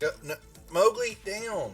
Go, no, Mowgli, down.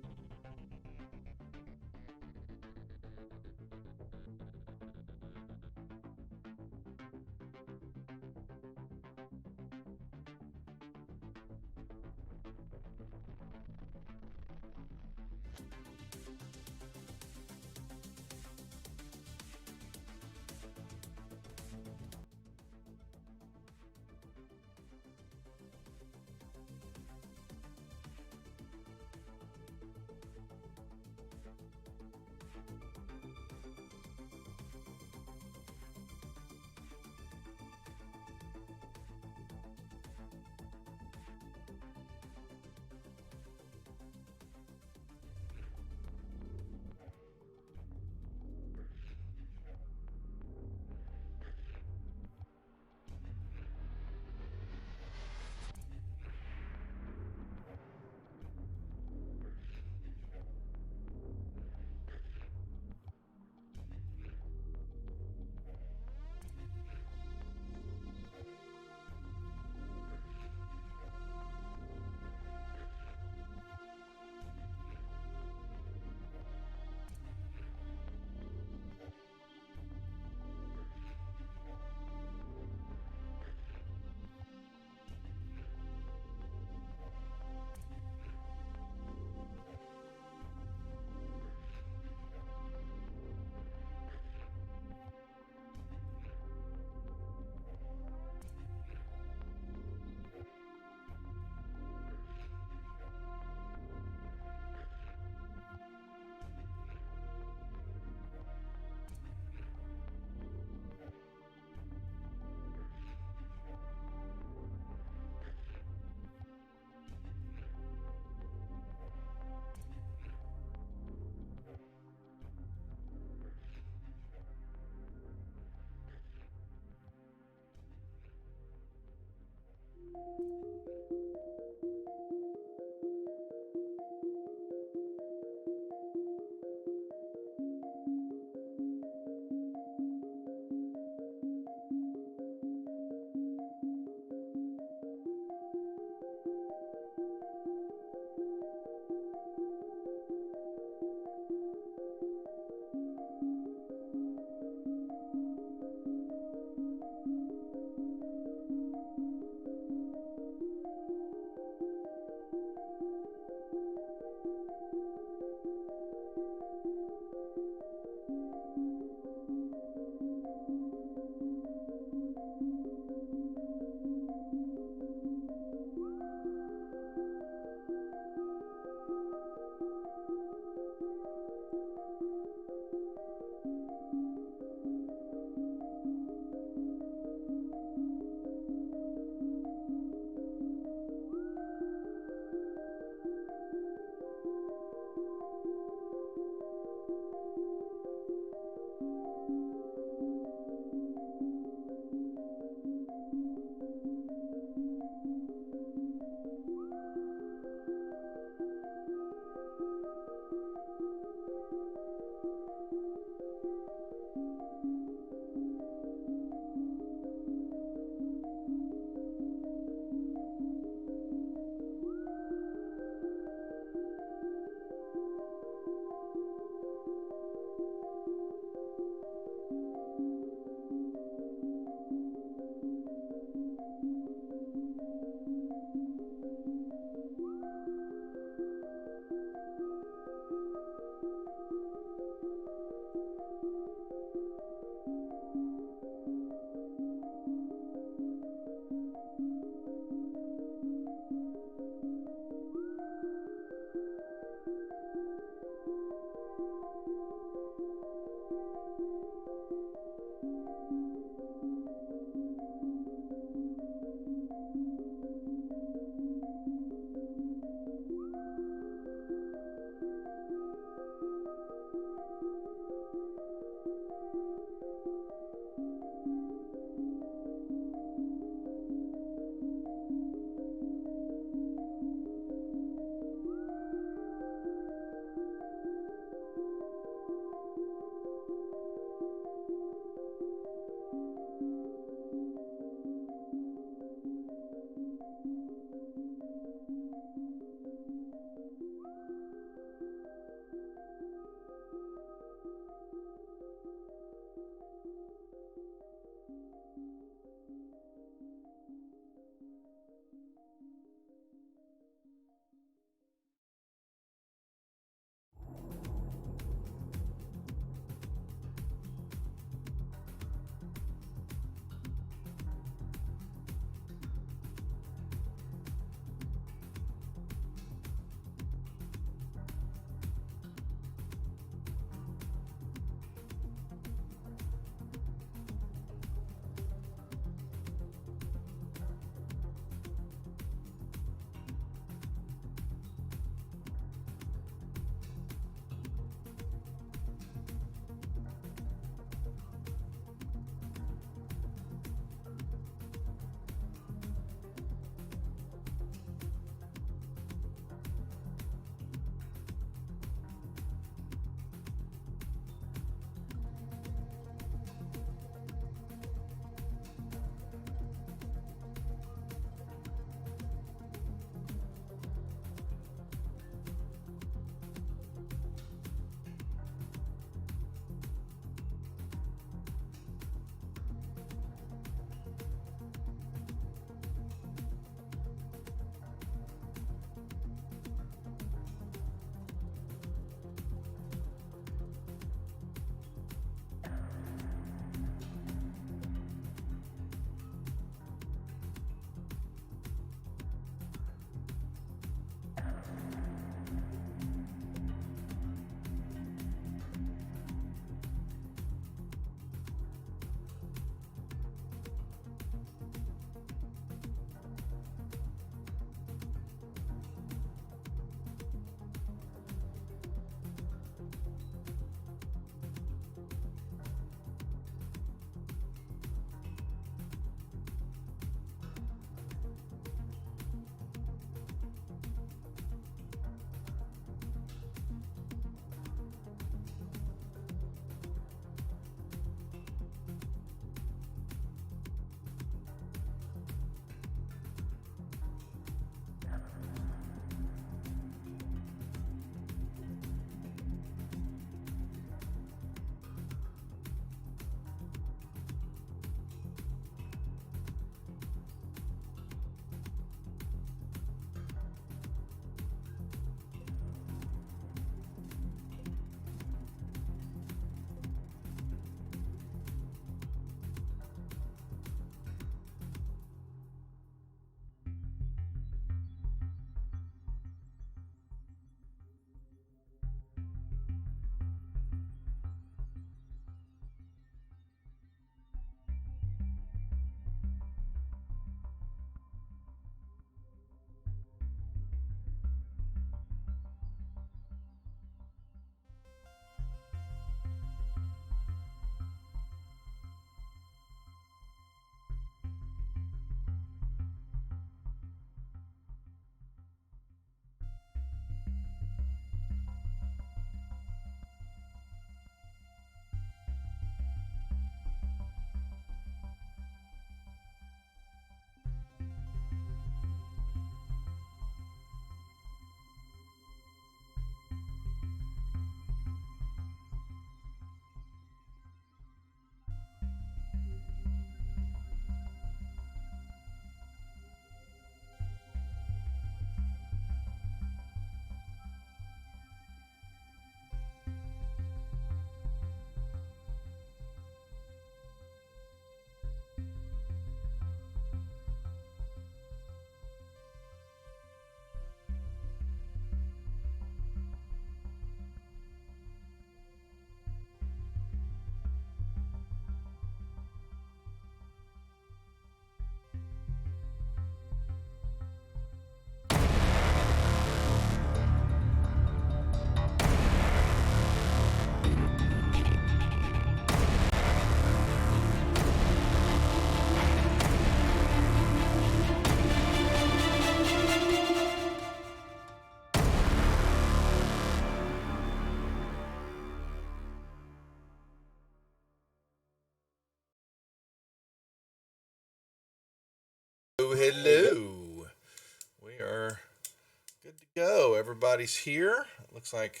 good to go. Everybody's here. It looks like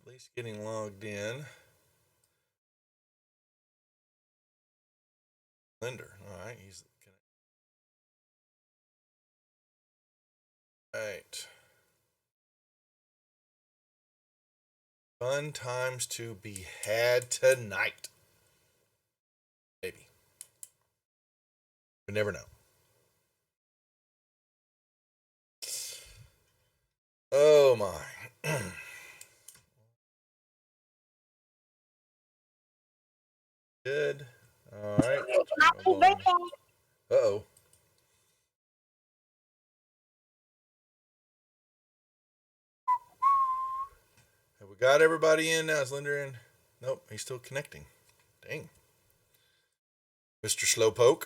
at least getting logged in. Linder. All right. He's right. Fun times to be had tonight. Maybe. We never know. Oh my. Good. All right. Uh-oh. Have we got everybody in now? Is Linder in? Nope, he's still connecting. Dang. Mr. Slowpoke.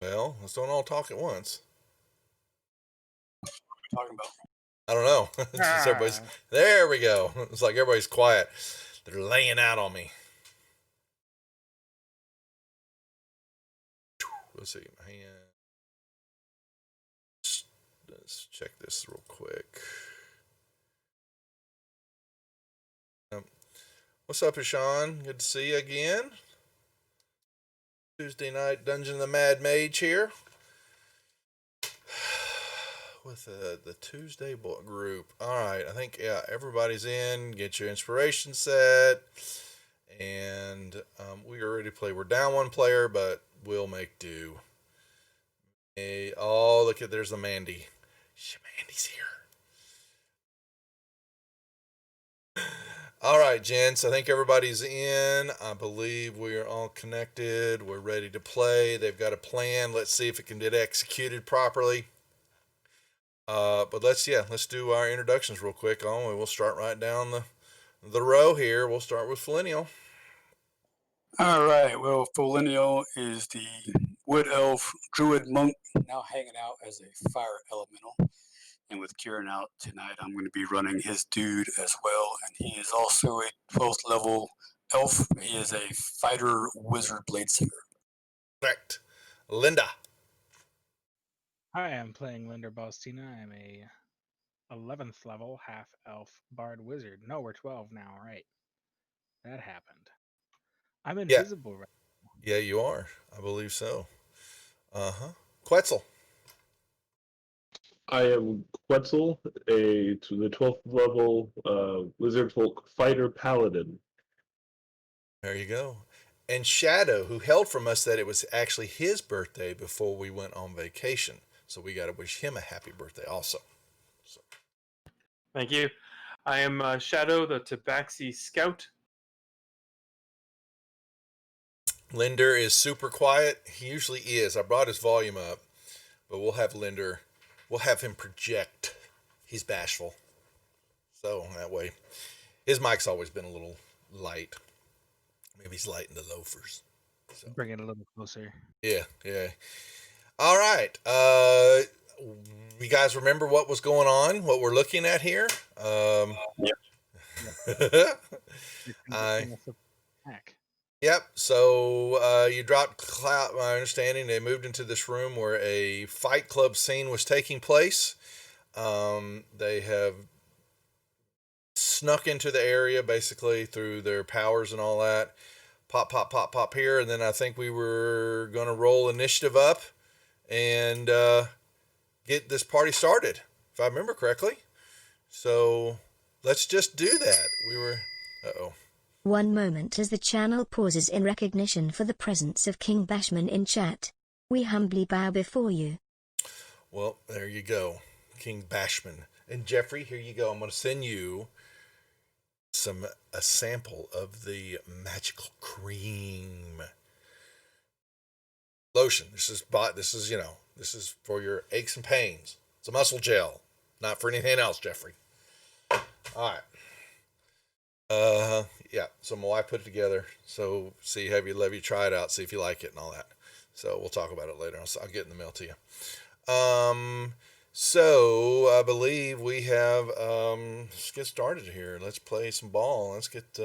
Well, let's don't all talk at once. What are we talking about? I don't know. It's just everybody's. There we go. It's like everybody's quiet. They're laying out on me. Let's see. My hand. Let's check this real quick. What's up, Ishan? Good to see you again. Tuesday night Dungeon of the Mad Mage here. With the Tuesday group. All right, I think everybody's in. Get your inspiration set, and we already play. We're down one player, but we'll make do. Oh, look at there's the Mandy. Mandy's here. All right, gents. I think everybody's in. I believe we are all connected. We're ready to play. They've got a plan. Let's see if it can get executed properly. But let's do our introductions real quick. We'll start right down the row here. We'll start with Felinial. All right. Well, Felinial is the wood elf druid monk now hanging out as a fire elemental. And with Kieran out tonight, I'm going to be running his dude as well. And he is also a 12th level elf. He is a fighter wizard blade singer. Correct. Linda. Hi, I'm playing Linder Balstina. I'm a 11th level half elf bard wizard. No, we're 12 now, right? That happened. I'm invisible right now. Yeah, you are. I believe so. Quetzal. I am Quetzal, to the 12th level Lizard Folk Fighter Paladin. There you go. And Shadow, who held from us that it was actually his birthday before we went on vacation. So we got to wish him a happy birthday also. So. Thank you. I am Shadow, the Tabaxi Scout. Linder is super quiet. He usually is. I brought his volume up, but we'll have him project. He's bashful. So that way, his mic's always been a little light. Maybe he's lighting the loafers. So. Bring it a little closer. Yeah. All right. You guys remember what was going on? What we're looking at here? Yep. So you dropped Cloud. My understanding, they moved into this room where a fight club scene was taking place. They have snuck into the area basically through their powers and all that. Pop here, and then I think we were going to roll initiative up and get this party started, if I remember correctly. So let's just do that. We were... Uh-oh. One moment as the channel pauses in recognition for the presence of King Bashman in chat. We humbly bow before you. Well, there you go. King Bashman. And Jeffrey, here you go. I'm going to send you a sample of the magical cream lotion. This is for your aches and pains. It's a muscle gel, not for anything else, Jeffrey. All right. Yeah. So my wife put it together. So let you try it out, see if you like it and all that. So we'll talk about it later. I'll get in the mail to you. So I believe we have, let's get started here. Let's play some ball. Let's get,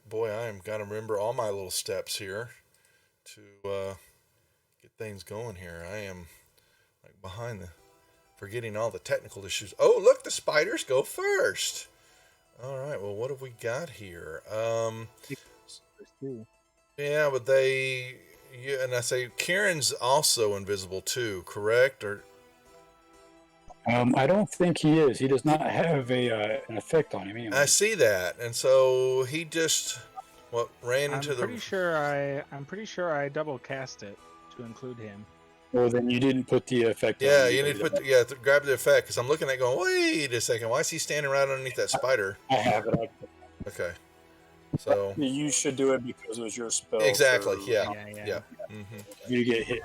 Boy, I am got to remember all my little steps here to get things going here. I am like behind the, forgetting all the technical issues. Oh, look, the spiders go first. All right, well, what have we got here? Yeah, but yeah, and I say Kieran's also invisible too, correct? Or I don't think he is. He does not have an effect on him anyway. I see that, and so he just ran into the. I'm pretty sure I double cast it to include him. Well, then you didn't put the effect on. Yeah, you need to put grab the effect because I'm looking at it going. Wait a second, why is he standing right underneath that spider? I have it. Okay, so you should do it because it was your spell. exactly, for, yeah. Mm-hmm. You get hit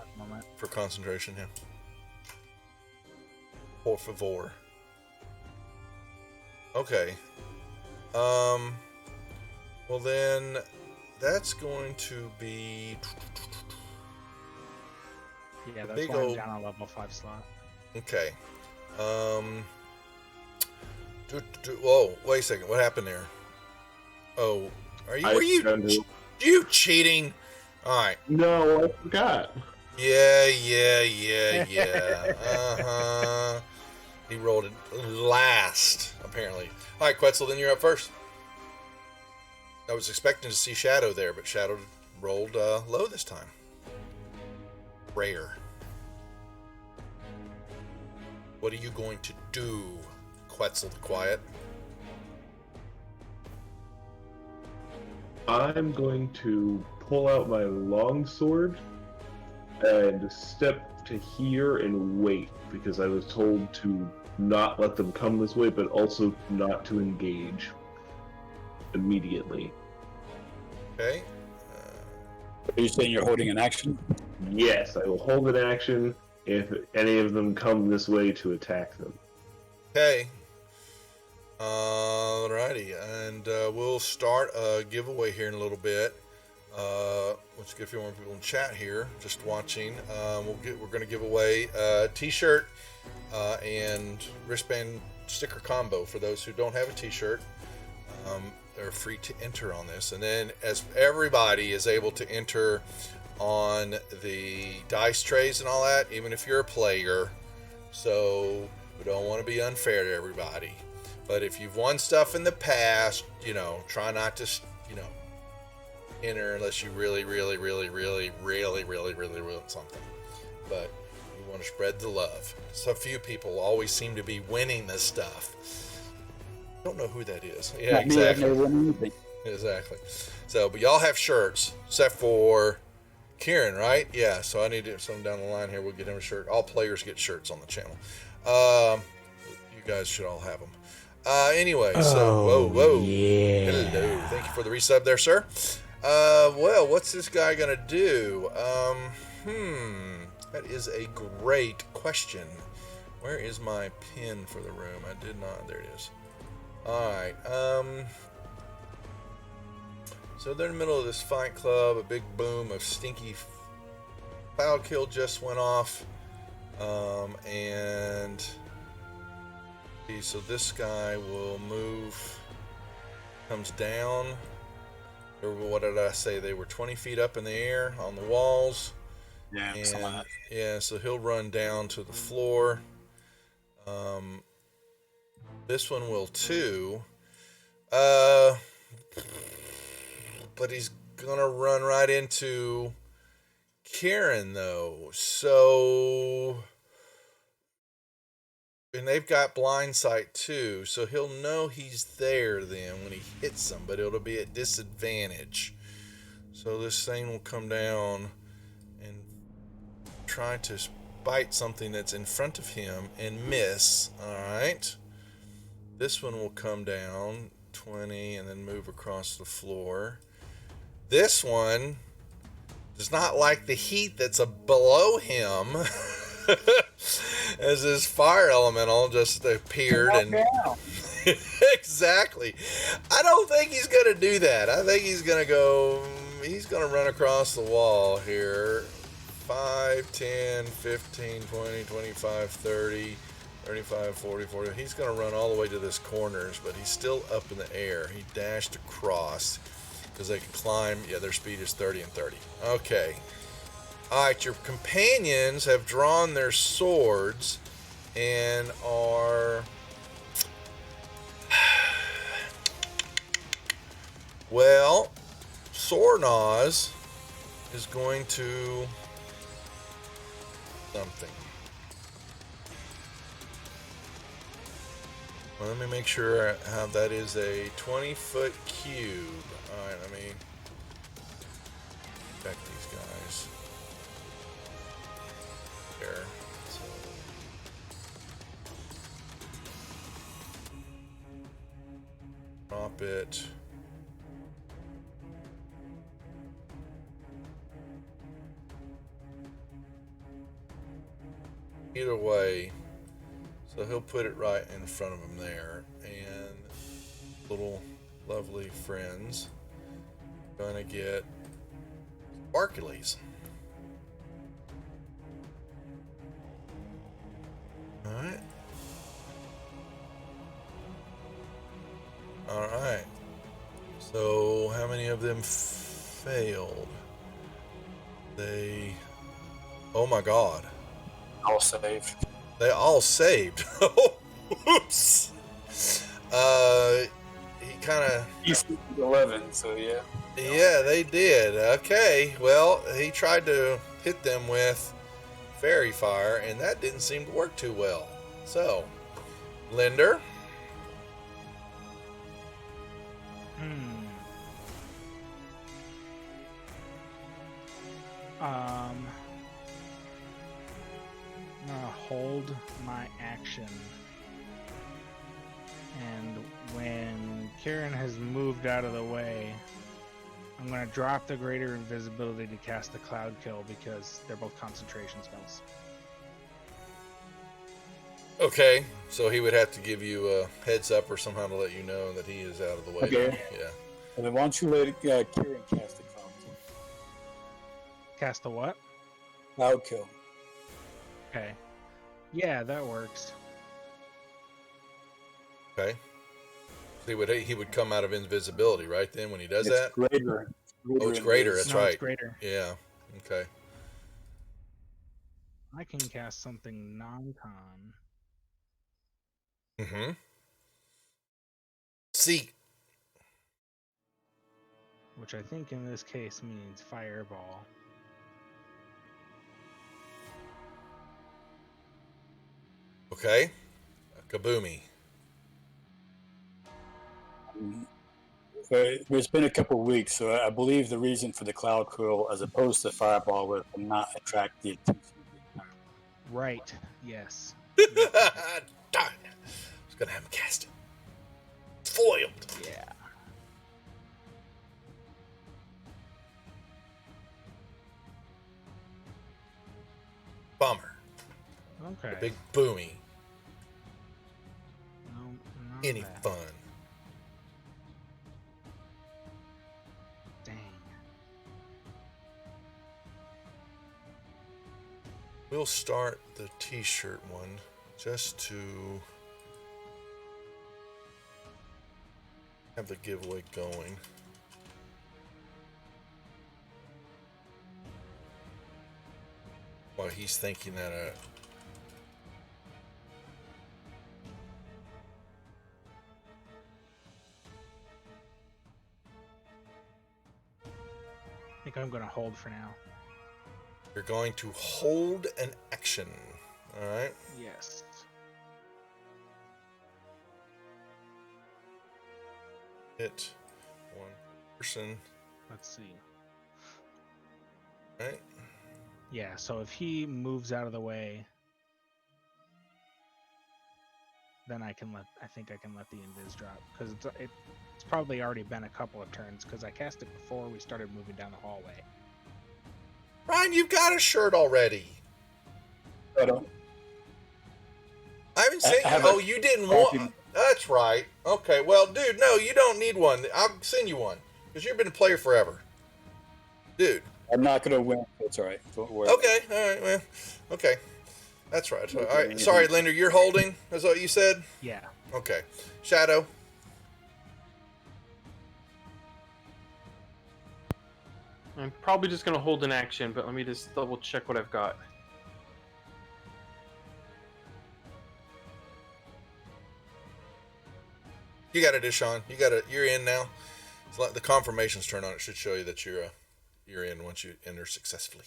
For concentration, yeah. Por favor. Okay. Well then, that's going to be. Yeah, that's why I'm down a level 5 slot. Okay. Whoa, wait a second. What happened there? Oh, were you cheating? All right. No, I forgot. Yeah. Uh-huh. He rolled it last, apparently. All right, Quetzal, then you're up first. I was expecting to see Shadow there, but Shadow rolled low this time. Rare. What are you going to do, Quetzal the Quiet? I'm going to pull out my longsword and step to here and wait, because I was told to not let them come this way, but also not to engage immediately. Okay. Are you saying you're holding an action? Yes, I will hold an action if any of them come this way to attack them. Okay. Alrighty, and we'll start a giveaway here in a little bit. Let's get a few more people in chat here, just watching. We're going to give away a T-shirt and wristband sticker combo for those who don't have a T-shirt. They're free to enter on this, and then as everybody is able to enter on the dice trays and all that, even if you're a player. So we don't want to be unfair to everybody. But if you've won stuff in the past, try not to, enter unless you really want something. But you want to spread the love. So few people always seem to be winning this stuff. Don't know who that is. Yeah, exactly. I've never won anything. Exactly. So, but y'all have shirts, except for Kieran, right? Yeah. So I need to get something down the line here. We'll get him a shirt. All players get shirts on the channel. You guys should all have them. Anyway, so whoa. Yeah. Hello. Thank you for the resub there, sir. Well, what's this guy gonna do? That is a great question. Where is my pin for the room? I did not. There it is. Alright, so they're in the middle of this fight club. A big boom of stinky foul kill just went off. And so this guy will move, comes down. Or what did I say? They were 20 feet up in the air on the walls. Yeah, and, yeah, so he'll run down to the floor. This one will too. But he's gonna run right into Kieran though. So, and they've got blind sight too, so he'll know he's there then when he hits them, but it'll be at disadvantage. So this thing will come down and try to bite something that's in front of him and miss. Alright. This one will come down 20 and then move across the floor. This one does not like the heat that's below him. As his fire elemental just appeared and exactly. I don't think he's gonna do that. I think he's gonna run across the wall here. 5, 10, 15, 20, 25, 30, 35, 40, 40. He's going to run all the way to this corners, but he's still up in the air. He dashed across. because they can climb. Yeah, their speed is 30 and 30. Okay. All right, your companions have drawn their swords and are... Well, Sornaz is going to... something. Well, let me make sure how that is a 20-foot cube. All right, let me check these guys. There. So. Drop it. Either way, so he'll put it right in front of him there, and little lovely friends gonna get Sparklies. Alright. Alright. So how many of them failed? They... Oh my god. All saved. They all saved. Oops. He kind of... He's 11, so yeah. Yeah, they did. Okay. Well, he tried to hit them with fairy fire, and that didn't seem to work too well. So, Linder. I'm gonna hold my action, and when Kieran has moved out of the way, I'm gonna drop the greater invisibility to cast the cloud kill because they're both concentration spells. Okay, so he would have to give you a heads up or somehow to let you know that he is out of the way. Okay. Yeah. And then why don't you let Kieran cast the cloud kill? Cast the what? Cloud kill. Okay. Yeah, that works. Okay. He would come out of invisibility, right? Then when he does that. Greater. Oh, it's greater. That's No, right. it's greater. Yeah. Okay. I can cast something non-con. Mm-hmm. See. Which I think in this case means fireball. Okay. Kaboomy. It's been a couple of weeks, so I believe the reason for the cloud kill, as opposed to fireball, was to not attract the attention of the entire. Right. Yes. Darn. I was going to have him cast it. Foiled. Yeah. Bummer. Okay. Big boomy. No, not Any that. fun. Dang. We'll start the t-shirt one just to have the giveaway going. While he's thinking that I think I'm gonna hold for now. you're going to hold an action. All right. Yes. Hit one person. Let's see. Right. Yeah, so if he moves out of the way, then I think I can let the invis drop, because it's probably already been a couple of turns, because I cast it before we started moving down the hallway. Ryan, you've got a shirt already. I don't. I haven't seen. haven't- Oh, you didn't want. That's right. Okay. Well, dude, no, you don't need one. I'll send you one because you've been a player forever, dude. I'm not gonna win. That's all right. Don't worry. Okay. All right. Well. Okay. That's right. All right. Sorry, Linder. You're holding. That's what you said. Yeah. Okay. Shadow. I'm probably just going to hold an action, but let me just double check what I've got. You got it, Ishan. You're in now. It's like the confirmations turn on. It should show you that you're in once you enter successfully.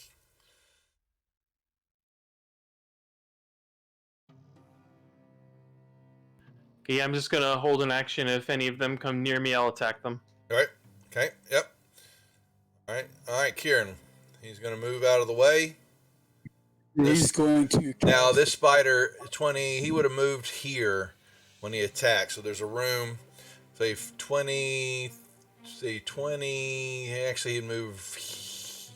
Okay, I'm just going to hold an action. If any of them come near me, I'll attack them. All right. Okay. Yep. All right, Kieran. He's going to move out of the way. He's going to Now, this spider, 20, he would have moved here when he attacked. So there's a room, say 20, actually he'd move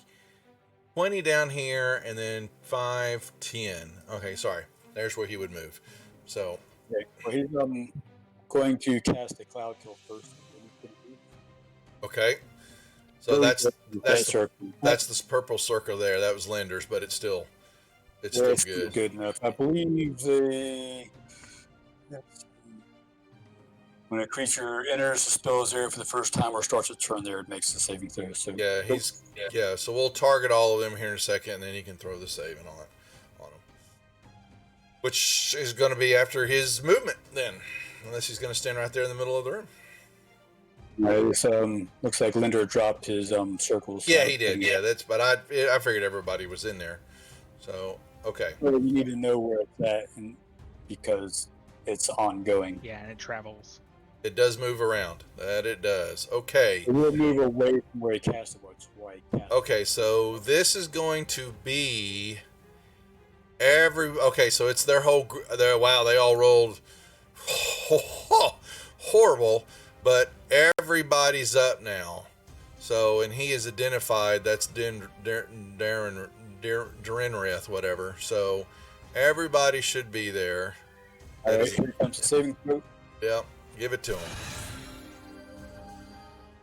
20 down here and then 5, 10. Okay, sorry. There's where he would move. So. Okay. Well, he's going to cast a cloud kill first. Okay. So that's circle. That's this purple circle there. That was Linder's, but it's still good. Good enough. I believe when a creature enters the spell's area for the first time or starts its turn there, it makes the saving throw. So yeah. So we'll target all of them here in a second, and then he can throw the save and all that on them, which is going to be after his movement then, unless he's going to stand right there in the middle of the room. This looks like Linder dropped his circles. Yeah, he did. Yeah, but I figured everybody was in there. So okay. Well, you need to know where it's at, because it's ongoing. Yeah, and it travels. It does move around. That it does. Okay. It will move away from where he cast it. Okay, so this is going to be okay, so it's their whole wow, they all rolled horrible, but everybody's up now. So, and he is identified, that's Darenrith, whatever. So, everybody should be there. All right, here comes the saving throw. Yep, give it to him.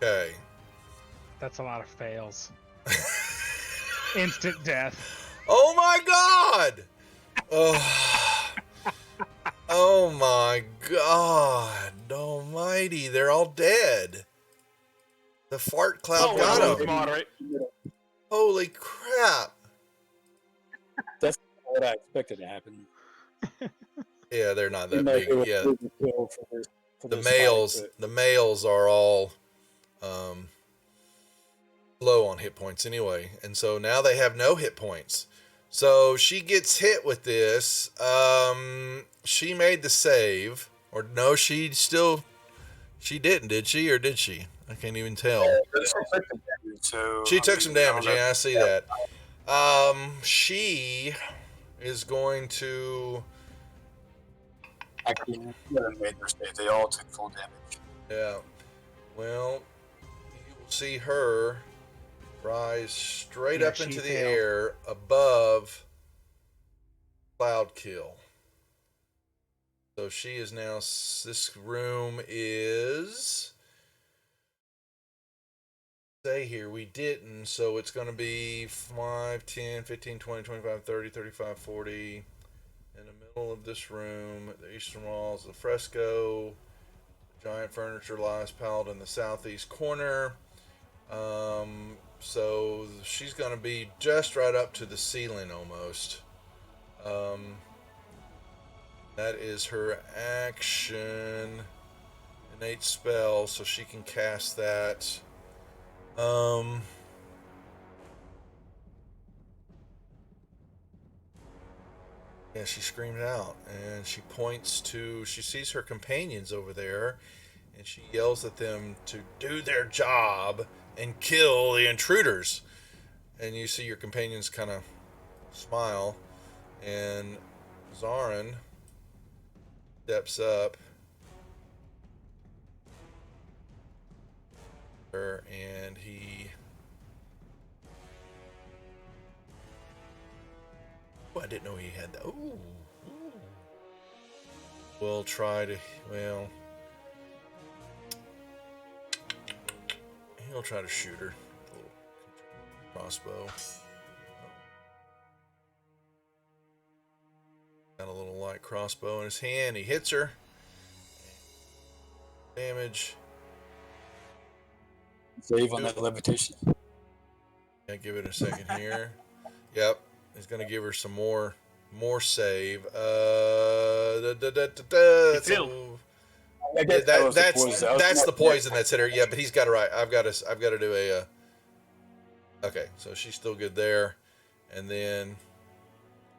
Okay. That's a lot of fails. Instant death. Oh my god! Oh my god almighty, they're all dead. The fart cloud got them. Moderate. Holy crap. That's what I expected to happen. Yeah, they're not that big. Yeah. For the males are all low on hit points anyway. And so now they have no hit points. So she gets hit with this. She made the save. Or no, she didn't, did she? Or did she? I can't even tell. She took some damage. Yeah, I see that. She is going to... Actually, made their save. They all took full damage. Yeah. Well, you will see her rise straight up into the air above Cloud Kill. So she is now, this room is, say here, we didn't, so it's going to be 5, 10, 15, 20, 25, 30, 35, 40. In the middle of this room, the eastern walls, the fresco, giant furniture lies piled in the southeast corner. So she's going to be just right up to the ceiling almost. That is her action, innate spell, so she can cast that. Yeah, she screamed out, and she points to, she sees her companions over there, and she yells at them to do their job and kill the intruders. And you see your companions kind of smile, and Zarin steps up, and he... Oh, I didn't know he had that. Ooh. We'll try to, well... He'll try to shoot her. A little crossbow. Got a little light crossbow in his hand. He hits her. Damage. Save on that levitation. Yeah, give it a second here. Yep, he's gonna give her some more save. That's failed. I guess that was the poison. that's the poison that's hit her. Yeah, but he's got it right. I've got to do a. Okay, so she's still good there, and then,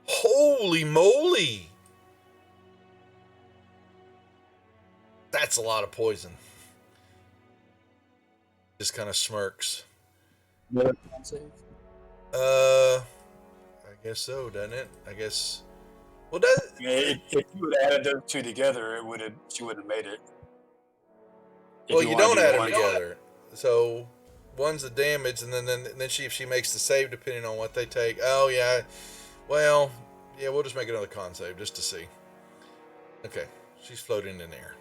holy moly, that's a lot of poison. Just kind of smirks. Another con save? I guess so, doesn't it? I guess. Well, does I mean, if you would have added those two together, she wouldn't have made it. If well, you wanna don't do add them one- together. So one's the damage, and then she if she makes the save depending on what they take. Oh yeah, well yeah, we'll just make another con save just to see. Okay, she's floating in there.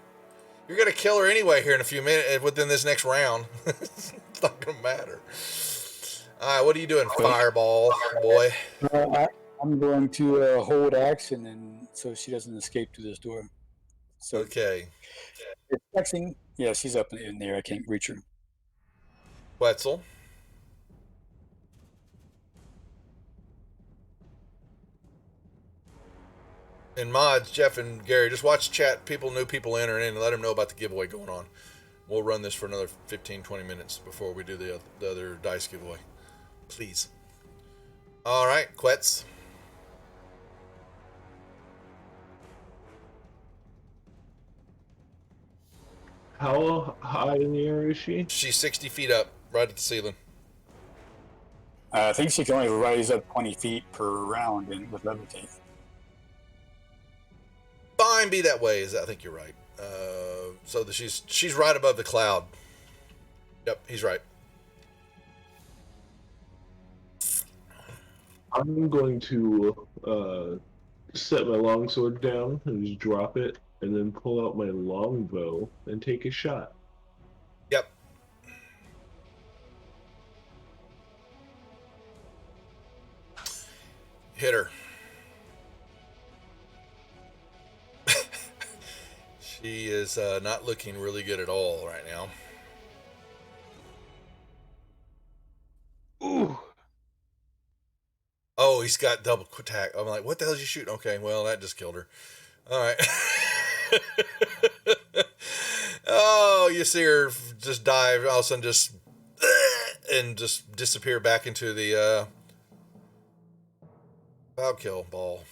You're gonna kill her anyway here in a few minutes within this next round. It's not gonna matter. All right, what are you doing, Fireball boy? I'm going to hold action, and so she doesn't escape through this door. So Okay, it's flexing. Yeah, she's up in there. I can't reach her. Wetzel. And mods, Jeff and Gary, just watch chat. New people enter in and let them know about the giveaway going on. We'll run this for another 15, 20 minutes before we do the other dice giveaway. Please. All right, Quetz. How high in the air is she? She's 60 feet up, right at the ceiling. I think she can only rise up 20 feet per round with levitate. Fine, be that way. I think you're right. So that she's right above the cloud. Yep, he's right. I'm going to set my longsword down and just drop it, and then pull out my longbow and take a shot. Yep. Hit her. She is not looking really good at all right now. Ooh. Oh, he's got double attack. I'm like, what the hell is he shooting? Okay, well, that just killed her. All right. Oh, you see her just dive, all of a sudden just and just disappear back into the cloud kill ball.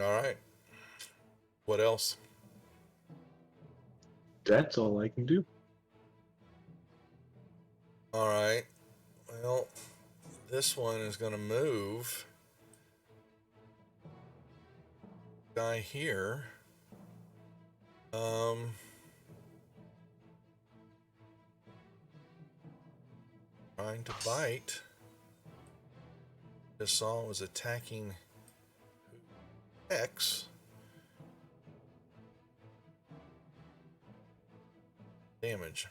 All right. What else? That's all I can do. All right. Well, this one is going to move. Guy here. Trying to bite. Just saw was attacking X. Damage.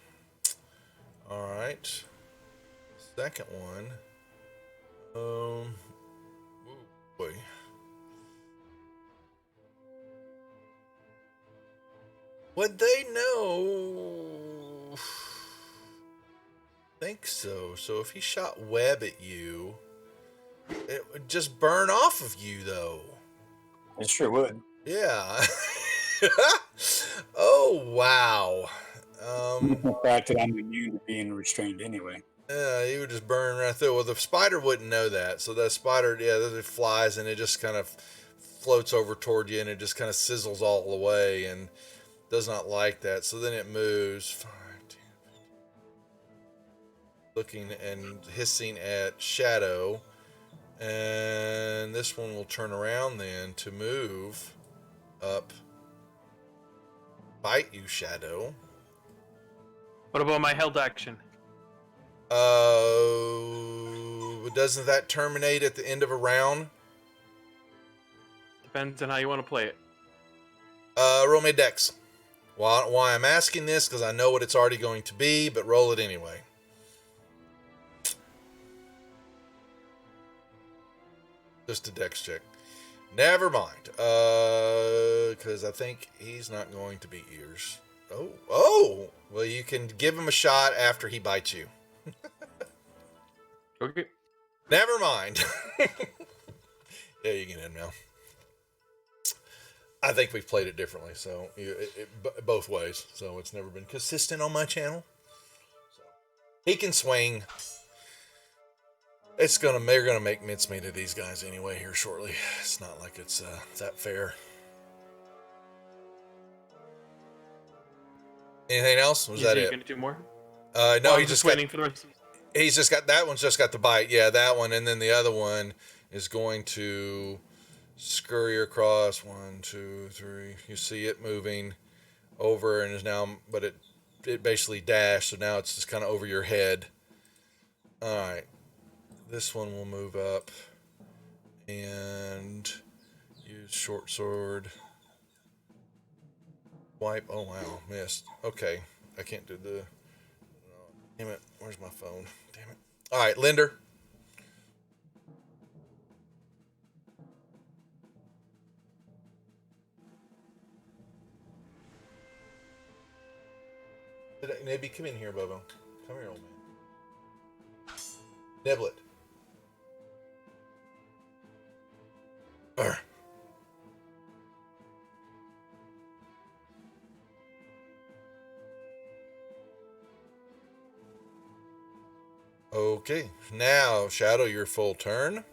All right. Second one. Ooh, boy. Would they know? Think so. So if he shot web at you, it would just burn off of you, though. It sure would. Yeah. Oh wow. The fact that I'm immune to being restrained anyway. Yeah, he would just burn right through. Well, the spider wouldn't know that. So that spider, yeah, it flies and it just kind of floats over toward you and it just kind of sizzles all the way and does not like that. So then it moves. 5, 10, looking and hissing at Shadow. And this one will turn around then to move up. Bite you, Shadow. What about my held action? Doesn't that terminate at the end of a round? Depends on how you want to play it. Roll me a dex. Why I'm asking this, because I know what it's already going to be, but roll it anyway. Just a dex check. Never mind. Because I think he's not going to beat yours. Oh. Well, you can give him a shot after he bites you. Okay. Never mind. Yeah, you can end now. I think we've played it differently, so both ways. So it's never been consistent on my channel. So he can swing. They're gonna make mincemeat of these guys anyway here shortly. It's not like it's that fair. Anything else? Was that You it? gonna do more? No, Well, he I'm just waiting for the rest. he's just got that one's just got the bite. Yeah, that one, and then the other one is going to scurry across. 1, 2, 3. You see it moving over and is now, but it basically dashed. So now it's just kind of over your head. All right, this one will move up and use short sword. Wipe. Oh wow, missed. Okay, I can't do the. Damn it. Where's my phone? Damn it. All right, Linder. Nibby, come in here, Bobo. Come here, old man. Niblet. Arr. Okay, now Shadow, your full turn.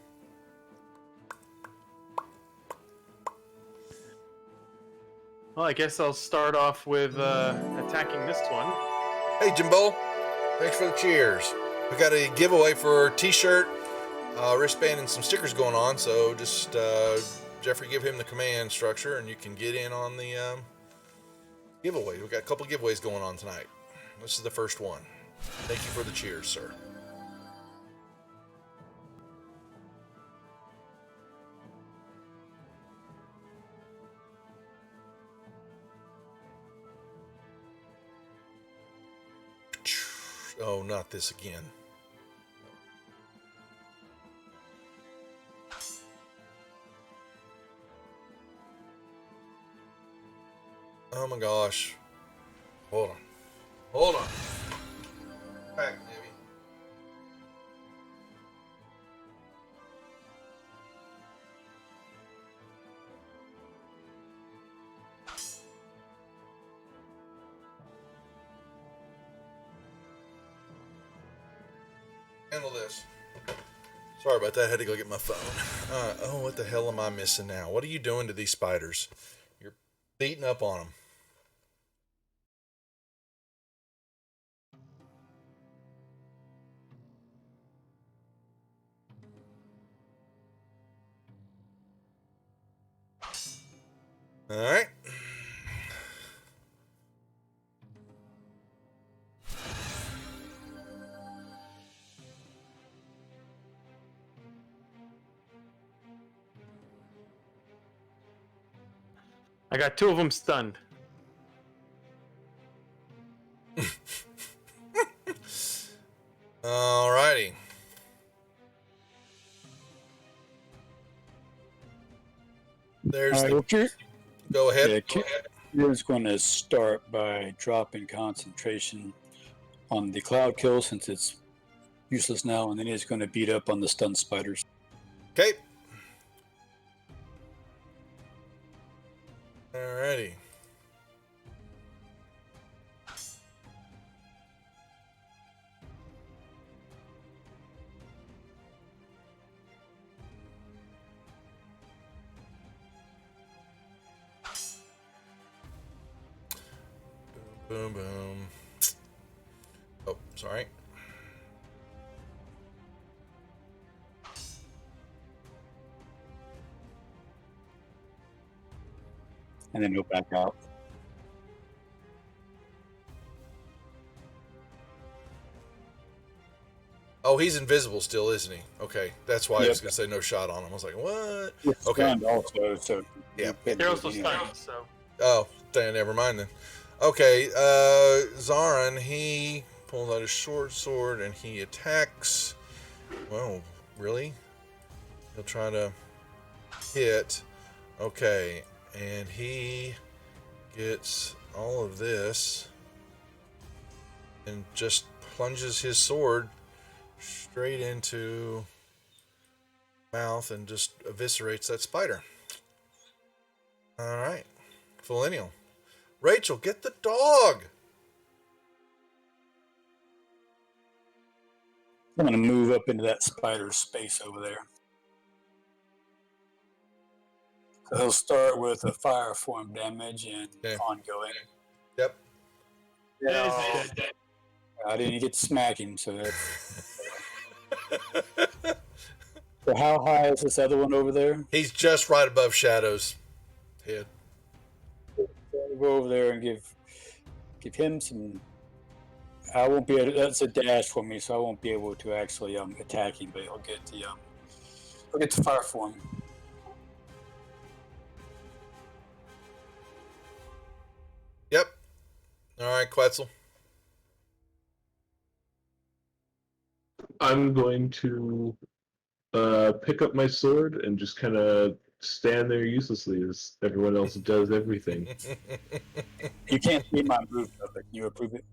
Well, I guess I'll start off with attacking this one. Hey, Jimbo. Thanks for the cheers. We got a giveaway for a t-shirt, wristband, and some stickers going on. So just Jeffrey, give him the command structure, and you can get in on the giveaway. We've got a couple giveaways going on tonight. This is the first one. Thank you for the cheers, sir. Oh, not this again. Oh my gosh. Hold on. Hold on. Back, Nibby. Handle this. Sorry about that. I had to go get my phone. Oh, what the hell am I missing now? What are you doing to these spiders? You're beating up on them. All right. I got 2 of them stunned. Alrighty. There's All right, the. well, Go ahead. yeah, Kieran's going to start by dropping concentration on the cloud kill since it's useless now, and then he's going to beat up on the stun spiders. Okay. Alrighty. Boom, boom. Oh, sorry. And then he'll back out. Oh, he's invisible still, isn't he? Okay, that's why I Yep. was gonna say no shot on him. I was like, what? It's Okay. stunned also, so Yeah. They're also stunned, so Oh, never mind then. Okay, Zarin, he pulls out his short sword and he attacks. Well, really? He'll try to hit. Okay, and he gets all of this and just plunges his sword straight into mouth and just eviscerates that spider. All right, Millennial. Rachel, get the dog. I'm going to move up into that spider's space over there. So he'll start with a fire form damage and Okay. ongoing. Yep. Yeah, I didn't get to smack him, so that's. So how high is this other one over there? He's just right above Shadow's head. So I'll go over there and give him some. I won't be able to, that's a dash for me, so I won't be able to actually attack him, but I'll get the fire form. Yep. All right, Quetzal. I'm going to pick up my sword and just kind of stand there uselessly as everyone else does everything. You can't see my move, though, but can you approve it?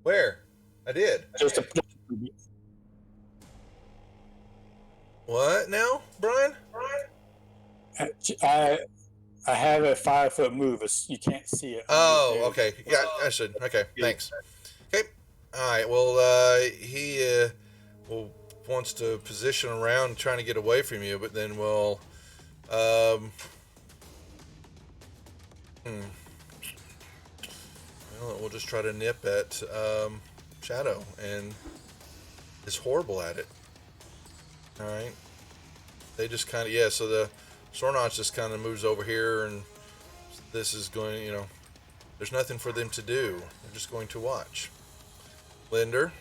Where? I did. Just approve it. What now, Brian? I have a 5 foot move. You can't see it. Oh, okay. Yeah, I should. Okay, thanks. Okay. All right. Well, he wants to position around, trying to get away from you, but then we'll. Well, we'll just try to nip at Shadow, and is horrible at it. All right. They just kind of So the Sornach just kind of moves over here, and this is going. There's nothing for them to do. They're just going to watch. Linder.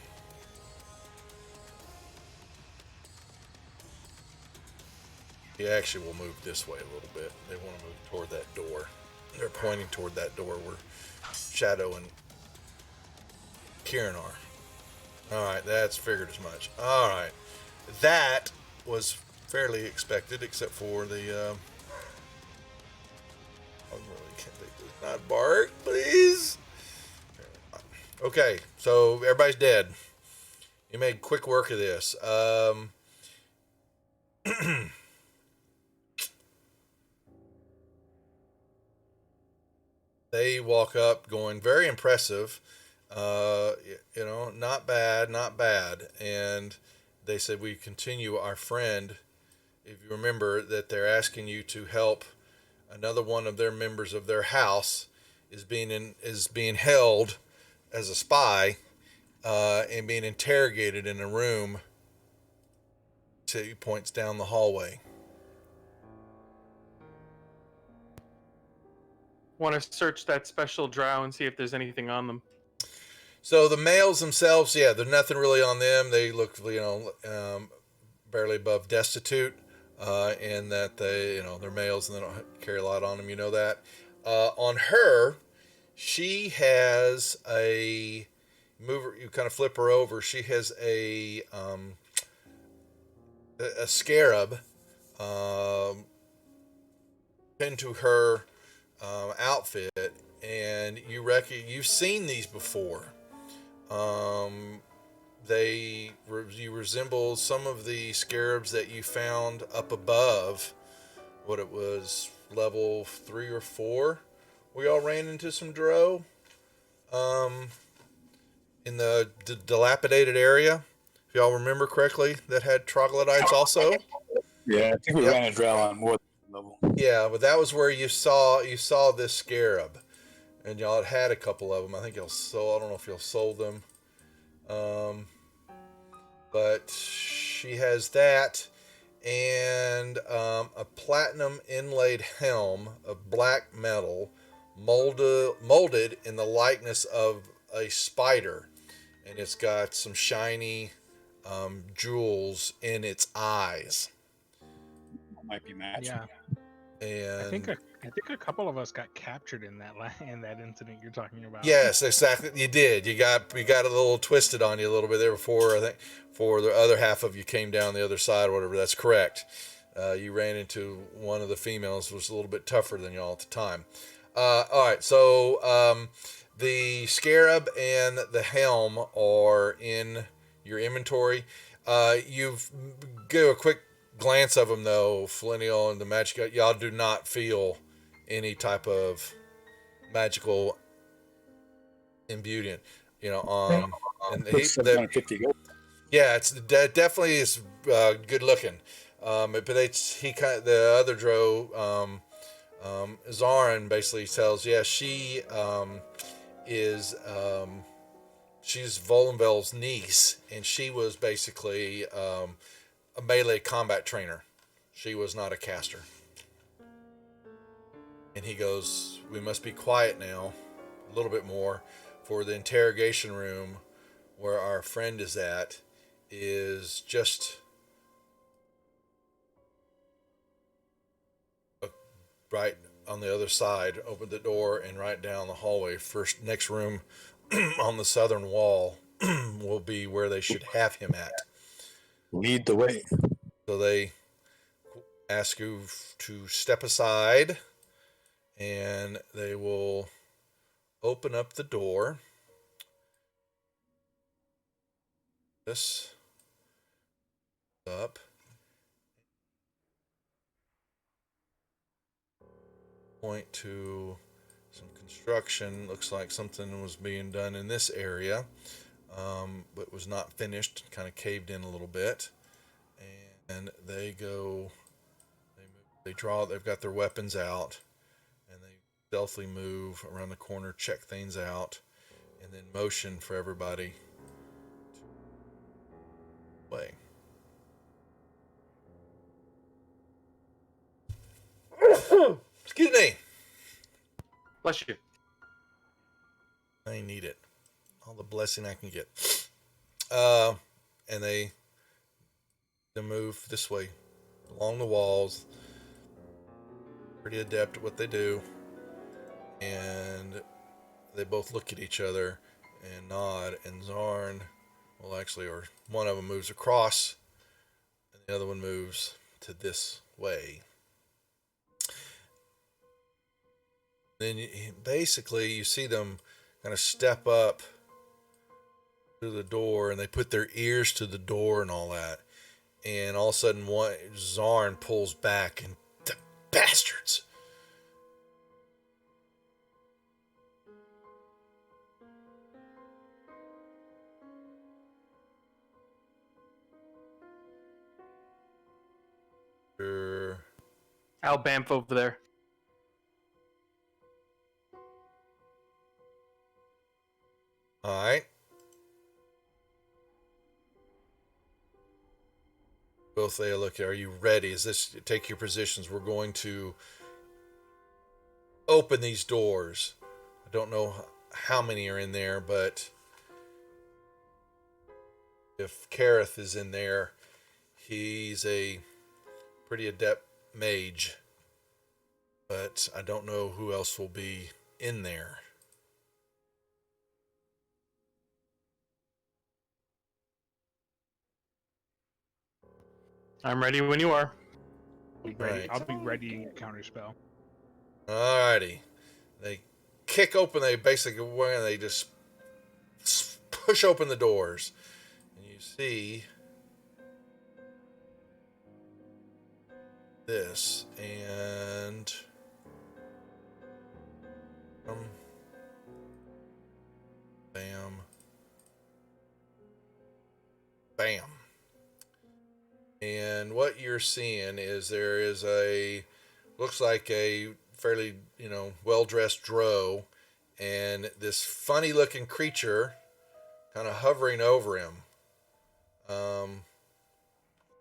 He actually will move this way a little bit. They want to move toward that door. They're pointing toward that door where Shadow and Kieran are. Alright, that's figured as much. Alright. That was fairly expected, except for the I really can't think this. Not bark, please. Okay, so everybody's dead. You made quick work of this. They walk up going, very impressive. Not bad, not bad. And they said, we continue our friend. If you remember that they're asking you to help another one of their members of their house is being held as a spy and being interrogated in a room. 2 points down the hallway. Want to search that special drow and see if there's anything on them. So the males themselves, there's nothing really on them. They look, barely above destitute, and that they, they're males and they don't carry a lot on them. You know that. On her, she has a mover. You kind of flip her over. She has a scarab pinned to her outfit, and you've seen these before. You resemble some of the scarabs that you found up above. What it was, level 3 or 4. We all ran into some drow in the dilapidated area, if y'all remember correctly, that had troglodytes also. Yeah, I think we ran a drow on more level. Yeah, but that was where you saw this scarab, and y'all had a couple of them. I think y'all sold. I don't know if y'all sold them, but she has that, and a platinum inlaid helm of black metal, molded in the likeness of a spider, and it's got some shiny jewels in its eyes. Might be matching. Yeah. And I think a couple of us got captured in that incident you're talking about. yes, exactly. You did. You got a little twisted on you a little bit there before. I think for the other half of you came down the other side or whatever. That's correct. You ran into one of the females who was a little bit tougher than y'all at the time. All right. So the scarab and the helm are in your inventory. You've give a quick glance of them though, Flinnial and the magic. Y'all do not feel any type of magical imbuing. And Looks 750 gold. yeah, it's definitely is good looking. But the other Dro, Zarin basically tells, yeah, she is she's Volenvel's niece, and she was basically a melee combat trainer. She was not a caster. And he goes, we must be quiet now, a little bit more, for the interrogation room where our friend is at is just right on the other side. Open the door and right down the hallway. First, next room on the southern wall will be where they should have him at. Lead the way. So they ask you to step aside, and they will open up the door. This up. Point to some construction. Looks like something was being done in this area, but was not finished. Kind of caved in a little bit. And they go. They draw. They've got their weapons out, and they stealthily move around the corner, check things out, and then motion for everybody to play. Excuse me. Bless you. I need it. All the blessing I can get. And they move this way along the walls. Pretty adept at what they do. And they both look at each other and nod. And Zarn, well, actually, or one of them moves across, and the other one moves to this way. Then basically you see them kind of step up to the door, and they put their ears to the door and all that. And all of a sudden, Zarn pulls back, and the bastards. Al Bamf over there. All right. Both they look. Are you ready? Is this take your positions? We're going to open these doors. I don't know how many are in there, but if Kareth is in there, he's a pretty adept mage. But I don't know who else will be in there. I'm ready when you are. Right. I'll be ready to counterspell. Alrighty. They kick open. They just push open the doors, and you see this, and bam, bam. And what you're seeing is there is looks like a fairly, well-dressed drow, and this funny-looking creature kind of hovering over him.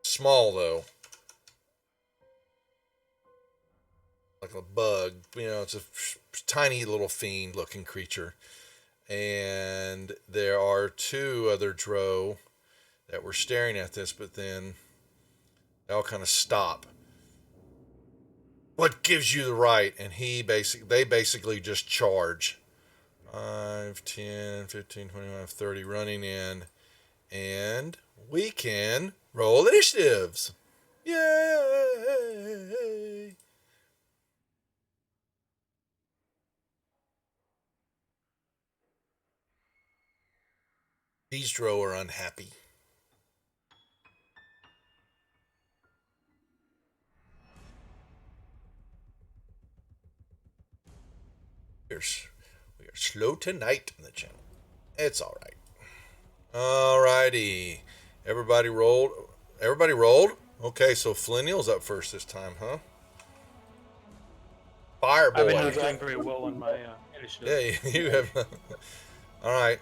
Small, though. Like a bug. It's a tiny little fiend-looking creature. And there are two other drow that were staring at this, but then they all kind of stop. What gives you the right? And they basically just charge. 5, 10, 15, 25, 30 running in. And we can roll initiatives. Yay! These drow are unhappy. We are slow tonight in the channel. It's all right. All righty. Everybody rolled. Everybody rolled? Okay, so Flinnial's up first this time, huh? Fire I've been boy. not doing very well on my initiative. Yeah, you have. All right.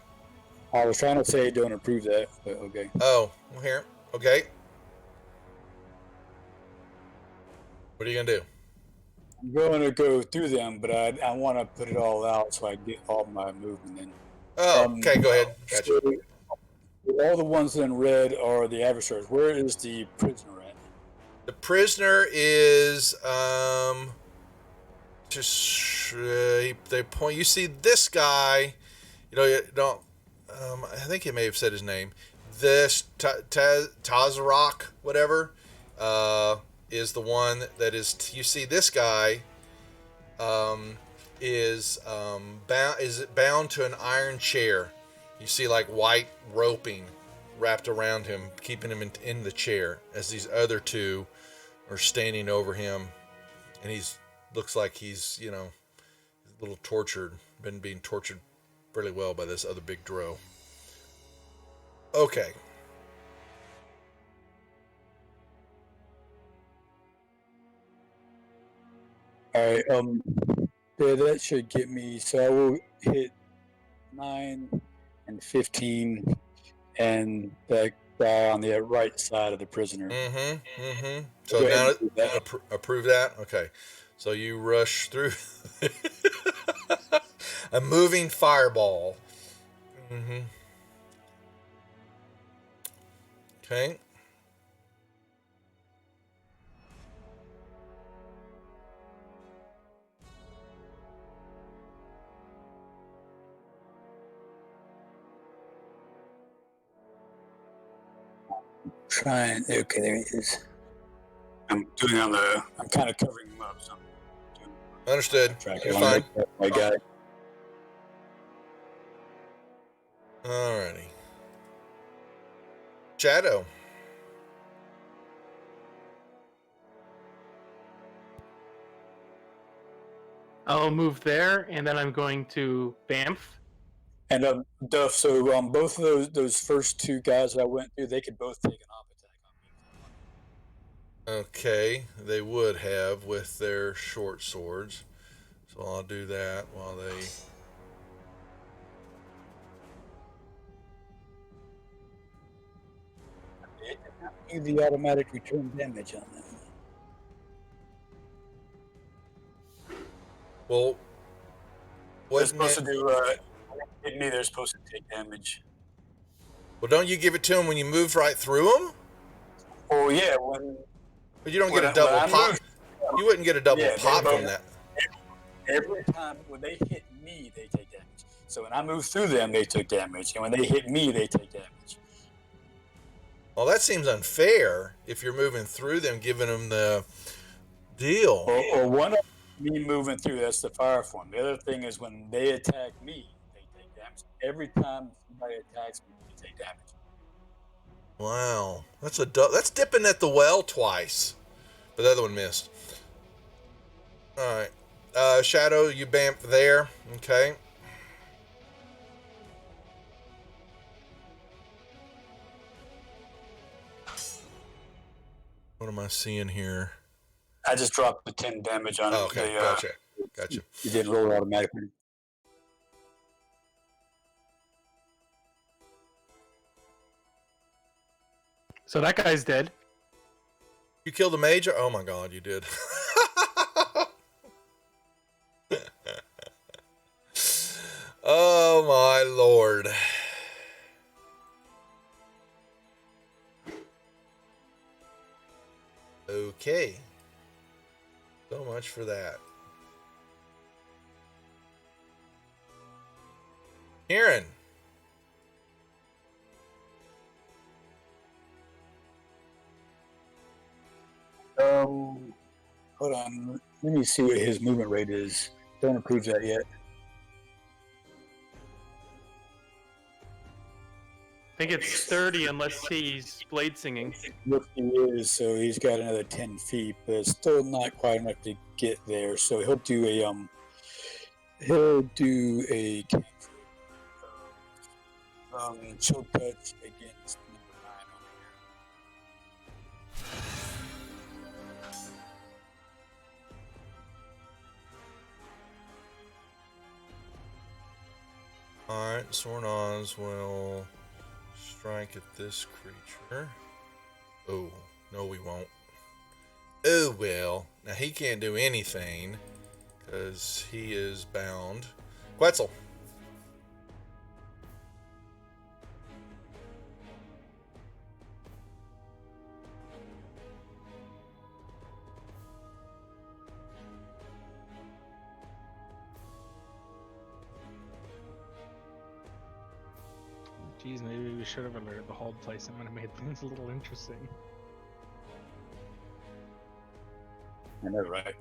I was trying to say don't approve that, but okay. Oh, well, here. Okay. What are you gonna do? I'm going to go through them, but I want to put it all out so I get all my movement in. Oh, okay. Go ahead. Gotcha. So all the ones in red are the adversaries. Where is the prisoner at? The prisoner is just they point. You see this guy. You don't. I think he may have said his name. This Tazarok, whatever, is the one that is. You see this guy. Is bound to an iron chair. You see like white roping wrapped around him, keeping him in the chair, as these other two are standing over him, and looks like he's a little tortured, been being tortured fairly well by this other big drow. Okay. All right. Yeah, that should get me. So I will hit 9 and 15, and that guy on the right side of the prisoner. So Go now ahead and approve that. Okay. So you rush through a moving fireball. Okay. Trying. Okay, there he is. I'm kind of covering him up. So I'm doing Understood. track. You're fine. My guy. Alrighty. Shadow. I'll move there, and then I'm going to Bamf. And Duff. So both of those first two guys that I went through, they could both take an op attack on me. Okay, they would have with their short swords. So I'll do that while they... It did not do the automatic return damage on them. Well, They're supposed to do. Hit me. They're supposed to take damage. Well, don't you give it to them when you move right through them? Oh yeah, But you don't get a double pop. You wouldn't get a double pop from that. Every time when they hit me, they take damage. So when I move through them, they took damage, and when they hit me, they take damage. Well, that seems unfair if you're moving through them, giving them the deal. Or one of me moving through, that's the fire form. The other thing is when they attack me, they take damage. Every time somebody attacks me, they take damage. Wow, that's dipping at the well twice, but the other one missed. All right, Shadow, you bamf there. Okay. What am I seeing here? I just dropped the 10 damage on it. Okay, gotcha. You didn't roll it automatically. So that guy's dead. You killed the mage? Oh my god, you did. Oh my lord. Okay. So much for that. Kieran. Hold on. Let me see what his movement rate is. Don't approve that yet. think it's 30 unless he's blade singing. Yes, he is. So he's got another 10 feet, but it's still not quite enough to get there. So he'll do a cantrip, chill touch against number 9 over Alright, Sornaz will strike at this creature. Oh, no we won't. Oh well. Now he can't do anything because he is bound. Quetzal. Geez, maybe we should have alerted the hold place. It might have made things a little interesting. there. I know, right?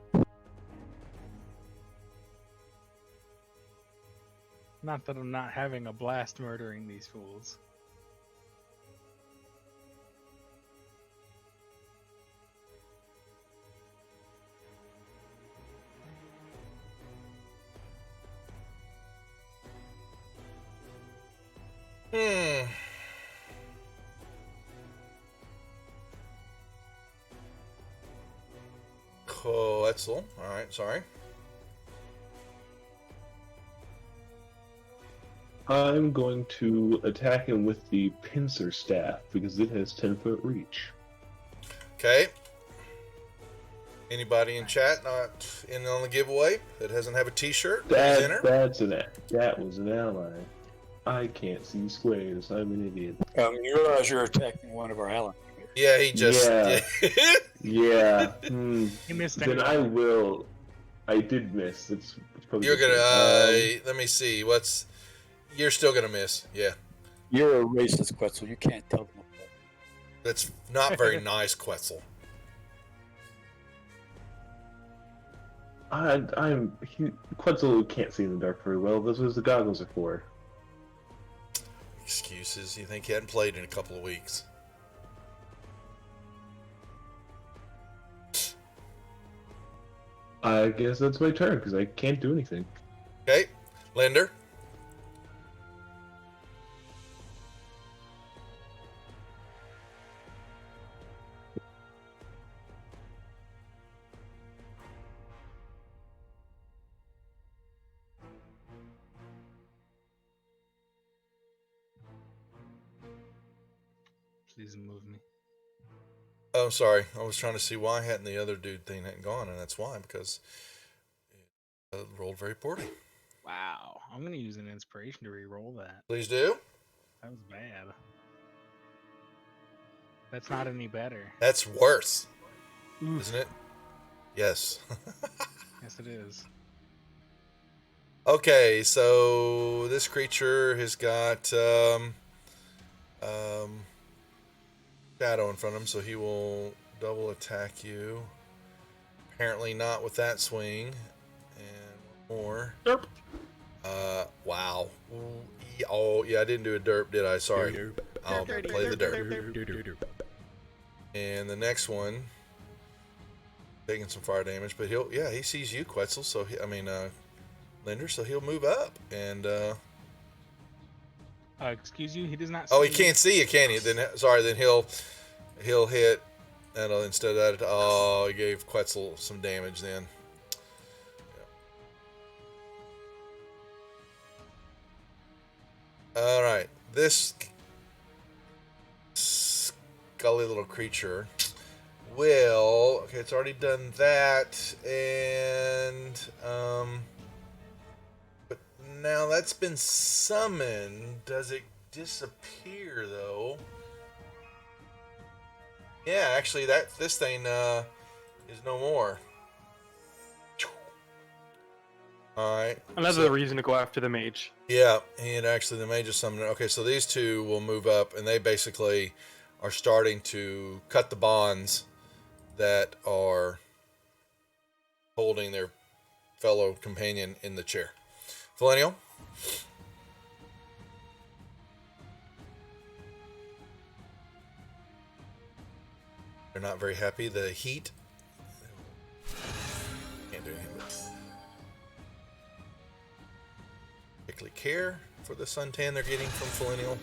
Not that I'm not having a blast murdering these fools. Quetzal. Alright, sorry. I'm going to attack him with the pincer staff because it has 10-foot reach. Okay. Anybody in chat not in on the giveaway that doesn't have a t-shirt? That was an ally. I can't see squares. I'm an idiot. You realize you're attacking one of our allies. Yeah, he just... Yeah. Yeah. He missed Then anyway. I will. I did miss. It's probably You're good. gonna... let me see. You're still gonna miss. Yeah. You're a racist, Quetzal. You can't tell them apart. That's not very nice, Quetzal. Quetzal can't see in the dark very well. Those are what the goggles are for. Excuses. You think he hadn't played in a couple of weeks. I guess that's my turn because I can't do anything. Okay. Linder. Please move me. Oh, sorry. I was trying to see why hadn't the other dude thing hadn't gone, and that's why, because it rolled very poorly. Wow. I'm going to use an inspiration to re-roll that. Please do. That was bad. That's not any better. That's worse, Oof. isn't it? Yes. Yes, it is. Okay, so this creature has got shadow in front of him, so he will double attack you. Apparently not with that swing. And more. Derp. Wow. Oh, yeah, I didn't do a derp, did I? Sorry. I'll play the derp. And the next one, taking some fire damage, but he sees you, Quetzal, so Linder, so he'll move up, and excuse you, he does not. oh, he see can't see you, can he? Then he'll hit, and instead of that, oh, he gave Quetzal some damage then. Yeah. All right, this scully little creature will. Okay, it's already done that, and but now that's been summoned. Does it disappear though? Yeah, actually, this thing is no more. All right. Another reason to go after the mage. Yeah, and actually the mage is summoned. Okay, so these two will move up, and they basically are starting to cut the bonds that are holding their fellow companion in the chair. Millennial. They're not very happy. The heat. Can't do anything but particularly care for the suntan they're getting from Millennial.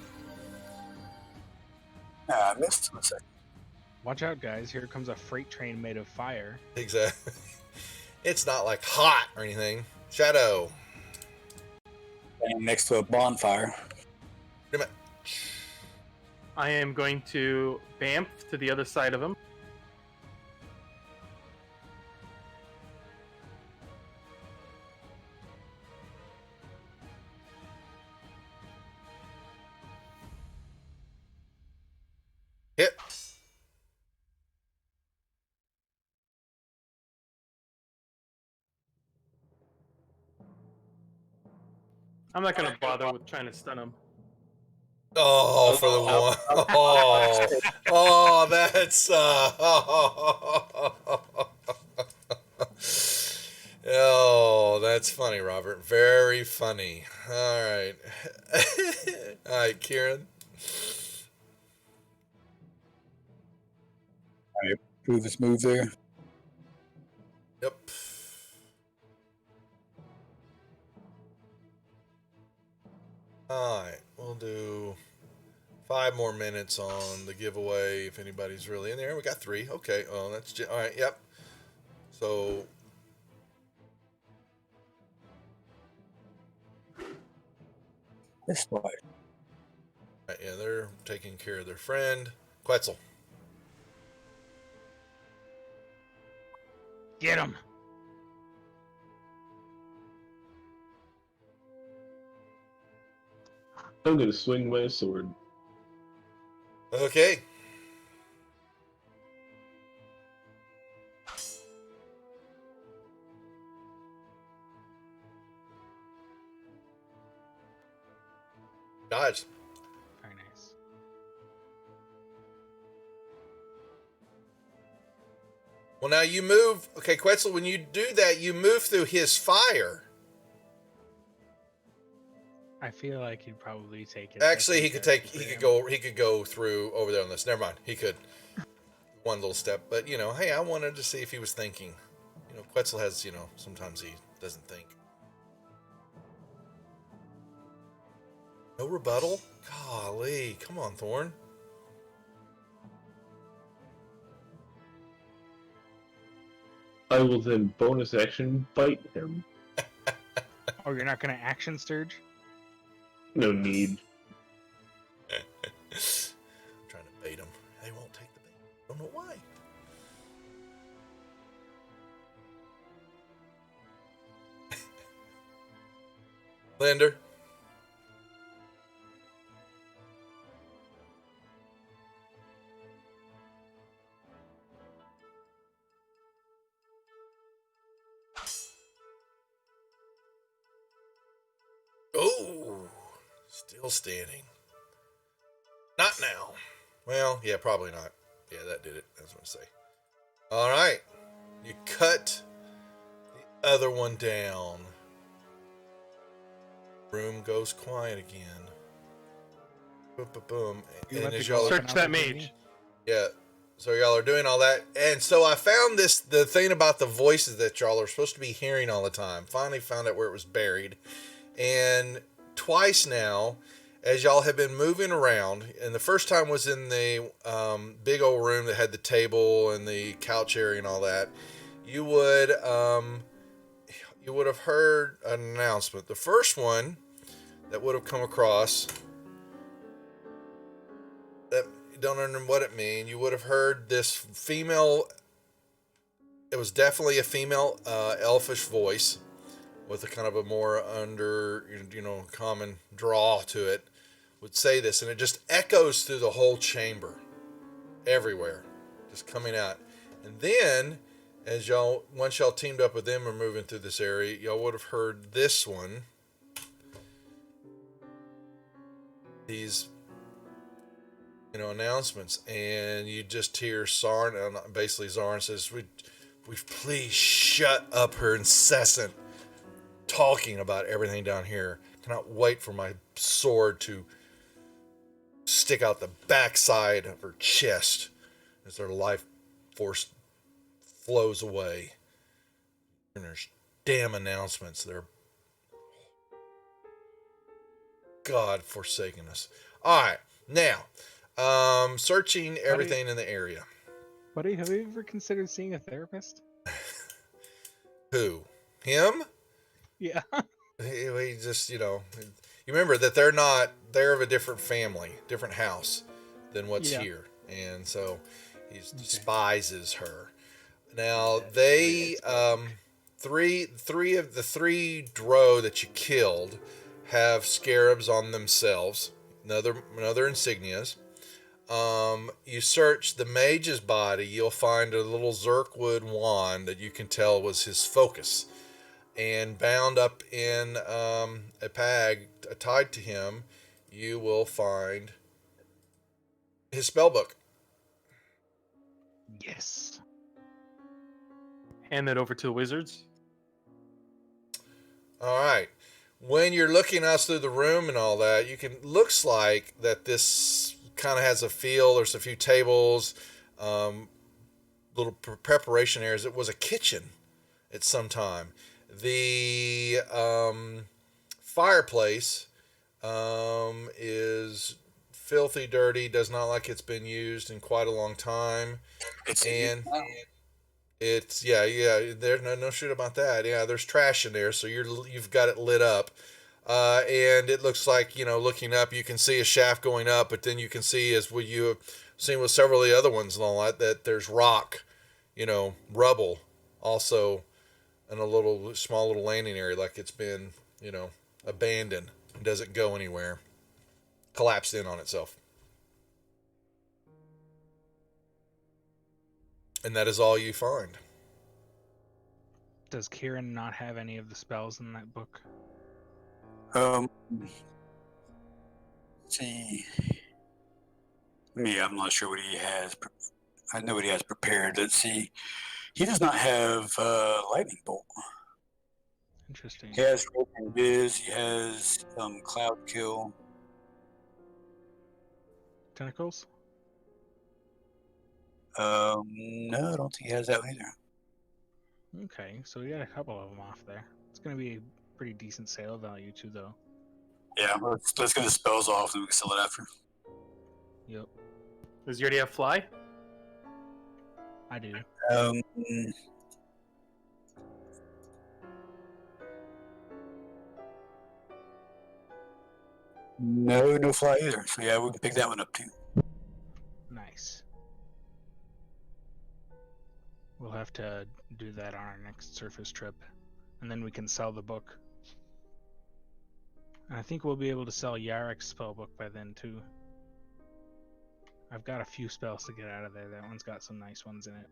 I missed. 1 second. Watch out, guys. Here comes a freight train made of fire. Exactly. It's not like hot or anything. Shadow. Standing next to a bonfire. Come on. I am going to bamf to the other side of him. Hit. I'm not going to bother with trying to stun him. Oh, for the one. Oh, that's. Oh, that's funny, Robert. Very funny. All right. All right, Kieran. Prove his move there. Yep. All right, we'll do 5 more minutes on the giveaway if anybody's really in there. We got 3. Okay. Oh, that's all right. Yep. So This way. right, yeah, they're taking care of their friend Quetzal. Get him! I'm gonna swing my sword. Okay. Dodge. Very nice. Well, now you move. Okay, Quetzal, when you do that, you move through his fire. I feel like he'd probably take it. Actually, he could go through over there on this. Never mind. He could. One little step. But, hey, I wanted to see if he was thinking. Quetzal has, sometimes he doesn't think. No rebuttal? Golly. Come on, Thorn. I will then bonus action bite him. Oh, you're not going to action surge? No need. I'm trying to bait him. They won't take the bait. Don't know why. Lander. Oh, still standing. Not now. Well, yeah, probably not. Yeah, that did it. That's what I say. All right. You cut the other one down. Room goes quiet again. Boom, boom, boom. And as y'all Search that mage. yeah. So y'all are doing all that. And so I found the thing about the voices that y'all are supposed to be hearing all the time. Finally found out where it was buried. And twice now, as y'all have been moving around, and the first time was in the big old room that had the table and the couch area and all that, you would have heard an announcement. The first one that would have come across, that you don't know what it means, you would have heard this female, it was definitely a female elfish voice with a kind of a more common draw to it, would say this, and it just echoes through the whole chamber, everywhere, just coming out. And then, once y'all teamed up with them and moving through this area, y'all would have heard this one. These, announcements, and you just hear Zarn, basically Zarn says, we please shut up her incessant talking about everything down here. Cannot wait for my sword to stick out the backside of her chest as her life force flows away. And there's damn announcements. They're God forsaken us. All right, now, searching everything in the area. Buddy, have you ever considered seeing a therapist? Who? Him? Yeah. He just, you remember that they're of a different family, different house than what's Yeah. here. And so he Okay. despises her. Now, That's they, weird. three of the three drow that you killed have scarabs on themselves, another insignias. You search the mage's body, you'll find a little Zirkwood wand that you can tell was his focus. And bound up in a pag tied to him, you will find his spellbook. Yes. Hand that over to the wizards. All right. When you're looking us through the room and all that, looks like that this kind of has a feel. There's a few tables, little preparation areas. It was a kitchen at some time. The fireplace is filthy dirty, does not like it's been used in quite a long time. And it's there's no shit about that. Yeah, there's trash in there, so you've got it lit up. And it looks like, looking up, you can see a shaft going up, but then you can see, as what you have seen with several of the other ones and all that there's rock, rubble also in a small little landing area, like it's been, abandoned and doesn't go anywhere, collapsed in on itself. And that is all you find. Does Kieran not have any of the spells in that book? See, I'm not sure what he has. I know what he has prepared. Let's see. He does not have lightning bolt. Interesting. He has Broken Viz. He has Cloud Kill. Tentacles? No, I don't think he has that either. Okay, so we got a couple of them off there. It's going to be a pretty decent sale value too, though. Yeah, let's get the spells off and we can sell it after. Yep, Does he already have fly? I do. No fly either. So yeah, we can pick that one up too. Nice. We'll have to do that on our next surface trip, and then we can sell the book. And I think we'll be able to sell Yarek's spellbook by then too. I've got a few spells to get out of there. That one's got some nice ones in it.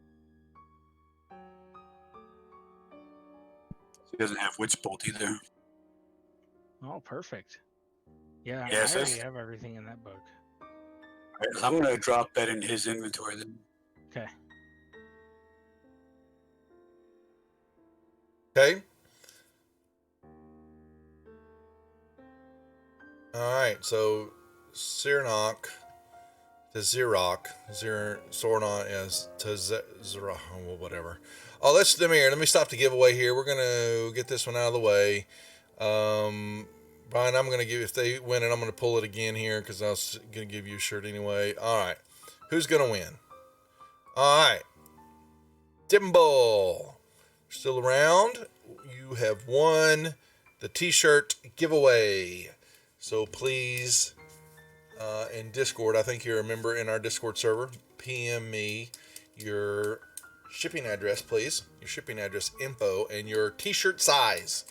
He doesn't have Witch Bolt either. Oh, perfect. Yeah, Yes, I already have everything in that book. Right, I'm going to drop that in his inventory then. Okay. Okay. All right. So Cyrnok to Xeroc, Sornon as to Xeroc, well, whatever. Oh, let me stop the giveaway here. We're gonna get this one out of the way. Brian, I'm going to give, if they win it, I'm going to pull it again here because I was going to give you a shirt anyway. All right. Who's going to win? All right. Dimble. Still around. You have won the t-shirt giveaway. So please, in Discord, I think you're a member in our Discord server, PM me your shipping address, please. Your shipping address info and your t-shirt size.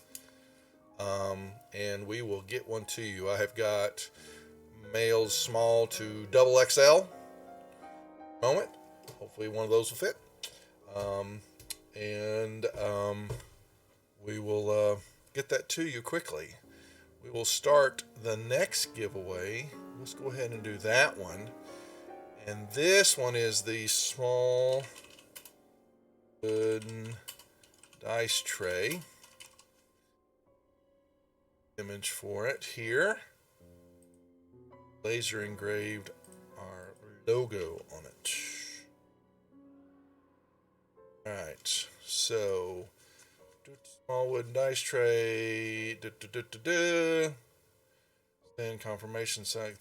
And we will get one to you. I have got males small to double XL. Moment. Hopefully one of those will fit. We will get that to you quickly. We will start the next giveaway. Let's go ahead and do that one. And this one is the small wooden dice tray. Image for it here. Laser engraved our logo on it. All right. So, small wooden dice tray. Then confirmation sign.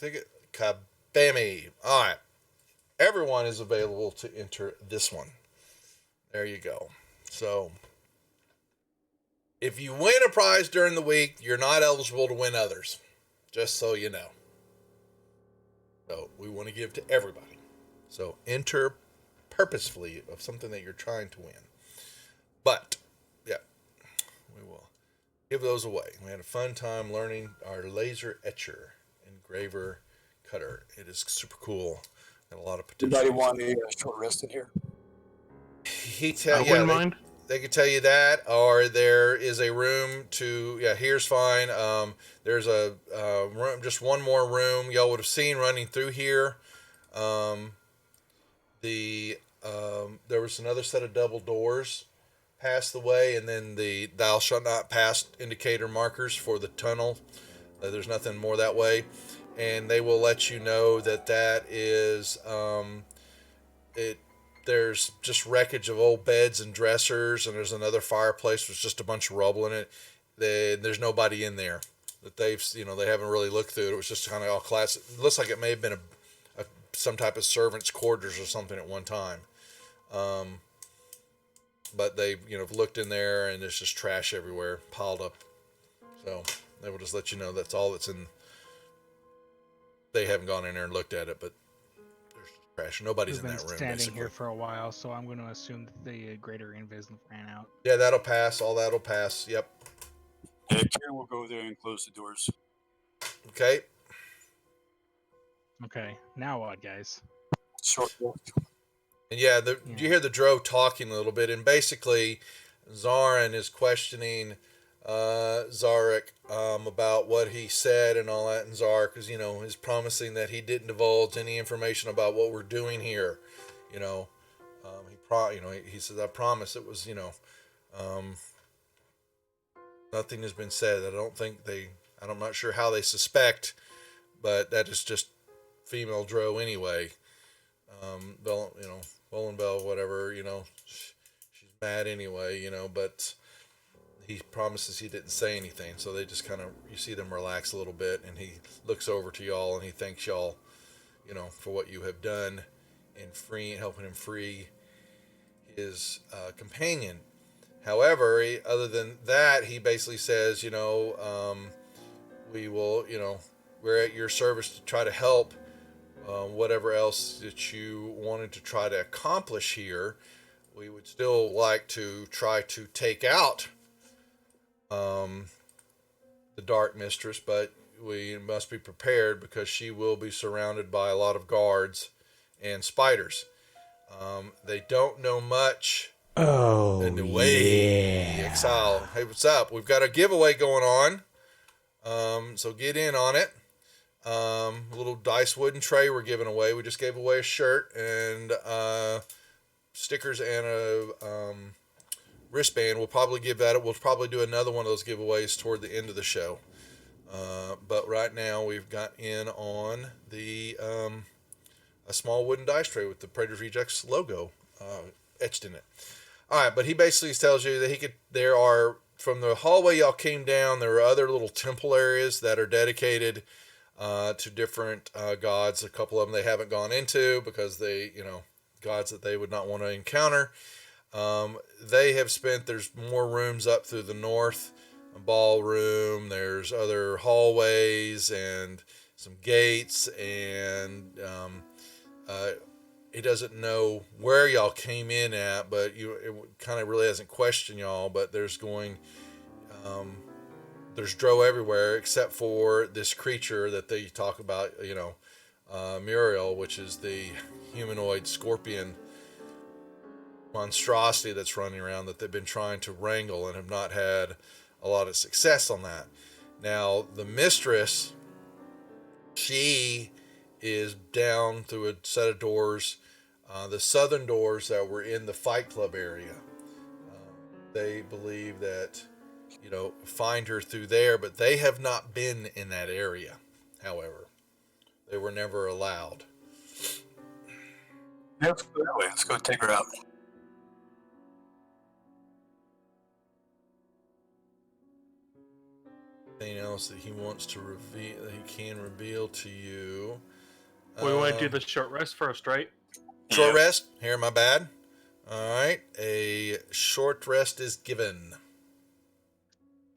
Kabammy. All right. Everyone is available to enter this one. There you go. So, if you win a prize during the week, you're not eligible to win others. Just so you know. So, we want to give to everybody. So, enter purposefully of something that you're trying to win. But, yeah, we will give those away. We had a fun time learning our laser etcher, engraver, cutter. It is super cool. Got a lot of potential. Anybody want a short rest in here? I wouldn't mind. They could tell you that, or there is a room to, here's fine. There's a room, just one more room y'all would have seen running through here. There was another set of double doors past the way, and then the thou shalt not pass indicator markers for the tunnel. There's nothing more that way. And they will let you know that is, there's just wreckage of old beds and dressers, and there's another fireplace with just a bunch of rubble in it. There's nobody in there that they haven't really looked through it. It was just kind of all classic. It looks like it may have been some type of servant's quarters or something at one time. But they, looked in there, and there's just trash everywhere piled up. So they will just let you know that's all that's in. They haven't gone in there and looked at it, but there's just trash. Nobody's in that room. Standing basically. here for a while, so I'm going to assume that the greater invis ran out. Yeah, that'll pass. All that'll pass. Yep. Yeah, Karen will go there and close the doors. Okay. Okay, now what, guys? Short rest. And you hear the Drow talking a little bit, and basically, Zarin is questioning Zarek about what he said and all that, and Zarek is promising that he didn't divulge any information about what we're doing here. He says, I promise it was, nothing has been said. I'm not sure how they suspect, but that is just female Drow anyway. Bolenbell, whatever, she's mad anyway, but he promises he didn't say anything. So they just kind of, you see them relax a little bit, and he looks over to y'all and he thanks y'all, for what you have done in helping him free his companion. However, other than that, he basically says, we will, we're at your service to try to help whatever else that you wanted to try to accomplish here. We would still like to try to take out the Dark Mistress, but we must be prepared because she will be surrounded by a lot of guards and spiders. They don't know much. Oh, in the way. The Exile. Hey, what's up? We've got a giveaway going on. So get in on it. A little dice wooden tray we're giving away. We just gave away a shirt and stickers and a wristband. We'll probably give that. We'll probably do another one of those giveaways toward the end of the show. But right now we've got in on the a small wooden dice tray with the Praetor's Rejects logo etched in it. All right, but he basically tells you that there are, from the hallway y'all came down, there are other little temple areas that are dedicated to different gods. A couple of them they haven't gone into because they, gods that they would not want to encounter. There's more rooms up through the north, a ballroom, there's other hallways and some gates, and he doesn't know where y'all came in at, but it kind of really hasn't questioned y'all, but there's Drow everywhere except for this creature that they talk about, Muriel, which is the humanoid scorpion monstrosity that's running around that they've been trying to wrangle and have not had a lot of success on that. Now, the mistress, she is down through a set of doors, the southern doors that were in the Fight Club area. They believe that, find her through there, but they have not been in that area, however. They were never allowed. Yeah, let's go that way. Let's go take her out. anything else that he wants to reveal, that he can reveal to you. We want to do the short rest first, right? Short Yeah. rest. Here, my bad. All right, a short rest is given.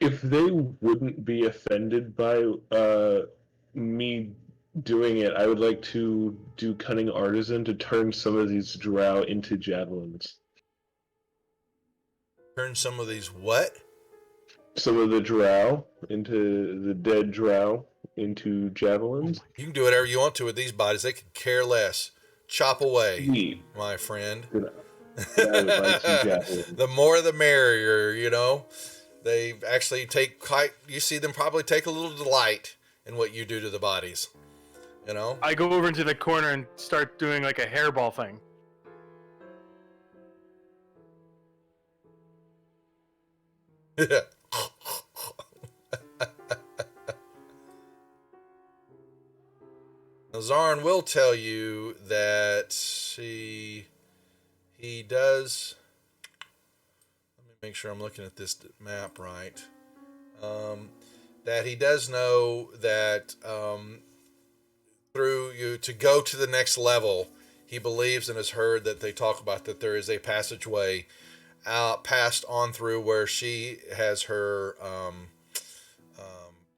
If they wouldn't be offended by me doing it, I would like to do Cunning Artisan to turn some of these drow into javelins. Turn some of these what? Some of the drow into the dead drow into javelins. You can do whatever you want to with these bodies. They could care less. Chop away, Neat. my friend. I would like some javelins. The more the merrier, you know. They actually you see them probably take a little delight in what you do to the bodies. You know? I go over into the corner and start doing like a hairball thing. Zarn will tell you that he does. Let me make sure I'm looking at this map right. That he does know that through you to go to the next level, he believes and has heard that they talk about that there is a passageway out passed on through where she has her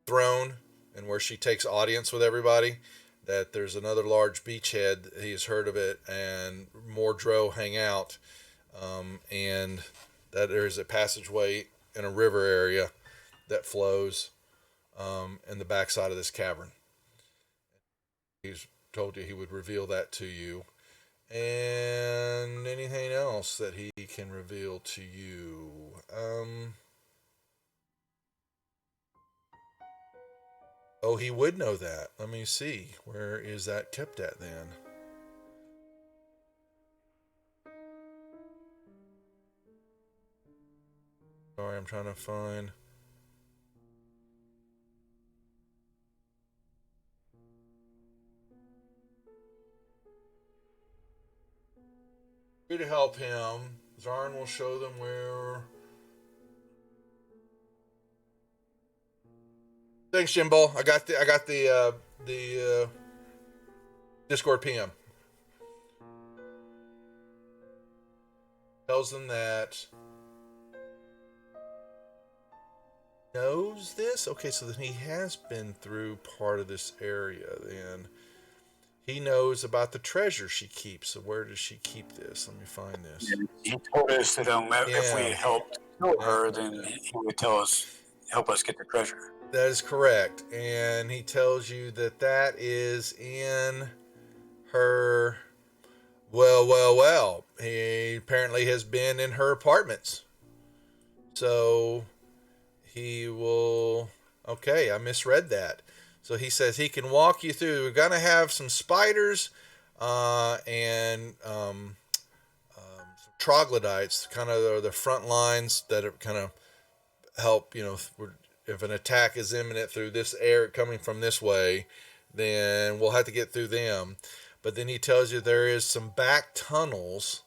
throne and where she takes audience with everybody. That there's another large beachhead. He's heard of it, and more drow hang out, and that there's a passageway in a river area that flows in the backside of this cavern. He's told you he would reveal that to you, and anything else that he can reveal to you. Oh, he would know that. Let me see. Where is that kept at then? Sorry, I'm trying to find. To help him, Zarn will show them where. Thanks, Jimbo. I got the Discord PM. Tells them that knows this. Okay, so then he has been through part of this area. Then he knows about the treasure she keeps. So where does she keep this? Let me find this. He told us that if we helped kill her, then he would help us get the treasure. That is correct. And he tells you that that is in her. Well. He apparently has been in her apartments. So he will. Okay, I misread that. So he says he can walk you through. We're going to have some spiders and some troglodytes, kind of the front lines that are kind of help, if an attack is imminent through this air coming from this way, then we'll have to get through them. But then he tells you there is some back tunnels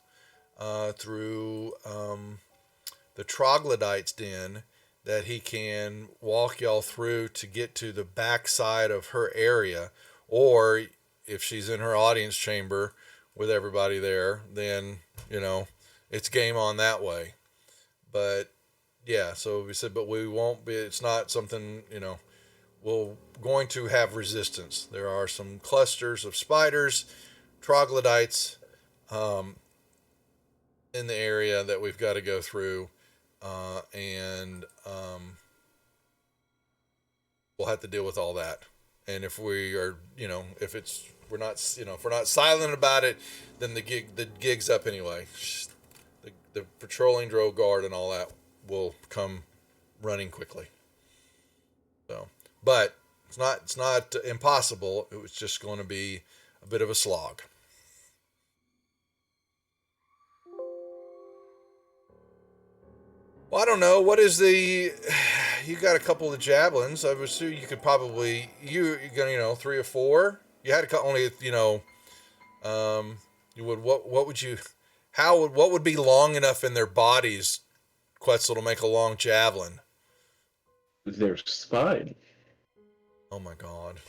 through the troglodytes' den that he can walk y'all through to get to the back side of her area. Or if she's in her audience chamber with everybody there, then, it's game on that way. But yeah, so we said, but we won't be, it's not something, we're going to have resistance. There are some clusters of spiders, troglodytes in the area that we've got to go through. And we'll have to deal with all that. And if we are, if we're not silent about it, then the gig's up anyway. The patrolling drow guard and all that will come running quickly. So, but it's not impossible. It was just going to be a bit of a slog. Well, I don't know. What is you got a couple of javelins. I would assume you could probably, you're going, 3 or 4. You had only, you would, what would you, what would be long enough in their bodies, Quetzal, to make a long javelin? There's fine. Oh my god.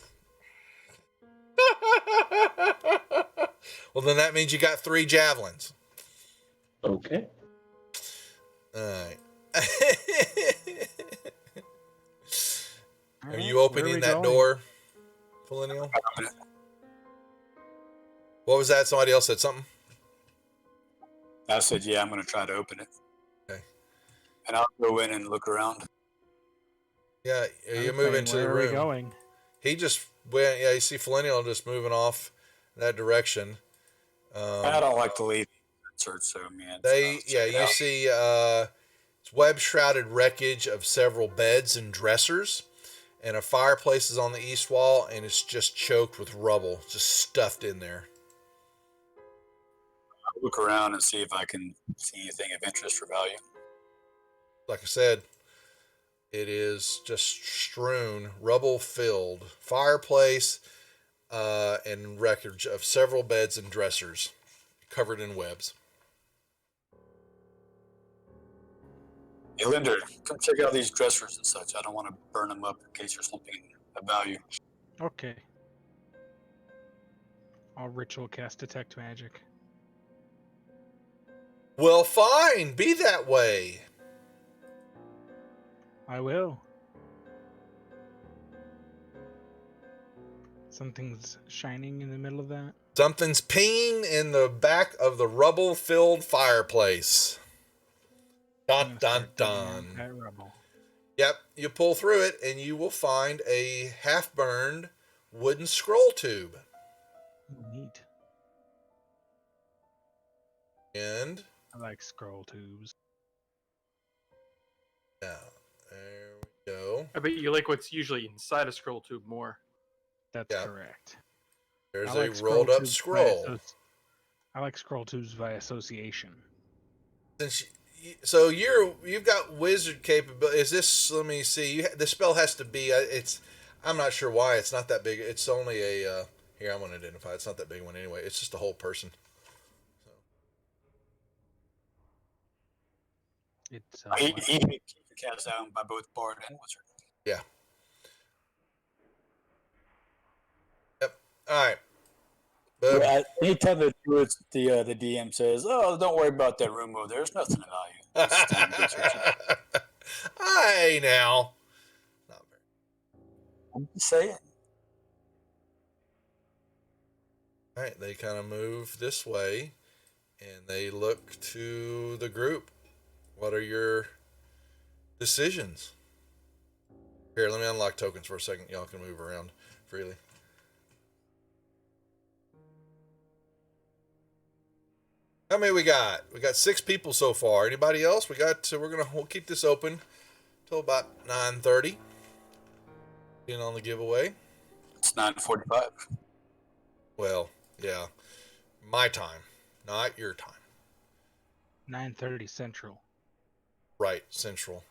Well, then that means you got 3 javelins. Okay. Alright. All Are right, you where opening we that going? door, Millennial? What was that? Somebody else said something? I said, yeah, I'm going to try to open it. Okay. And I'll go in and look around. Yeah, I you was move saying, into the where are we room. going? He just went, yeah, you see Millennial just moving off that direction. I don't like to leave search, so man. You see web-shrouded wreckage of several beds and dressers, and a fireplace is on the east wall, and it's just choked with rubble, just stuffed in there. I'll look around and see if I can see anything of interest or value. Like I said, it is just strewn, rubble-filled fireplace, and wreckage of several beds and dressers covered in webs. Hey, Linder, come check out these dressers and such. I don't want to burn them up in case there's something of value. Okay. I'll ritual cast detect magic. Well, fine, be that way. I will. Something's shining in the middle of that. Something's pinging in the back of the rubble-filled fireplace. Dun, I'm gonna dun, start digging out dun. that rubble. Yep, you pull through it, and you will find a half-burned wooden scroll tube. Neat. And, I like scroll tubes. yeah, there we go. I bet you like what's usually inside a scroll tube more. That's Yeah. correct. There's I a like scroll rolled-up tubes by scroll. I like scroll tubes by association. So you've got wizard capability. Is this? Let me see. The spell has to be. I'm not sure why it's not that big. It's only a. Here, I'm going to identify. It's not that big one anyway. It's just a whole person. So. It's He can cast down by both bard and wizard. Yeah. Yep. All right. Boom. Yeah, anytime they do it, the DM says, "Oh, don't worry about that room over there. There's nothing of value." It's time to go searching. Hey now. Not very. I'm just saying. All right. They kind of move this way, and they look to the group. What are your decisions? Here, let me unlock tokens for a second. Y'all can move around freely. How many we got? We got 6 people so far. Anybody else? We'll keep this open till about 9:30. In on the giveaway. It's 9:45. Well, yeah, my time, not your time. 9:30 Central. Right, Central.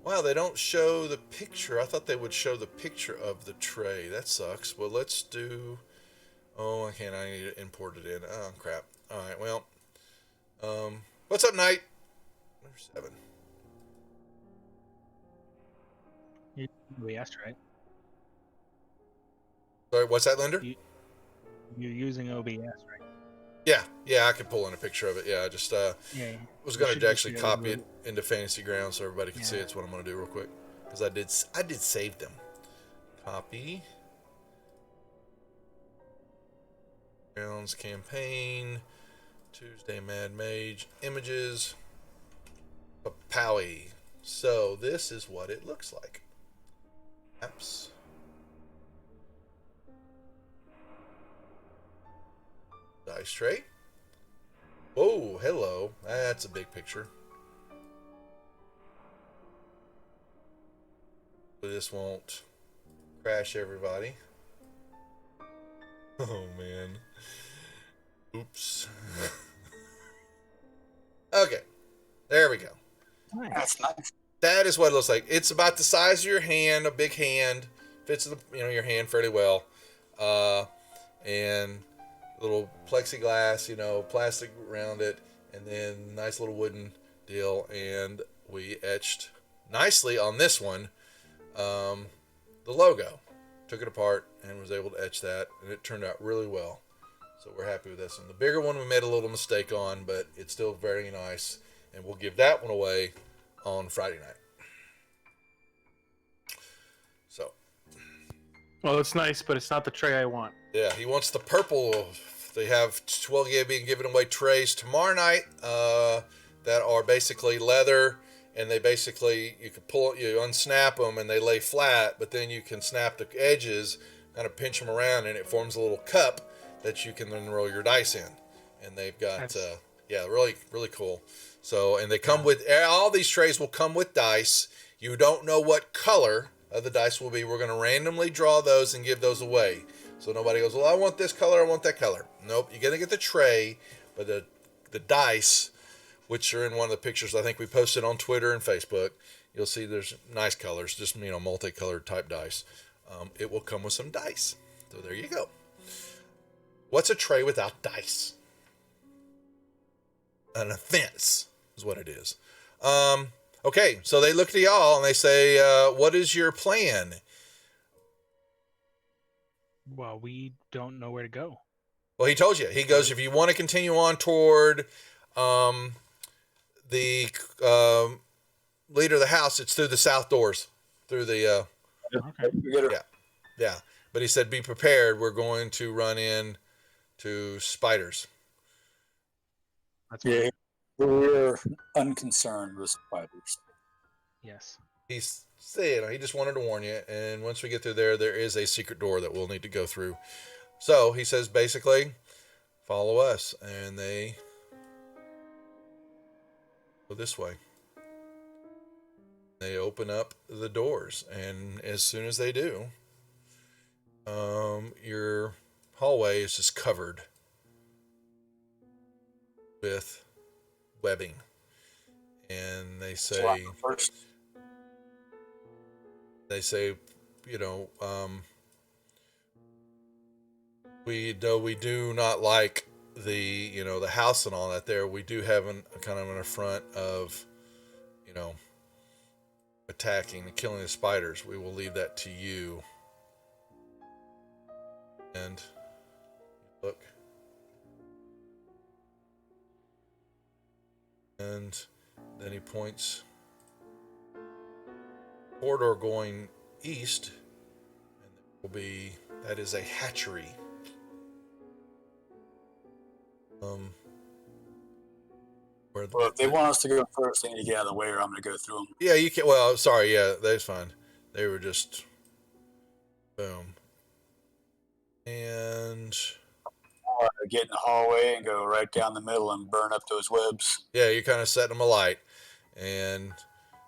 Wow, they don't show the picture. I thought they would show the picture of the tray. That sucks. Well, let's do. Oh, I can't. I need to import it in. Oh crap. All right. Well. What's up, Knight? There's 7. We asked, right? Sorry, what's that, Linder? You're using OBS, right? Yeah, I could pull in a picture of it. Yeah, I just Yeah. was You going should to just actually be able copy to- it into Fantasy Ground so everybody can see Yeah. it's what I'm going to do real quick because I did save them. Copy. Grounds campaign. Tuesday Mad Mage images. Papowie. So this is what it looks like. Apps. Dice tray. Whoa, hello. That's a big picture. But this won't crash everybody. Oh man. Oops. Okay. There we go. Nice. That's nice. That is what it looks like. It's about the size of your hand, a big hand. Fits in your hand fairly well. And little plexiglass, plastic around it, and then nice little wooden deal. And we etched nicely on this one the logo. Took it apart and was able to etch that, and it turned out really well. So we're happy with this one. The bigger one we made a little mistake on, but it's still very nice, and we'll give that one away on Friday night. So. Well, it's nice, but it's not the tray I want. Yeah, he wants the purple. They have being given away trays tomorrow night that are basically leather, and they basically, you can you unsnap them and they lay flat, but then you can snap the edges, kind of pinch them around, and it forms a little cup that you can then roll your dice in. And they've got, really, really cool. So, and they come with, all these trays will come with dice. You don't know what color of the dice will be. We're going to randomly draw those and give those away. So nobody goes, well, I want this color, I want that color. Nope, you're going to get the tray, but the dice, which are in one of the pictures I think we posted on Twitter and Facebook, you'll see there's nice colors, just, multicolored type dice. It will come with some dice. So there you go. What's a tray without dice? An offense is what it is. Okay, so they look to y'all and they say, what is your plan? Well, we don't know where to go. Well, he told you. He goes, if you want to continue on toward the leader of the house, it's through the south doors. Through the... Okay. Yeah. But he said, be prepared. We're going to run in to spiders. That's Yeah, we're unconcerned with spiders. Yes. He's saying, he just wanted to warn you. And once we get through there is a secret door that we'll need to go through. So he says, basically, follow us. And they go this way. They open up the doors. And as soon as they do, your hallway is just covered with webbing. And they say, we do not like the house and all that there. We do have kind of an affront of, attacking and killing the spiders. We will leave that to you. And look. And then he points corridor going east, and that is a hatchery. Well, if they want us to go first, they need to get out of the way, or I'm going to go through them. Yeah, you can. Well, sorry. Yeah, that's fine. They were just boom, and Get in the hallway and go right down the middle and burn up those webs. Yeah, you're kind of setting them alight, and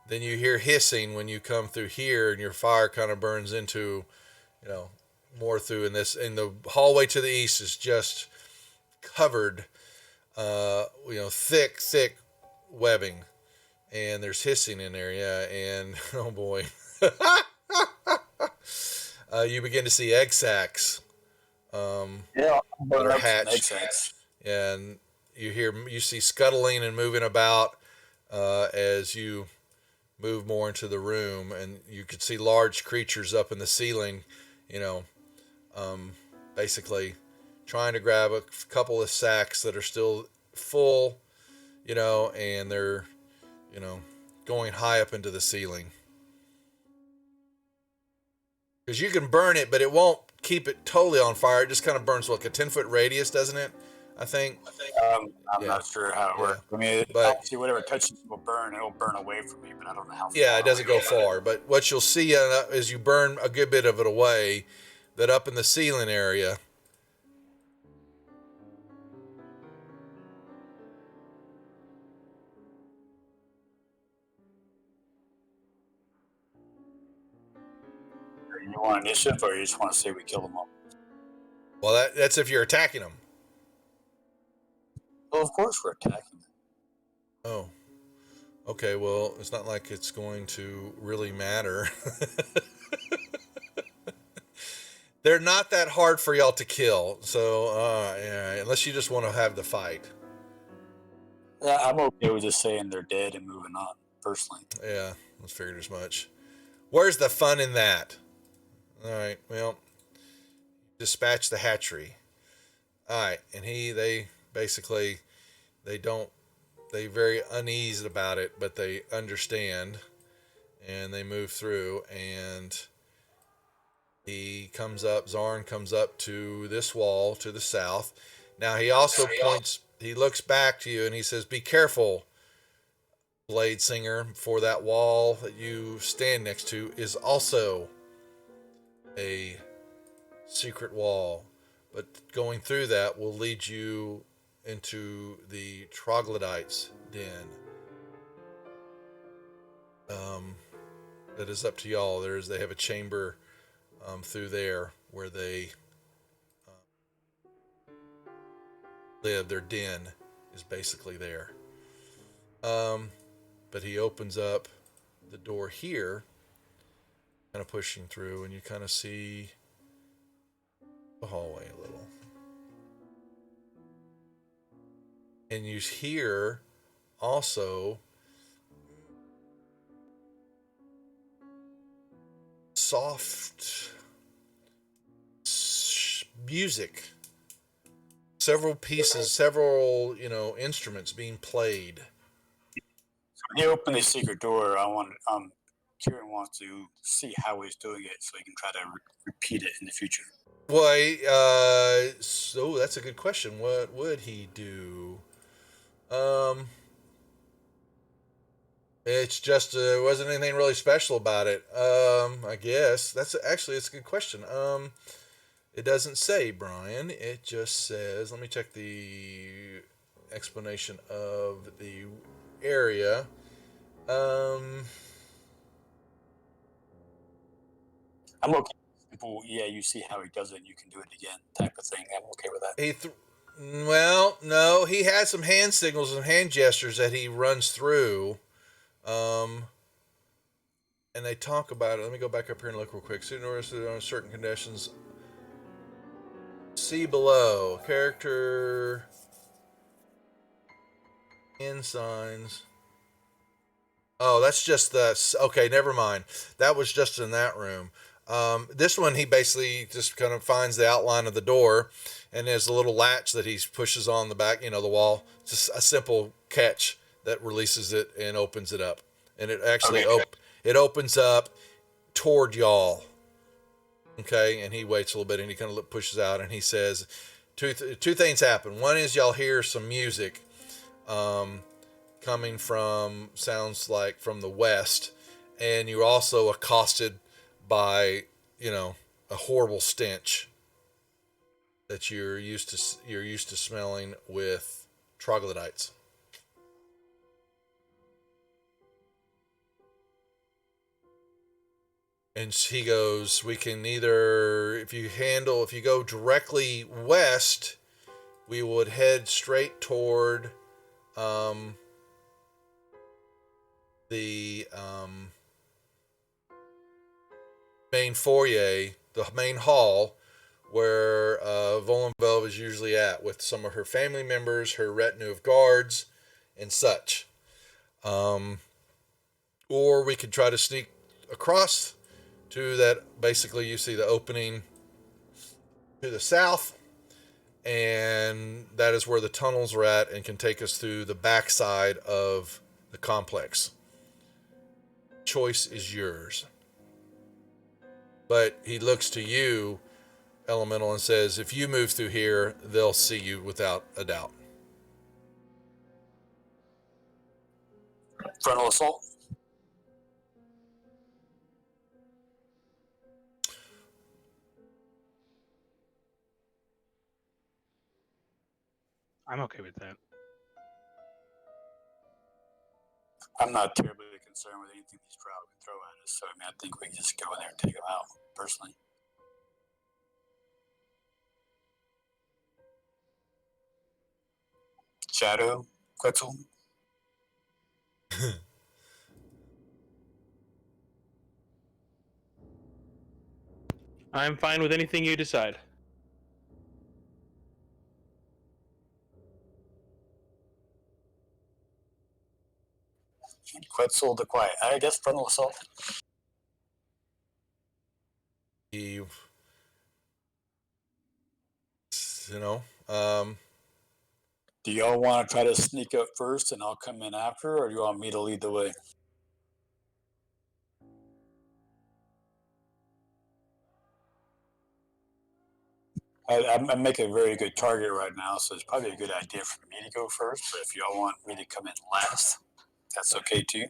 then you hear hissing when you come through here, and your fire kind of burns into, more through in this. And the hallway to the east is just covered, thick webbing, and there's hissing in there. Yeah, and oh boy, you begin to see egg sacs. That are hatched, and you see scuttling and moving about as you move more into the room, and you could see large creatures up in the ceiling, basically trying to grab a couple of sacks that are still full, and they're, going high up into the ceiling. Because you can burn it, but it won't keep it totally on fire. It just kind of burns like a 10-foot radius, doesn't it? I think. I'm not sure how it works. I mean, obviously, whatever touches will burn. It'll burn away from me, but I don't know how far. Yeah, it doesn't go far. But what you'll see as you burn a good bit of it away, that up in the ceiling area, you want initiative, or you just want to say we kill them all? Well, that's if you're attacking them. Well, of course we're attacking them. Oh. Okay, well, it's not like it's going to really matter. They're not that hard for y'all to kill, so, unless you just want to have the fight. Yeah, I'm okay with just saying they're dead and moving on, personally. Yeah, let's figure as much. Where's the fun in that? All right, well, dispatch the hatchery. All right, and they basically, they very uneasy about it, but they understand, and they move through, and Zarn comes up to this wall to the south. Now he looks back to you and he says, "Be careful, Blade Singer, for that wall that you stand next to is also a secret wall. But going through that will lead you into the troglodytes' den. That is up to y'all. They have a chamber through there where they live. Their den is basically there. But he opens up the door here, kind of pushing through, and you kind of see the hallway a little. And you hear also soft music. Several pieces, several, instruments being played. So when you open the secret door, Kieran wants to see how he's doing it so he can try to repeat it in the future. Well, so that's a good question. What would he do? It's just there wasn't anything really special about it. I guess it's a good question. It doesn't say, Brian. It just says. Let me check the explanation of the area. I'm okay. Simple, yeah, you see how he does it, you can do it again, type of thing. I'm okay with that. Well, no, he has some hand signals and hand gestures that he runs through. And they talk about it. Let me go back up here and look real quick. So, notice that on certain conditions. See below. Character. Hand signs. Oh, that's just okay, never mind. That was just in that room. This one, he basically just kind of finds the outline of the door, and there's a little latch that he pushes on the back, the wall. Just a simple catch that releases it and opens it up. And it actually it opens up toward y'all. Okay, and he waits a little bit and he kind of pushes out and he says, two things happen. One is y'all hear some music coming from, sounds like from the west, and you're also accosted by, a horrible stench that you're used to smelling with troglodytes. And he goes, we can either, if you go directly west, we would head straight toward the main foyer, the main hall, where Volenvelv is usually at with some of her family members, her retinue of guards, and such. Or we could try to sneak across to that. Basically, you see the opening to the south, and that is where the tunnels are at and can take us through the backside of the complex. Choice is yours. But he looks to you, Elemental, and says, if you move through here, they'll see you without a doubt. Frontal assault. I'm okay with that. I'm not terribly concerned with anything these crowd can throw at us, so I think we can just go in there and take them out, personally. Shadow, Quetzal. I'm fine with anything you decide. Quetzal the Quiet. I guess frontal assault. you know, um, Do y'all want to try to sneak up first and I'll come in after, or do you want me to lead the way? I make a very good target right now, so it's probably a good idea for me to go first. But if y'all want me to come in last, that's okay too.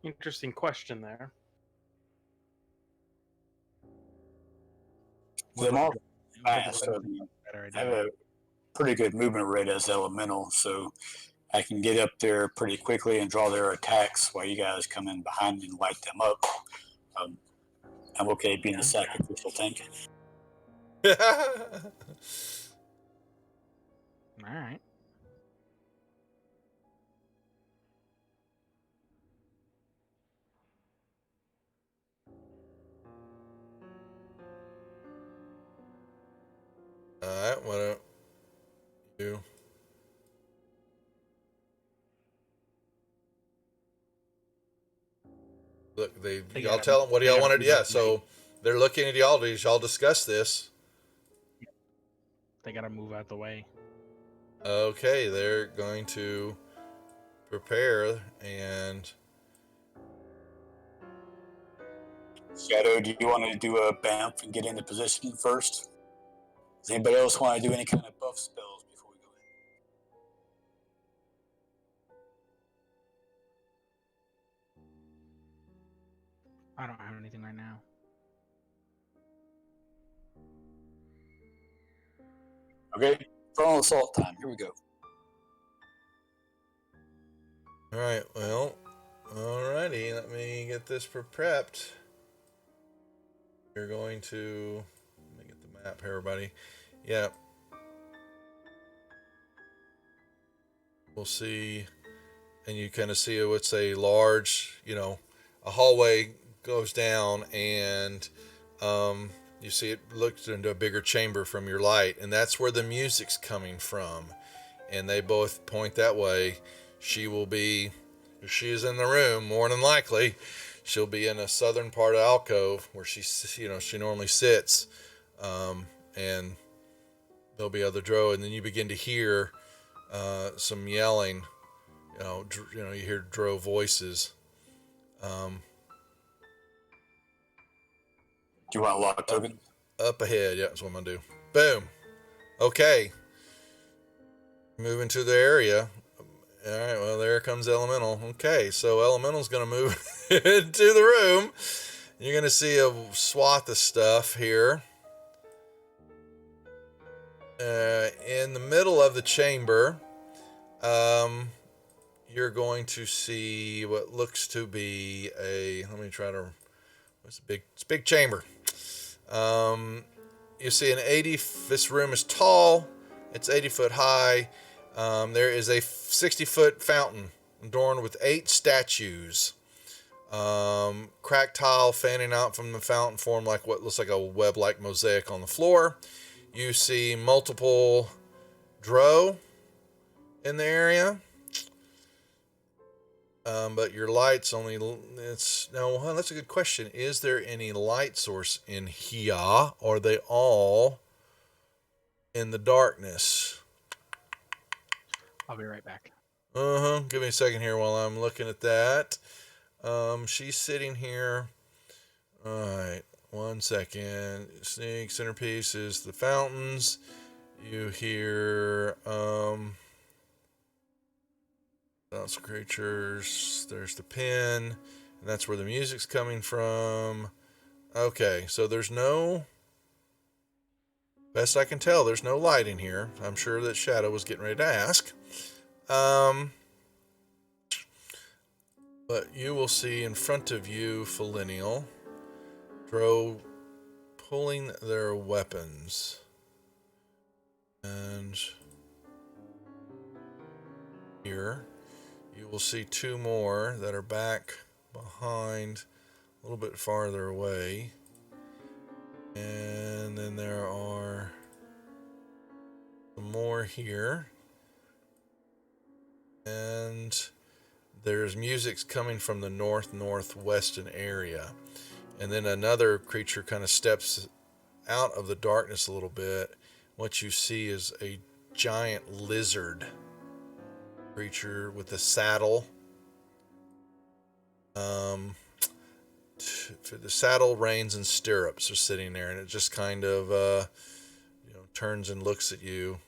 Interesting question there. I'm all Would fast, so better I have idea. a pretty good movement rate as elemental, so I can get up there pretty quickly and draw their attacks while you guys come in behind me and light them up. Um, I'm okay being a sacrificial tank. All right. all right, why don't you? Look, y'all tell them what do y'all want to do? Yeah, so they're looking at y'all. Do y'all discuss this? They gotta move out the way. Okay, they're going to prepare and Shadow, do you want to do a BAMF and get into position first? Does anybody else want to do any kind of buff spells before we go I don't have anything right now. in? Okay, frontal assault time. Here we go. all right. Well, alrighty. Let me get this prepped. You're going to let me get the map here, everybody. Yeah. We'll see, and you kind of see what's a large, a hallway goes down, and you see it looks into a bigger chamber from your light, and that's where the music's coming from. And they both point that way. She will be, if she is in the room, more than likely, she'll be in a southern part of alcove where she normally sits, and there'll be other drow, and then you begin to hear some yelling. You hear drow voices. Do you want a lock token? Up ahead, yeah, that's what I'm gonna do. Boom. Okay. Moving to the area. All right, well, there comes Elemental. Okay, so Elemental's gonna move into the room. You're gonna see a swath of stuff here. In the middle of the chamber, you're going to see what looks to be it's a big chamber. You see this room is tall, it's 80 foot high. There is a 60-foot fountain adorned with 8 statues. Cracked tile fanning out from the fountain form like what looks like a web-like mosaic on the floor. You see multiple drow in the area. But your lights that's a good question. Is there any light source in here? Or are they all in the darkness? I'll be right back. Give me a second here while I'm looking at that. She's sitting here. All right. 1 second. Sneak centerpiece is the fountains. You hear, Bounce creatures. There's the pin, and that's where the music's coming from. Okay, so best I can tell, there's no light in here. I'm sure that Shadow was getting ready to ask. But you will see in front of you, Felinial, drow pulling their weapons. And here, you will see 2 more that are back behind, a little bit farther away. And then there are some more here. And there's music coming from the northwestern area. And then another creature kind of steps out of the darkness a little bit. What you see is a giant lizard creature with a saddle. The saddle, reins, and stirrups are sitting there, and it just kind of turns and looks at you.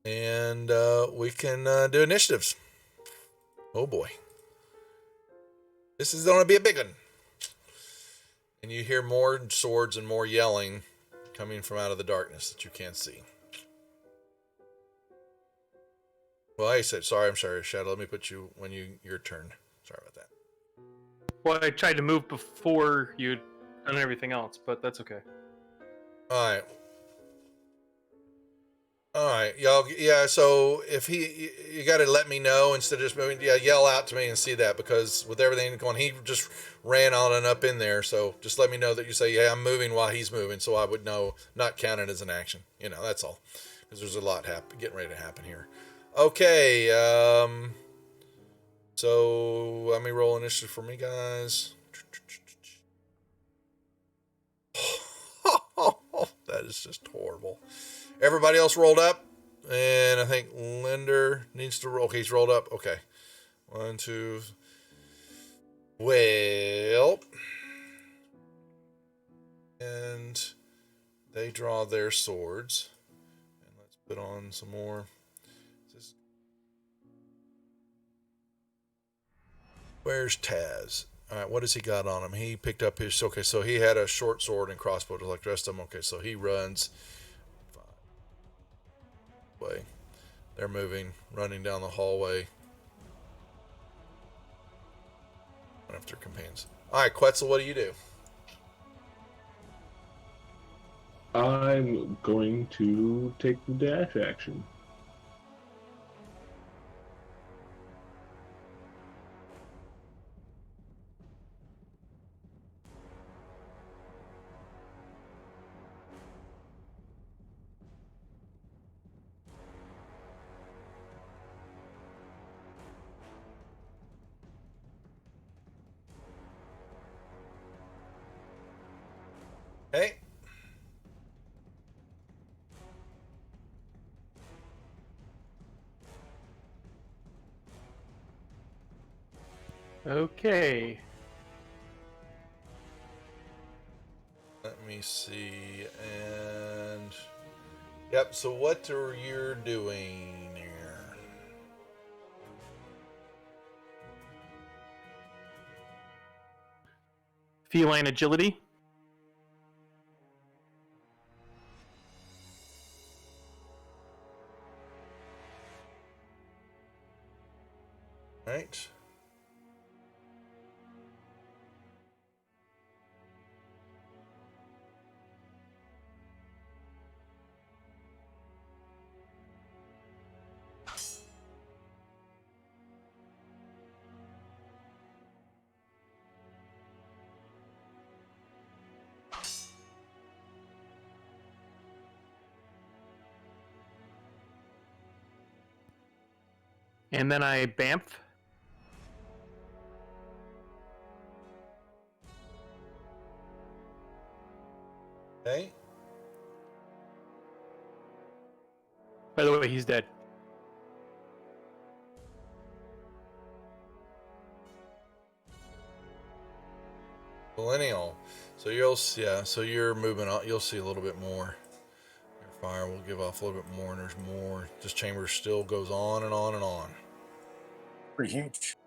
And we can do initiatives. Oh boy. This is going to be a big one. And you hear more swords and more yelling coming from out of the darkness that you can't see. Well, I said, I'm sorry, Shadow. Let me put you your turn. Sorry about that. Well, I tried to move before you'd done everything else, but that's okay. All right, y'all. Yeah, so if you got to let me know instead of just moving. Yeah, yell out to me and see that, because with everything going, he just ran on and up in there. So just let me know that you say, yeah, I'm moving while he's moving, so I would know, not count it as an action. That's all. Because there's a lot getting ready to happen here. Okay. So let me roll initiative for me, guys. That is just horrible. Everybody else rolled up, and I think Linder needs to roll. Okay, he's rolled up. Okay. 1, 2. Well, and they draw their swords. And let's put on some more. Where's Taz? All right, what has he got on him? He picked up his... Okay, so he had a short sword and crossbow like the rest of them. Okay, so he runs... way. They're running down the hallway. After companions. All right, Quetzal, what do you do? I'm going to take the dash action. Hey. Okay. Let me see. And... Yep, so what are you doing here? Feline agility. Right. And then I bamf. Okay. By the way, he's dead. Millennial. So you're moving on. You'll see a little bit more. Your fire will give off a little bit more, and there's more. This chamber still goes on and on and on. Pretty huge.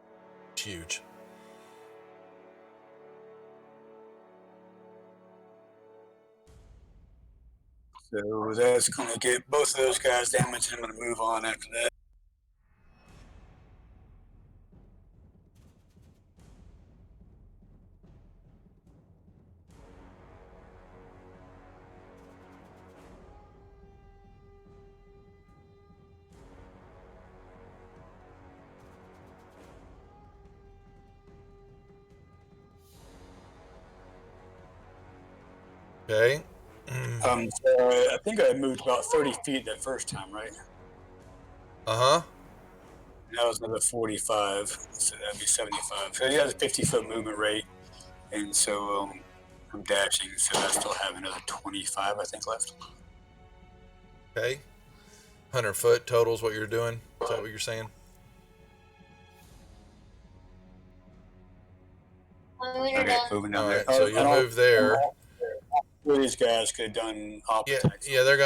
It's huge. So that's going to get both of those guys damaged. I'm going to move on after that. Okay. So I think I moved about 30 feet that first time, right? Uh-huh. That was another 45, so that'd be 75. So he has a 50-foot movement rate, and so I'm dashing, so I still have another 25, I think, left. Okay. 100 foot total is what you're doing. Is that what you're saying? Okay, moving down All there. right, so you'll move there. These guys could have done op Yeah, attacks. yeah, they're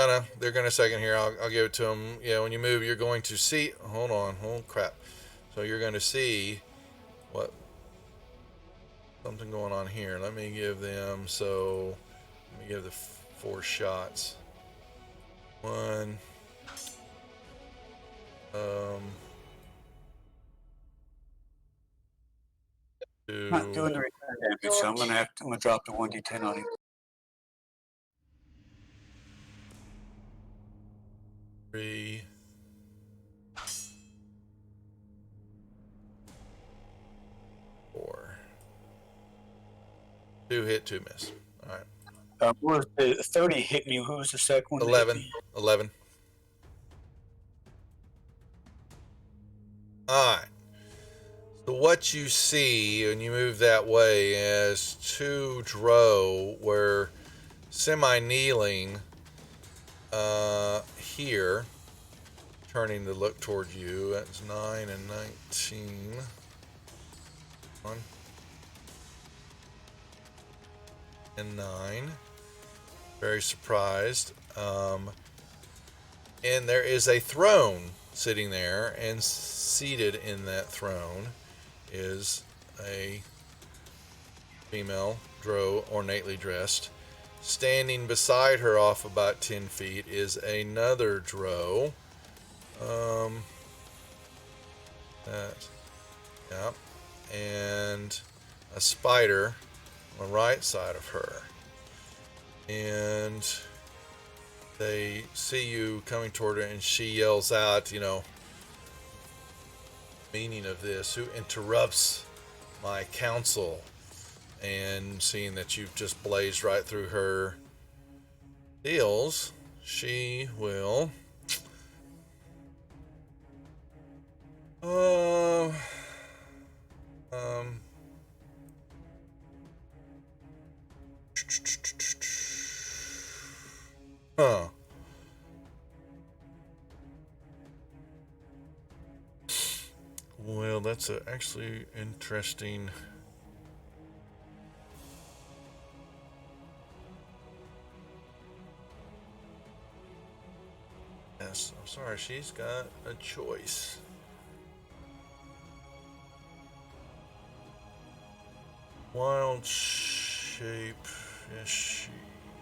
gonna second here. I'll give it to them. Yeah, when you move, you're going to see. Hold on, oh crap. So you're going to see what something going on here. Let me give them. So let me give the 4 shots. 1. 2. Not doing the return damage, so I'm gonna drop the 1d10 on him. 3. 4. 2 hit, 2 miss. All right. What was the 30 hit me? Who was the second one? that hit 11. me? 11. All right. So what you see when you move that way is 2 drow where semi-kneeling here, turning to look toward you. That's 9 and 19. 1 and 9. Very surprised. And there is a throne sitting there, and seated in that throne is a female drow, ornately dressed. Standing beside her, off about 10 feet, is another drow. Yeah, and a spider on the right side of her. And they see you coming toward her, and she yells out, meaning of this, who interrupts my counsel? And seeing that you've just blazed right through her deals, she will huh. Well, that's actually interesting. Yes, I'm sorry, she's got a choice. Wild shape. Yes, she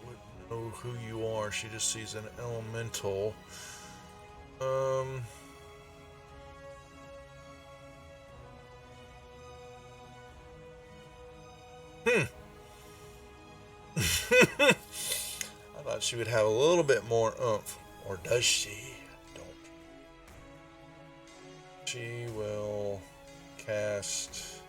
wouldn't know who you are. She just sees an elemental. I thought she would have a little bit more oomph. Or does she? I don't. She will cast.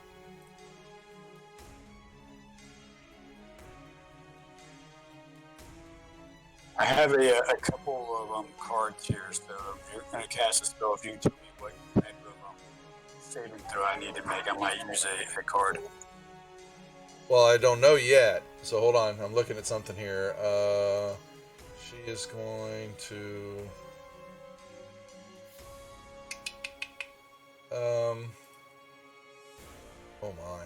I have a couple of cards here, so if you're going to cast a spell, if you can tell me what type of saving throw I need to make, I might use a card. Well, I don't know yet. So hold on. I'm looking at something here. She is going to. Oh my.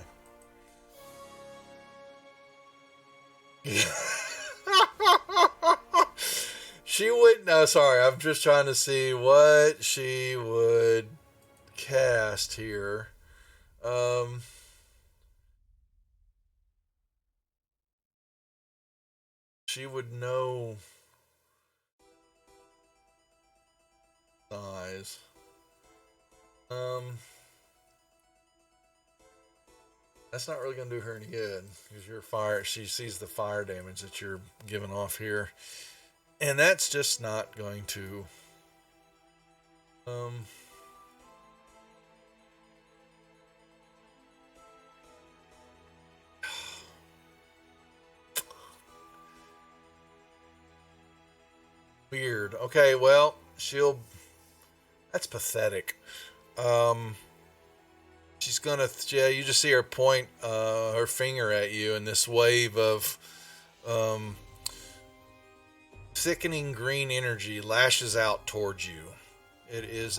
She wouldn't. No, sorry. I'm just trying to see what she would cast here. She would know size. That's not really going to do her any good because you're fire. She sees the fire damage that you're giving off here, and that's just not going to. Weird. Okay, well, she'll. That's pathetic. She's gonna, yeah, you just see her point her finger at you, and this wave of thickening green energy lashes out towards you. It is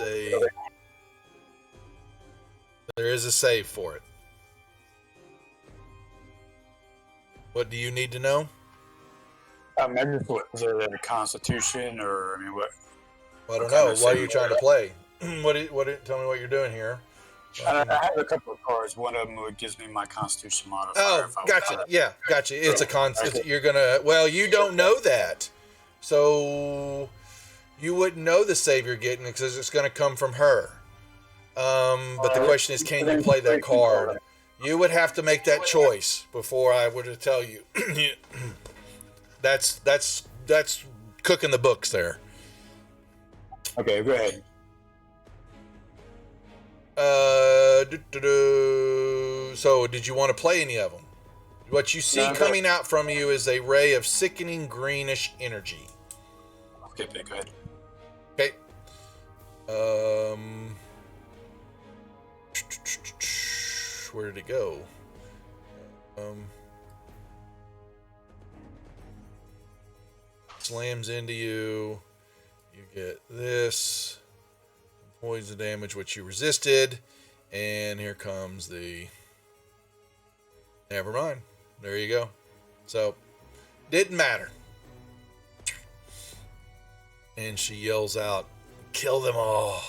there is a save for it. What do you need to know? Maybe what is it, a Constitution, or I mean, what? I don't What kind know. of What are save you trying to for play? Tell me what you're doing here. I have a couple of cards. One of them gives me my Constitution modifier. Oh, if I gotcha. want. Yeah, gotcha. It's a you're gonna. Well, you don't know that, so you wouldn't know the save you're getting because it's gonna come from her. But the question is, can you play that card? You would have to make that choice before I were to tell you. That's cooking the books there. Okay, go ahead. So, did you want to play any of them? What you see coming out from you is a ray of sickening greenish energy. Okay, go ahead. Okay. Where did it go? Slams into you. You get this. Poison damage, which you resisted. And here comes the... Never mind. There you go. So, didn't matter. And she yells out, "Kill them all."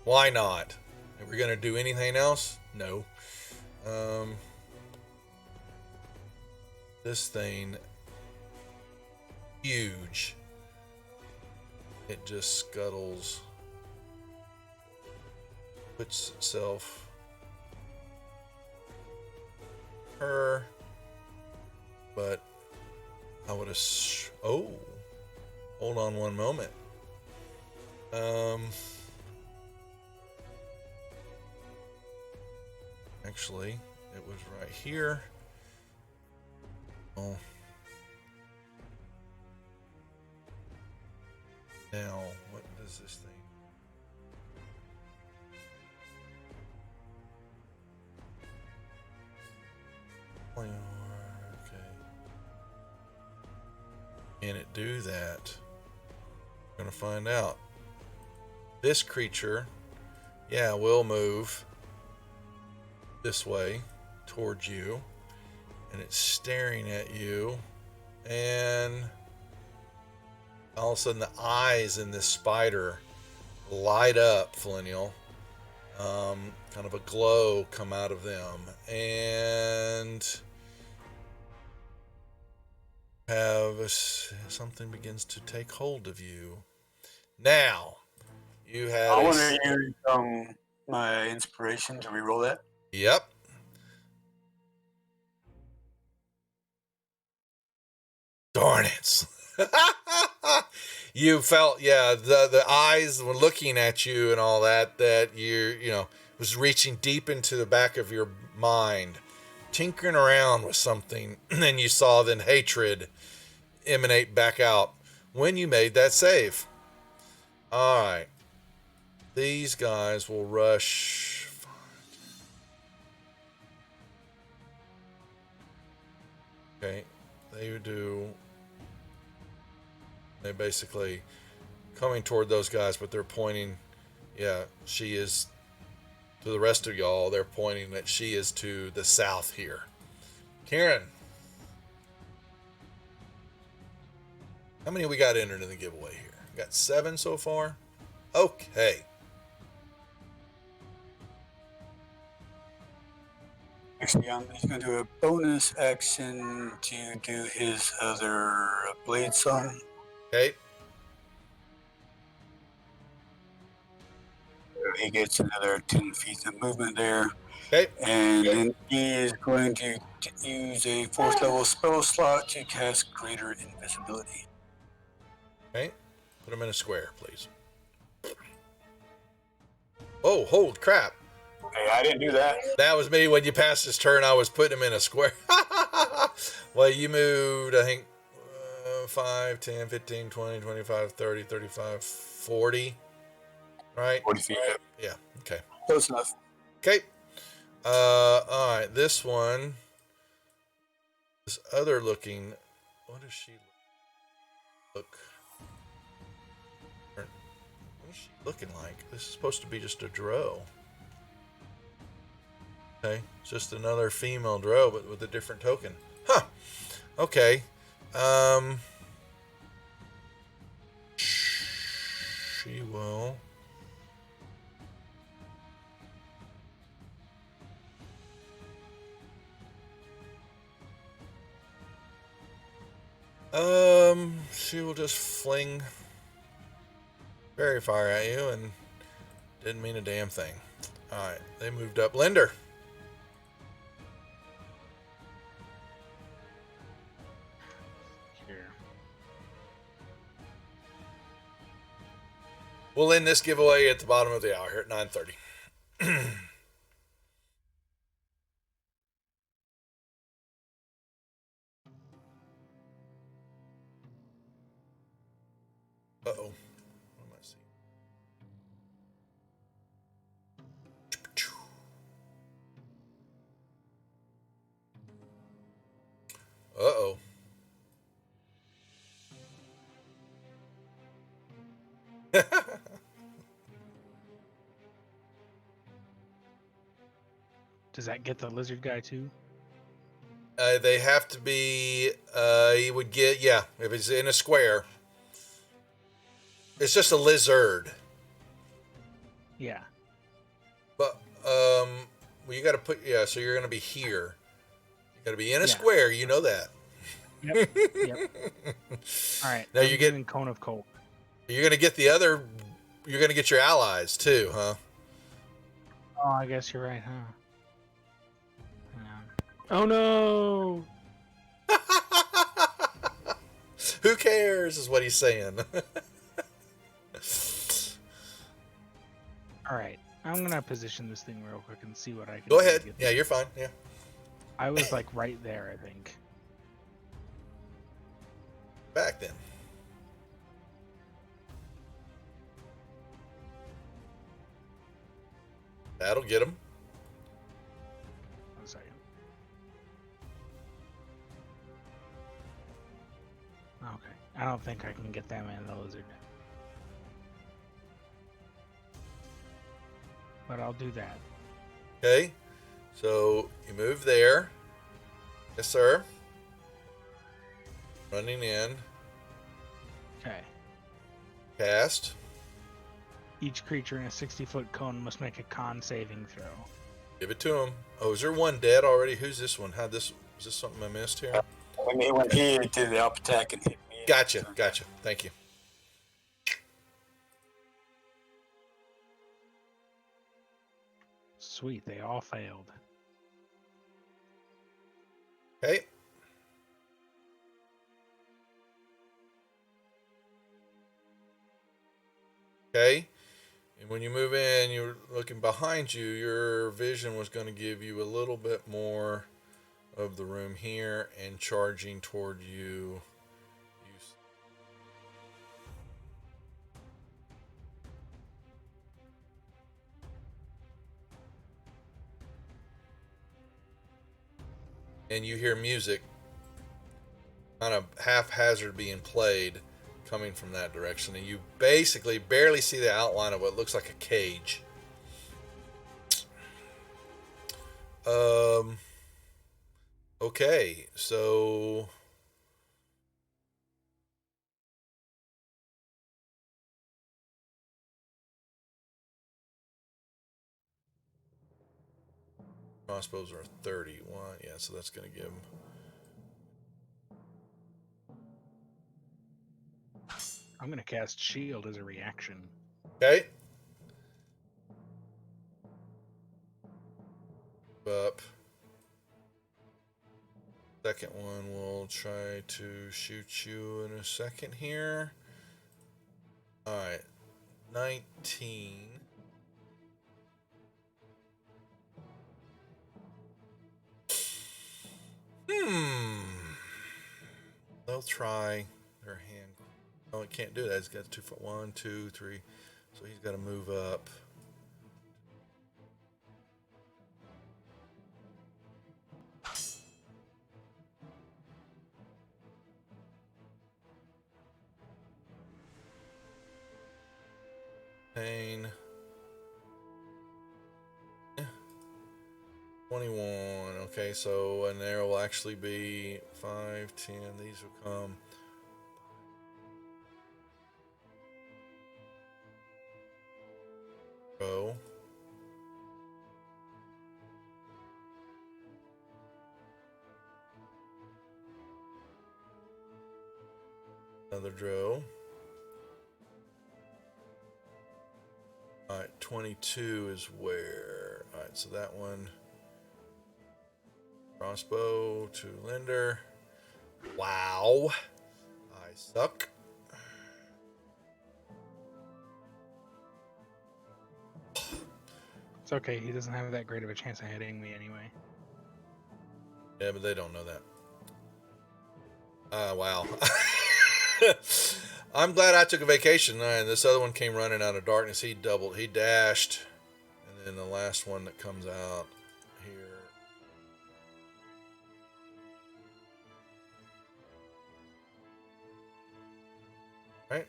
Why not? Are we going to do anything else? No. This thing, huge. It just scuttles. Puts itself her, but I would have. Oh, hold on one moment. Actually, it was right here. Oh. Now, what does this thing? Okay. Can it do that? We're gonna find out. This creature, yeah, will move this way towards you, and it's staring at you, and all of a sudden the eyes in this spider light up, Flinnial. Kind of a glow come out of them, and something begins to take hold of you. Now, you have. I want to use my inspiration to reroll that. Yep. Darn it. You felt, yeah, the eyes were looking at you and all that was reaching deep into the back of your mind, tinkering around with something, and then you saw then hatred emanate back out when you made that save. All right. These guys will rush. Okay. They basically coming toward those guys, but they're pointing. Yeah, she is to the rest of y'all. They're pointing that she is to the south here. Kieran, how many we got entered in the giveaway here? We got 7 so far. Okay. Actually, he's going to do a bonus action to do his other blade song. Okay. He gets another 10 feet of movement there. Okay. And then he is going to use a 4th level spell slot to cast Greater Invisibility. Okay. Put him in a square, please. Oh, holy crap. Hey, I didn't do that. That was me when you passed his turn. I was putting him in a square. Well, you moved, I think, 5, 10, 15, 20, 25, 30, 35, 40. right? 40 feet. Yeah. Okay. Close enough. Okay. All right. This one, this other looking. What does she look? What is she looking like? This is supposed to be just a drow. Okay, it's just another female drow, but with a different token. Huh. Okay. She will. She will just fling fairy fire at you and didn't mean a damn thing. Alright, they moved up. Linder. Here. We'll end this giveaway at the bottom of the hour here at 9:30. Uh-oh. What am I seeing? Uh-oh. Does that get the lizard guy too? They have to be, you would get, yeah, if it's in a square. It's just a lizard. Yeah. But, well, you got to put, yeah, so you're going to be here. You got to be in a square, you know that. Yep. Yep. All right. Now I'm you get doing Cone of Cold. You're going to get the other, you're going to get your allies too, huh? Oh, I guess you're right, huh? Oh no! Who cares is what he's saying. All right. I'm going to position this thing real quick and see what I can Go do to ahead. get Yeah, there. you're fine. Yeah. I was like right there, I think. Back then. That'll get him. 1 second. Okay. I don't think I can get them and the lizard. But I'll do that. Okay. So you move there. Yes, sir. Running in. Okay. Cast. Each creature in a 60-foot cone must make a con saving throw. Give it to him. Oh, is there one dead already? Who's this one? Is this something I missed here? When he did the up attack and hit me. Gotcha. Thank you. Sweet, they all failed. Okay. Okay. And when you move in, you're looking behind you, your vision was going to give you a little bit more of the room here, and charging toward you. And you hear music kind of haphazard being played coming from that direction, and you basically barely see the outline of what looks like a cage. Okay, so crossbows are 31. Yeah, so that's going to give him. I'm going to cast Shield as a reaction. Okay. Up. Second one will try to shoot you in a second here. All right. 19. They'll try their hand. Oh, it can't do that. It's got 2 foot. 1, 2, 3, So he's got to move up. Pain. 21. Okay, so and there will actually be 5, 10. These will come. Row. Another drill. Alright, 22 is where? Alright, so that one. Crossbow to Linder. Wow. I suck. It's okay. He doesn't have that great of a chance of hitting me anyway. Yeah, but they don't know that. Wow. I'm glad I took a vacation. And this other one came running out of darkness. He doubled. He dashed. And then the last one that comes out here. Right.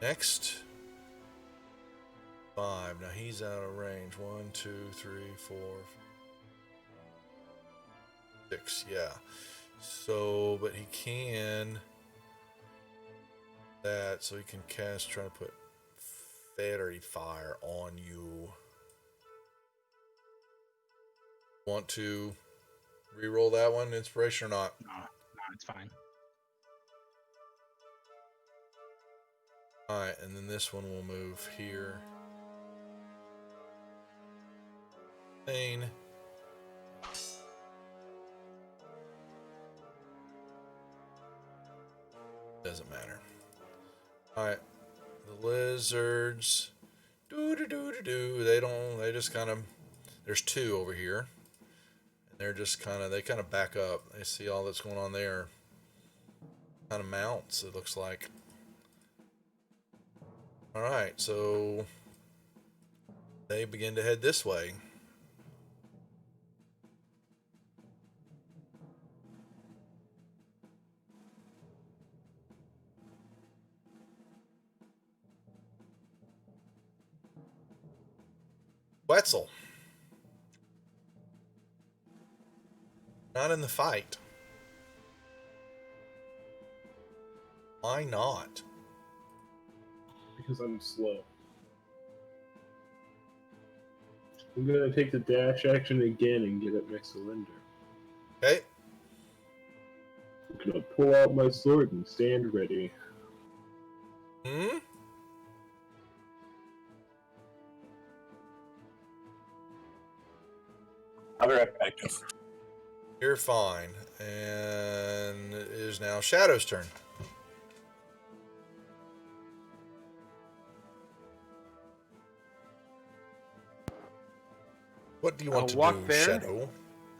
Next. 5. Now he's out of range. 1, 2, 3, 4, 6. Yeah. So, but he can that, so he can cast, try to put fairy fire on you. Want to re-roll that one, inspiration or not? No, it's fine. Alright, and then this one will move here. Pain. Doesn't matter. Alright. The lizards. They just kind of, there's 2 over here. And they're just kind of, they kind of back up. They see all that's going on there. Kind of mounts, it looks like. Alright, so they begin to head this way. Wetzel. Not in the fight. Why not? Because I'm slow. I'm gonna take the dash action again and get up next to Linder. Okay. I'm gonna pull out my sword and stand ready. Hmm? I'll be right back. You're fine. And it is now Shadow's turn. What do you want I'll to walk do, there. Shadow?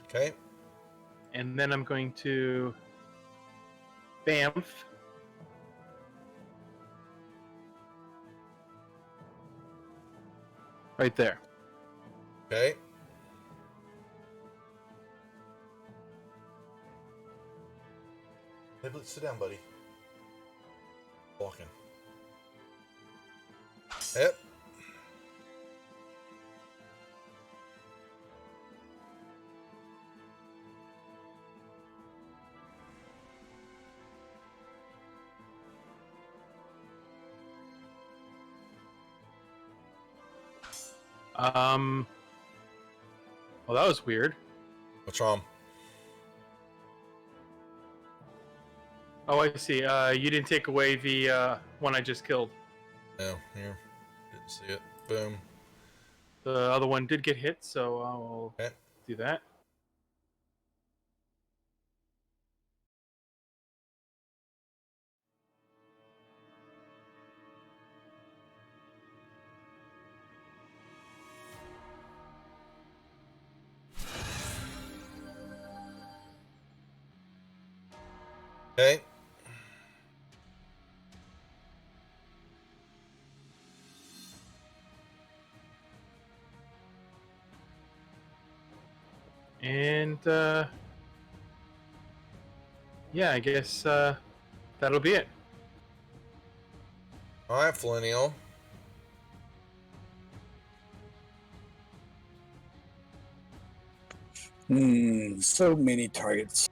Okay. And then I'm going to Bamf. Right there. Okay. Hey, sit down, buddy. Walking. Yep. Well, that was weird. What's wrong? Oh, I see. You didn't take away the one I just killed. No, here. Didn't see it. Boom. The other one did get hit, so I'll Okay. do that. Okay. And yeah, I guess that'll be it. All right, Flinnial. So many targets.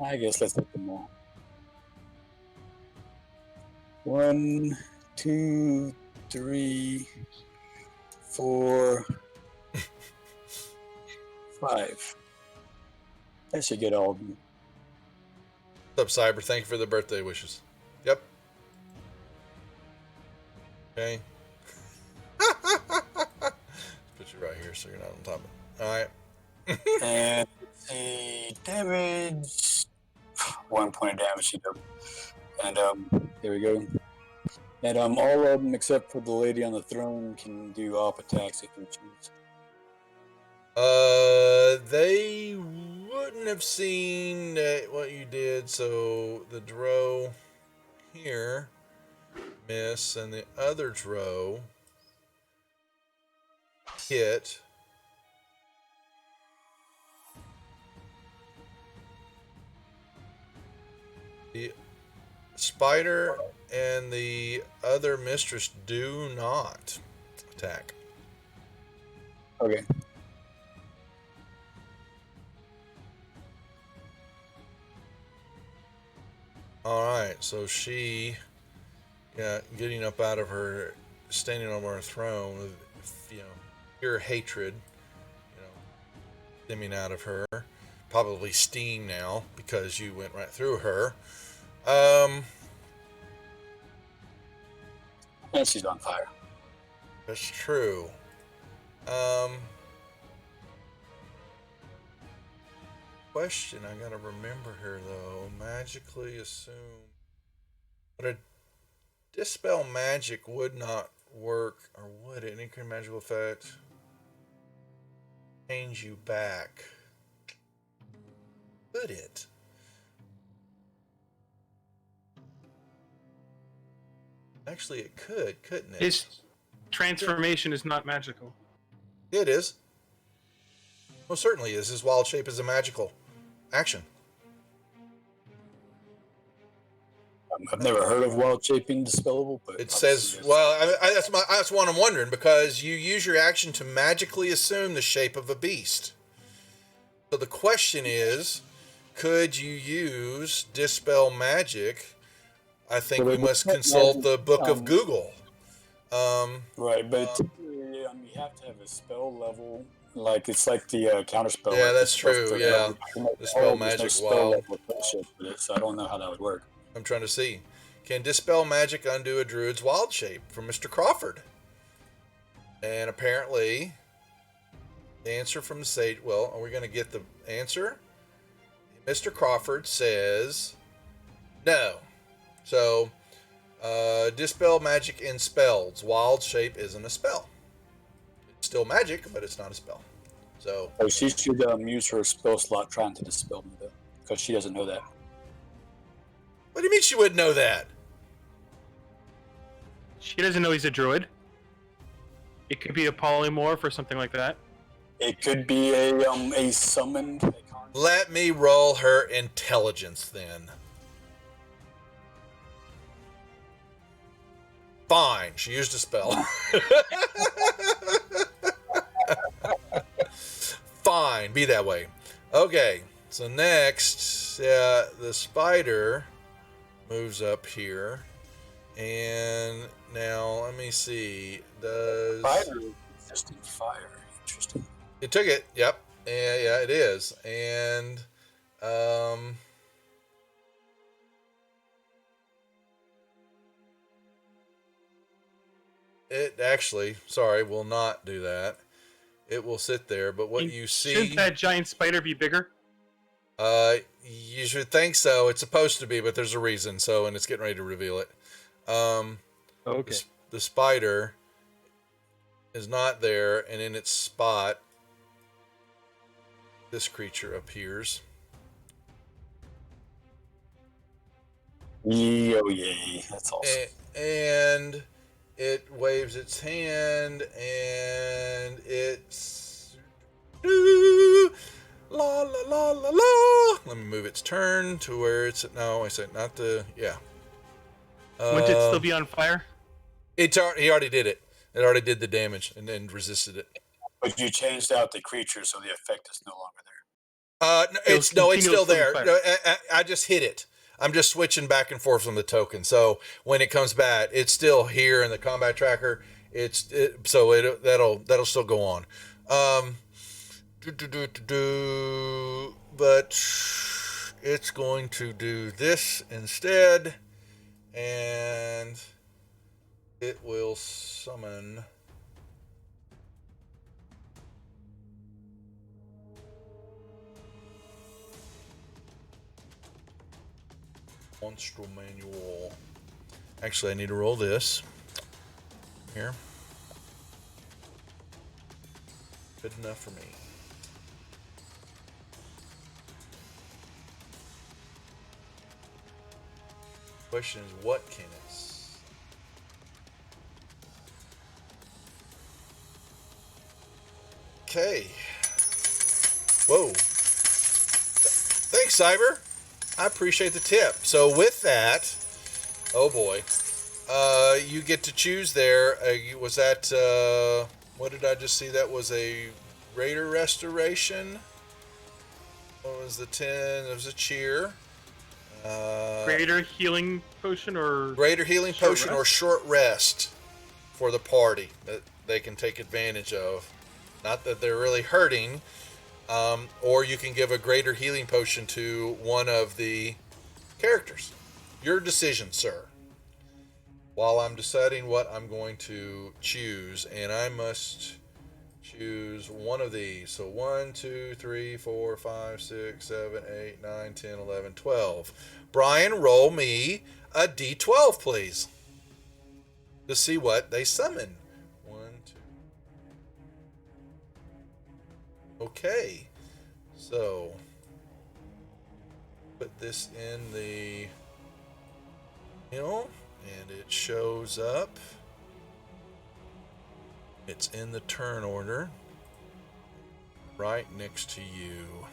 I guess let's hit them all. 1, 2, 3, 4, 5. That should get all of them. What's up, Cyber? Thank you for the birthday wishes. Yep. Okay. Put you right here so you're not on top of it. All right. And the damage, 1 point of damage she took. And there we go. And all of them except for the lady on the throne can do op attacks if you choose. They wouldn't have seen what you did, so the drow here miss, and the other drow hit. The spider and the other mistress do not attack. Okay. All right, so she, getting up out of her, standing on her throne with, pure hatred, stemming out of her, probably steam now because you went right through her. And she's on fire. That's true. Question I gotta remember here though. Magically assume, but a dispel magic would not work, or would it? Any kind of magical effect change you back? Could it? Actually, it could, couldn't it? His transformation is not magical. It is. Well, certainly is. His wild shape is a magical action. I've never heard of wild shape being dispellable, but It says, well, that's one I'm wondering, because you use your action to magically assume the shape of a beast. So the question is, could you use dispel magic? I think we must consult the book of Google. Right, but typically, you have to have a spell level. Like it's like the counter spell. Yeah, that's true. Yeah, the spell magic. Wow. So I don't know how that would work. I'm trying to see. Can dispel magic undo a druid's wild shape? From Mr. Crawford. And apparently, the answer from the sage. Well, are we going to get the answer? Mr. Crawford says no. So, dispel magic in spells. Wild shape isn't a spell. It's still magic, but it's not a spell. So she should use her spell slot trying to dispel me, though, because she doesn't know that. What do you mean she wouldn't know that? She doesn't know he's a druid. It could be a polymorph or something like that. It could be a summoned. Let me roll her intelligence then. Fine, she used a spell. Fine, be that way. Okay, so next, the spider moves up here, and now let me see. Does spider resisting fire? Interesting. It took it. Yep. Yeah, it is, and it actually, sorry, will not do that. It will sit there, but what you see... Shouldn't that giant spider be bigger? You should think so. It's supposed to be, but there's a reason, and it's getting ready to reveal it. Okay. The spider is not there, and in its spot, this creature appears. Oh, yay. That's awesome. And it waves its hand and it's la la la la la. Let me move its turn to where it's no. I said not the yeah. Wouldn't it still be on fire? He already did it. It already did the damage and then resisted it. But you changed out the creature, so the effect is no longer there. It's still there. fire. No, I just hit it. I'm just switching back and forth on the token. So when it comes back, it's still here in the combat tracker. That'll still go on. But it's going to do this instead, and it will summon. Monstral manual. Actually, I need to roll this. Here. Good enough for me. Question is, what can it? Okay. Whoa. Thanks, Cyber. I appreciate the tip. So with that, oh boy, you get to choose there. Was that, what did I just see? That was a Raider Restoration. What was the 10? It was a cheer. Greater healing potion or Greater healing short potion rest? or short rest for the party that they can take advantage of. Not that they're really hurting. Or you can give a greater healing potion to one of the characters. Your decision, sir. While I'm deciding what I'm going to choose, and I must choose one of these. So 1, 2, 3, 4, 5, 6, 7, 8, 9, 10, 11, 12. Brian, roll me a d12, please. To see what they summon. 1, 2. Okay. So, put this in the mill, and it shows up. It's in the turn order, right next to you.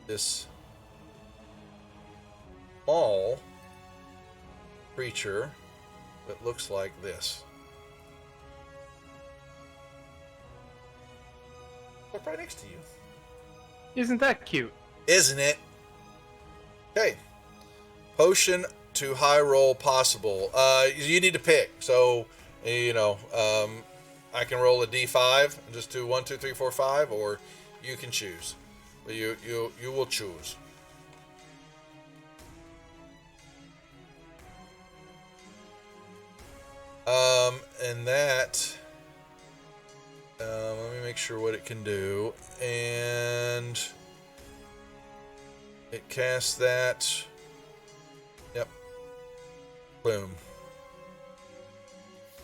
This small creature that looks like this. Right next to you. Isn't that cute? Isn't it? Okay. Potion to high roll possible. You need to pick. So, I can roll a d5 and just do 1, 2, 3, 4, 5, or you can choose. But you will choose. And that. Let me make sure what it can do. And it casts that. Yep. Boom.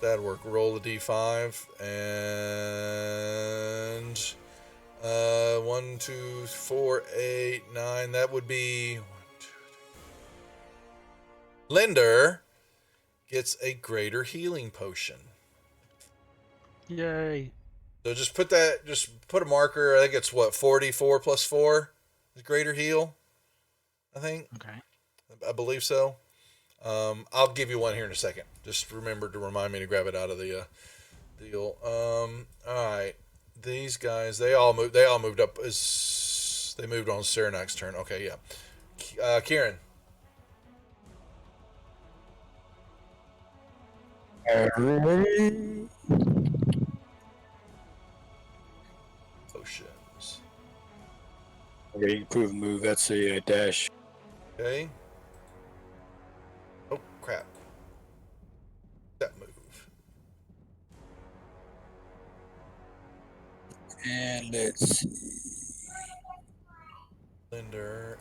That'd work. Roll the d5 and 1, 2, 4, 8, 9. That would be 1, 2, 3. Linder gets a greater healing potion. Yay. So just put a marker. I think it's 44 plus 4 is greater heal. I think. Okay. I believe so. I'll give you one here in a second. Just remember to remind me to grab it out of the deal. All right. These guys, they all moved up they moved on Serenak's turn. Okay, yeah. Kieran. Potions. Okay, improve move. That's a dash. Okay. Oh, crap. That move. And let's see. Linder.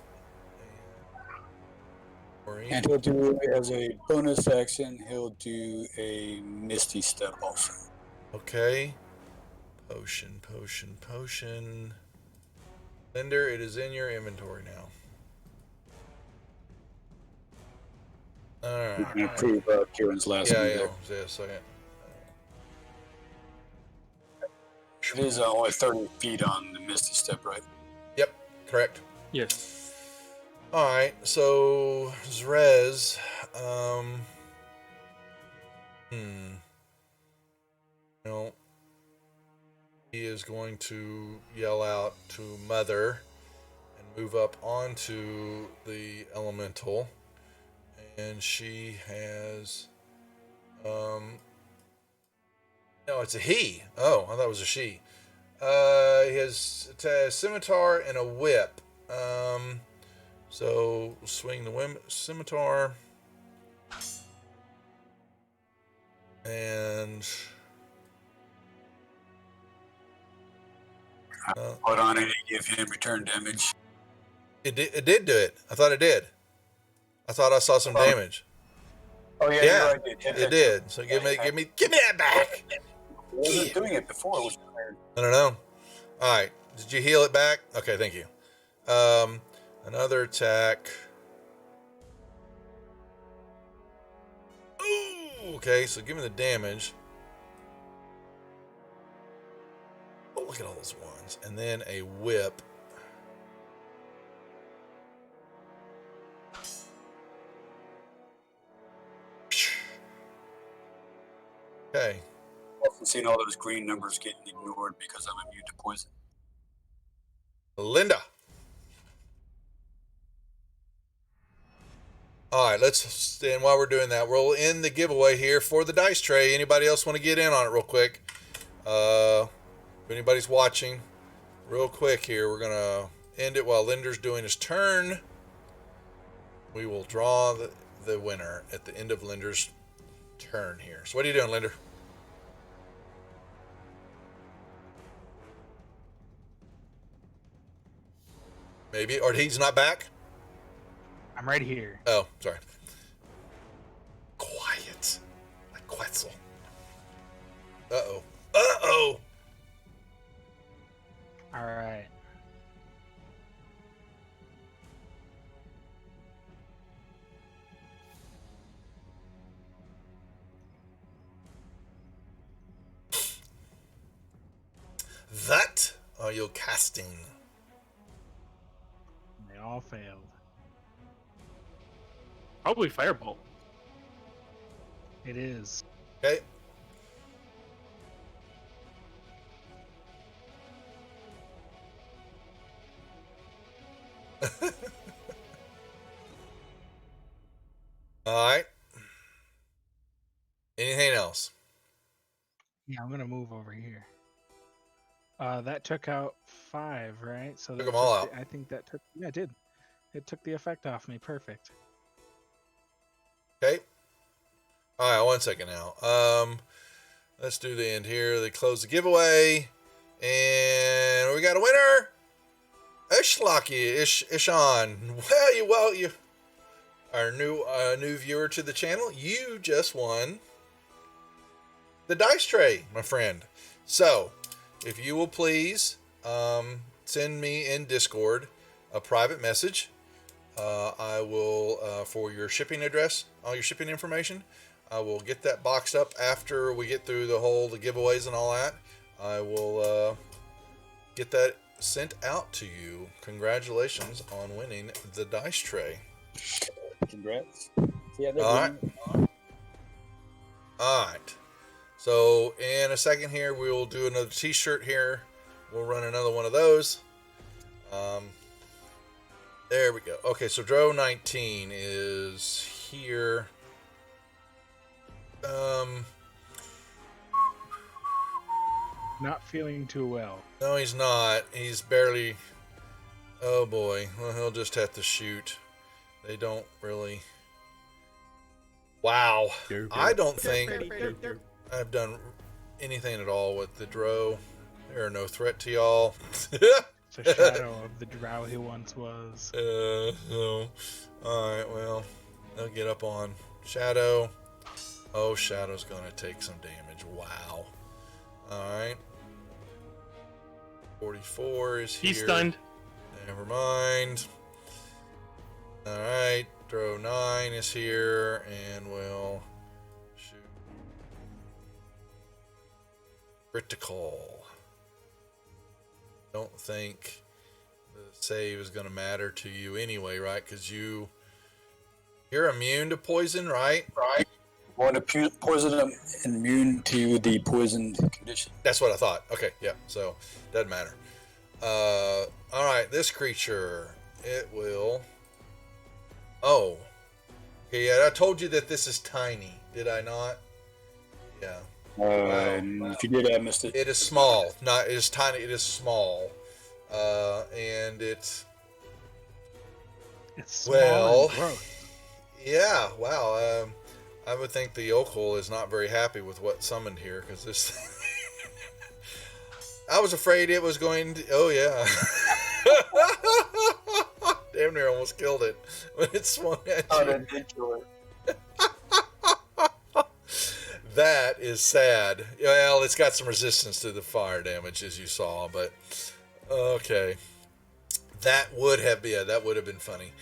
And he'll do, as a bonus action, he'll do a Misty Step also. Okay. Potion. Linder, it is in your inventory now. All We right. can approve Kieran's last Yeah, move yeah. there. Wait a second. It is only 30 feet on the Misty Step, right? Yep, correct. Yes. All right, so Zrez, you know, he is going to yell out to Mother and move up onto the elemental, and she has, no, it's a he. Oh, I thought it was a she. He has a scimitar and a whip. So swing the scimitar. And Put on it and give him return damage. it did do it. I thought it did. I thought I saw some damage. Oh yeah, Yeah, you're right. it did. So give me that back. It wasn't doing it before. It was weird. I don't know. All right, did you heal it back? Okay, thank you. Another attack. Ooh, okay, so give me the damage. Oh, look at all those ones. And then a whip. Okay. I've often seen all those green numbers getting ignored because I'm immune to poison. Linda. All right, let's, and while we're doing that, we'll end the giveaway here for the dice tray. Anybody else want to get in on it real quick? If anybody's watching, real quick here, we're going to end it while Linder's doing his turn. We will draw the winner at the end of Linder's turn here. So what are you doing, Linder? Maybe, or he's not back? I'm right here. Oh, sorry. Quiet. Like Quetzal. Uh-oh. Uh-oh! All right. That are you casting? They all failed. Probably Firebolt. It is. Okay. All right. Anything else? Yeah, I'm gonna move over here. That took out 5, right? So Took that them all I think that took. Yeah, it did. It took the effect off me. Perfect. Okay. All right, 1 second now. Let's do the end here. They close the giveaway, and we got a winner. Ishan. Well, you are new viewer to the channel. You just won the dice tray, my friend. So, if you will please send me in Discord a private message. I will, for your shipping address, all your shipping information, I will get that boxed up after we get through the giveaways and all that. I will get that sent out to you. Congratulations on winning the dice tray. Congrats. Yeah, All right. All right. So in a second here, we will do another t-shirt here. We'll run another one of those. There we go. Okay, so Dro 19 is here. Not feeling too well. No, he's not. He's barely. Oh boy. Well, he'll just have to shoot. They don't really. Wow. I don't think I've done anything at all with the Dro. They're no threat to y'all. It's a shadow of the drow he once was. So, alright, well, they'll get up on Shadow. Oh, Shadow's gonna take some damage. Wow. Alright. 44 is here. He's stunned. Never mind. Alright. Electro 9 is here and will shoot critical. Don't think the save is going to matter to you anyway, right? Because you're immune to poison, right? Right. Going to poison them and immune to the poisoned condition. That's what I thought. Okay, yeah. So doesn't matter. All right, this creature, it will. Oh, okay. Yeah, I told you that this is tiny. Did I not? Yeah. Wow. If you did, I missed it. It is small. Not. It is tiny. It is small. And it's. It's small and gross. Yeah. Wow. I would think the yokel is not very happy with what summoned here because this. I was afraid it was going to. Oh yeah. Damn near almost killed it when it swung at you. That did kill it. That is sad. Well, it's got some resistance to the fire damage as you saw, but okay. That would have been funny.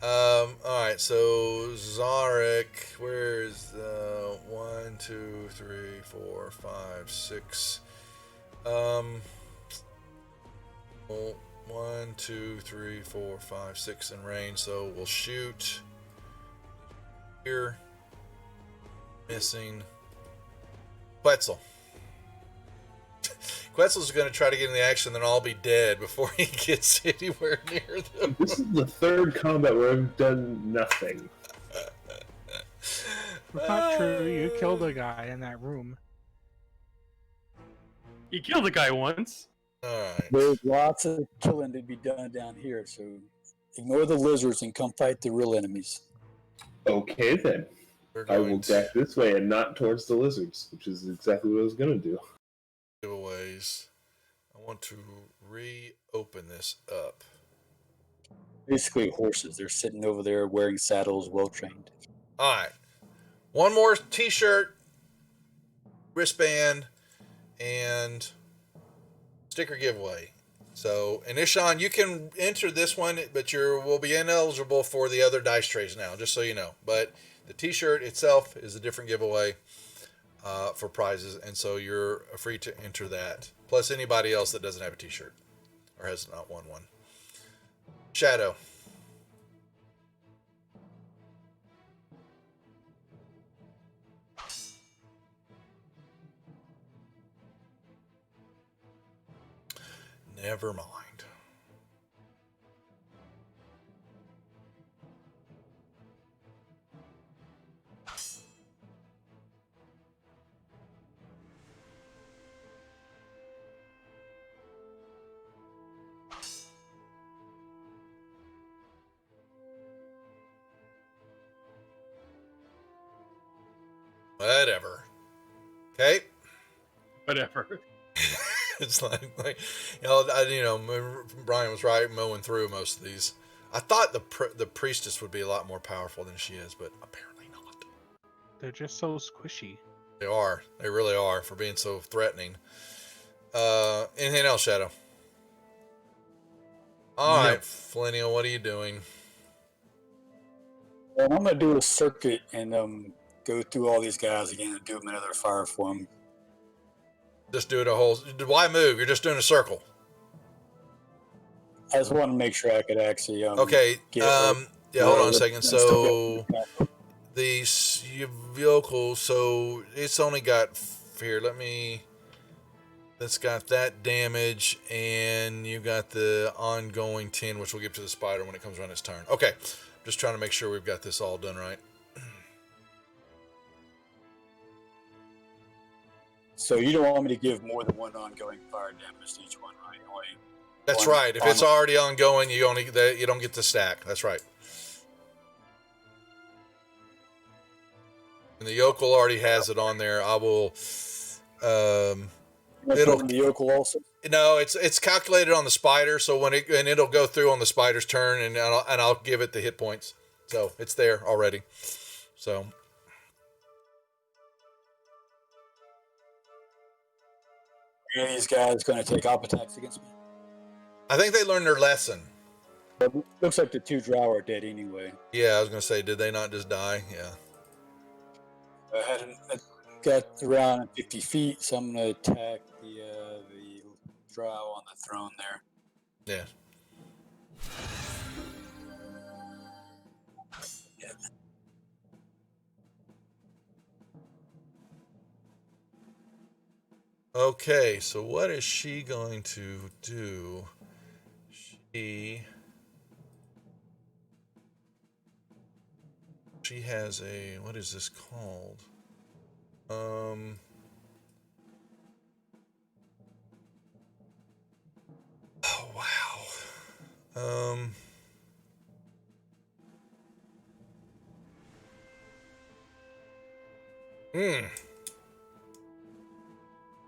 All right, so Zarek, where's the 1, 2, 3, 4, 5, 6? Well, 1, 2, 3, 4, 5, 6 in range. So we'll shoot here. Missing. Quetzal. Quetzal's going to try to get in the action, then I'll be dead before he gets anywhere near them. This is the third combat where I've done nothing. It's not true. You killed a guy in that room. You killed a guy once. Alright. There's lots of killing to be done down here, so ignore the lizards and come fight the real enemies. Okay then. I will back this way and not towards the lizards, which is exactly what I was going to do. Giveaways. I want to reopen this up. Basically horses. They're sitting over there wearing saddles, well trained. Alright. One more t-shirt, wristband, and sticker giveaway. So, Anishan, you can enter this one, but will be ineligible for the other dice trays now, just so you know. But the t-shirt itself is a different giveaway for prizes, and so you're free to enter that. Plus anybody else that doesn't have a t-shirt or has not won one. Shadow. Never mind. Whatever. Okay. Whatever. It's like Brian was right mowing through most of these. I thought the priestess would be a lot more powerful than she is, but apparently not. They're just so squishy. They are. They really are for being so threatening. Anything else, Shadow? All right, Flinnial, what are you doing? Well, I'm going to do a circuit and go through all these guys again and do them another fire form. Just do it a whole. Why move? You're just doing a circle. I just wanted to make sure I could actually. Okay. Yeah. Hold on a second. So the yokel. So it's only got here. It's got that damage, and you got the ongoing 10, which we'll give to the spider when it comes around its turn. Okay. Just trying to make sure we've got this all done right. So you don't want me to give more than one ongoing fire damage to each one, right? Only That's one right. If it's already ongoing, you don't get the stack. That's right. And the yokel already has it on there. I will. It'll the yokel also. No, it's calculated on the spider. So it'll go through on the spider's turn, and I'll give it the hit points. So it's there already. So. Are these guys going to take op attacks against me? I think they learned their lesson. Looks like the 2 drow are dead anyway. Yeah, I was gonna say, did they not just die? Yeah. I got around 50 feet, so I'm gonna attack the drow on the throne there. Yeah. Okay, so what is she going to do? She has a, what is this called? Oh wow.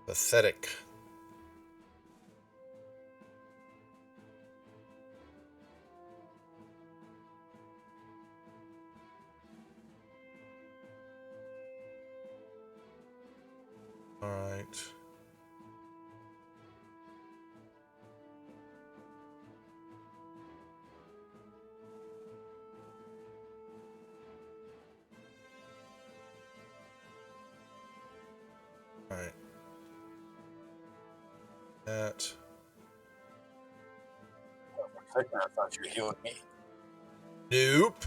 Pathetic. All right. All right. That. I thought you healed me. Nope.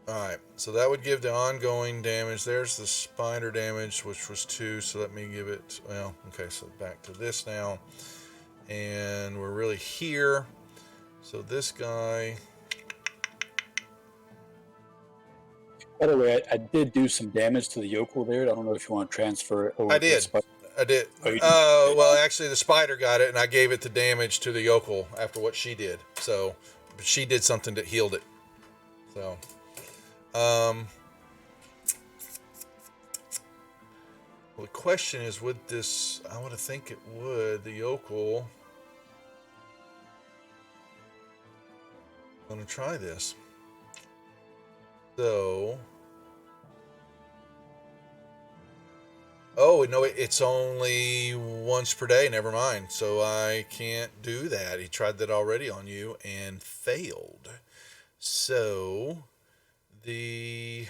Alright, so that would give the ongoing damage. There's the spider damage, which was 2, so let me give it, well, okay, so back to this now. And we're really here. So this guy... By the way, I did do some damage to the yokel there. I don't know if you want to transfer it over I to the did. spider. I did. Oh, you did? Well, actually, the spider got it, and I gave it the damage to the yokel after what she did. So, but she did something that healed it. So, well, the question is, would this? I would think it would. The yokel. I'm gonna try this. So. Oh, no, it's only once per day. Never mind. So I can't do that. He tried that already on you and failed. So the...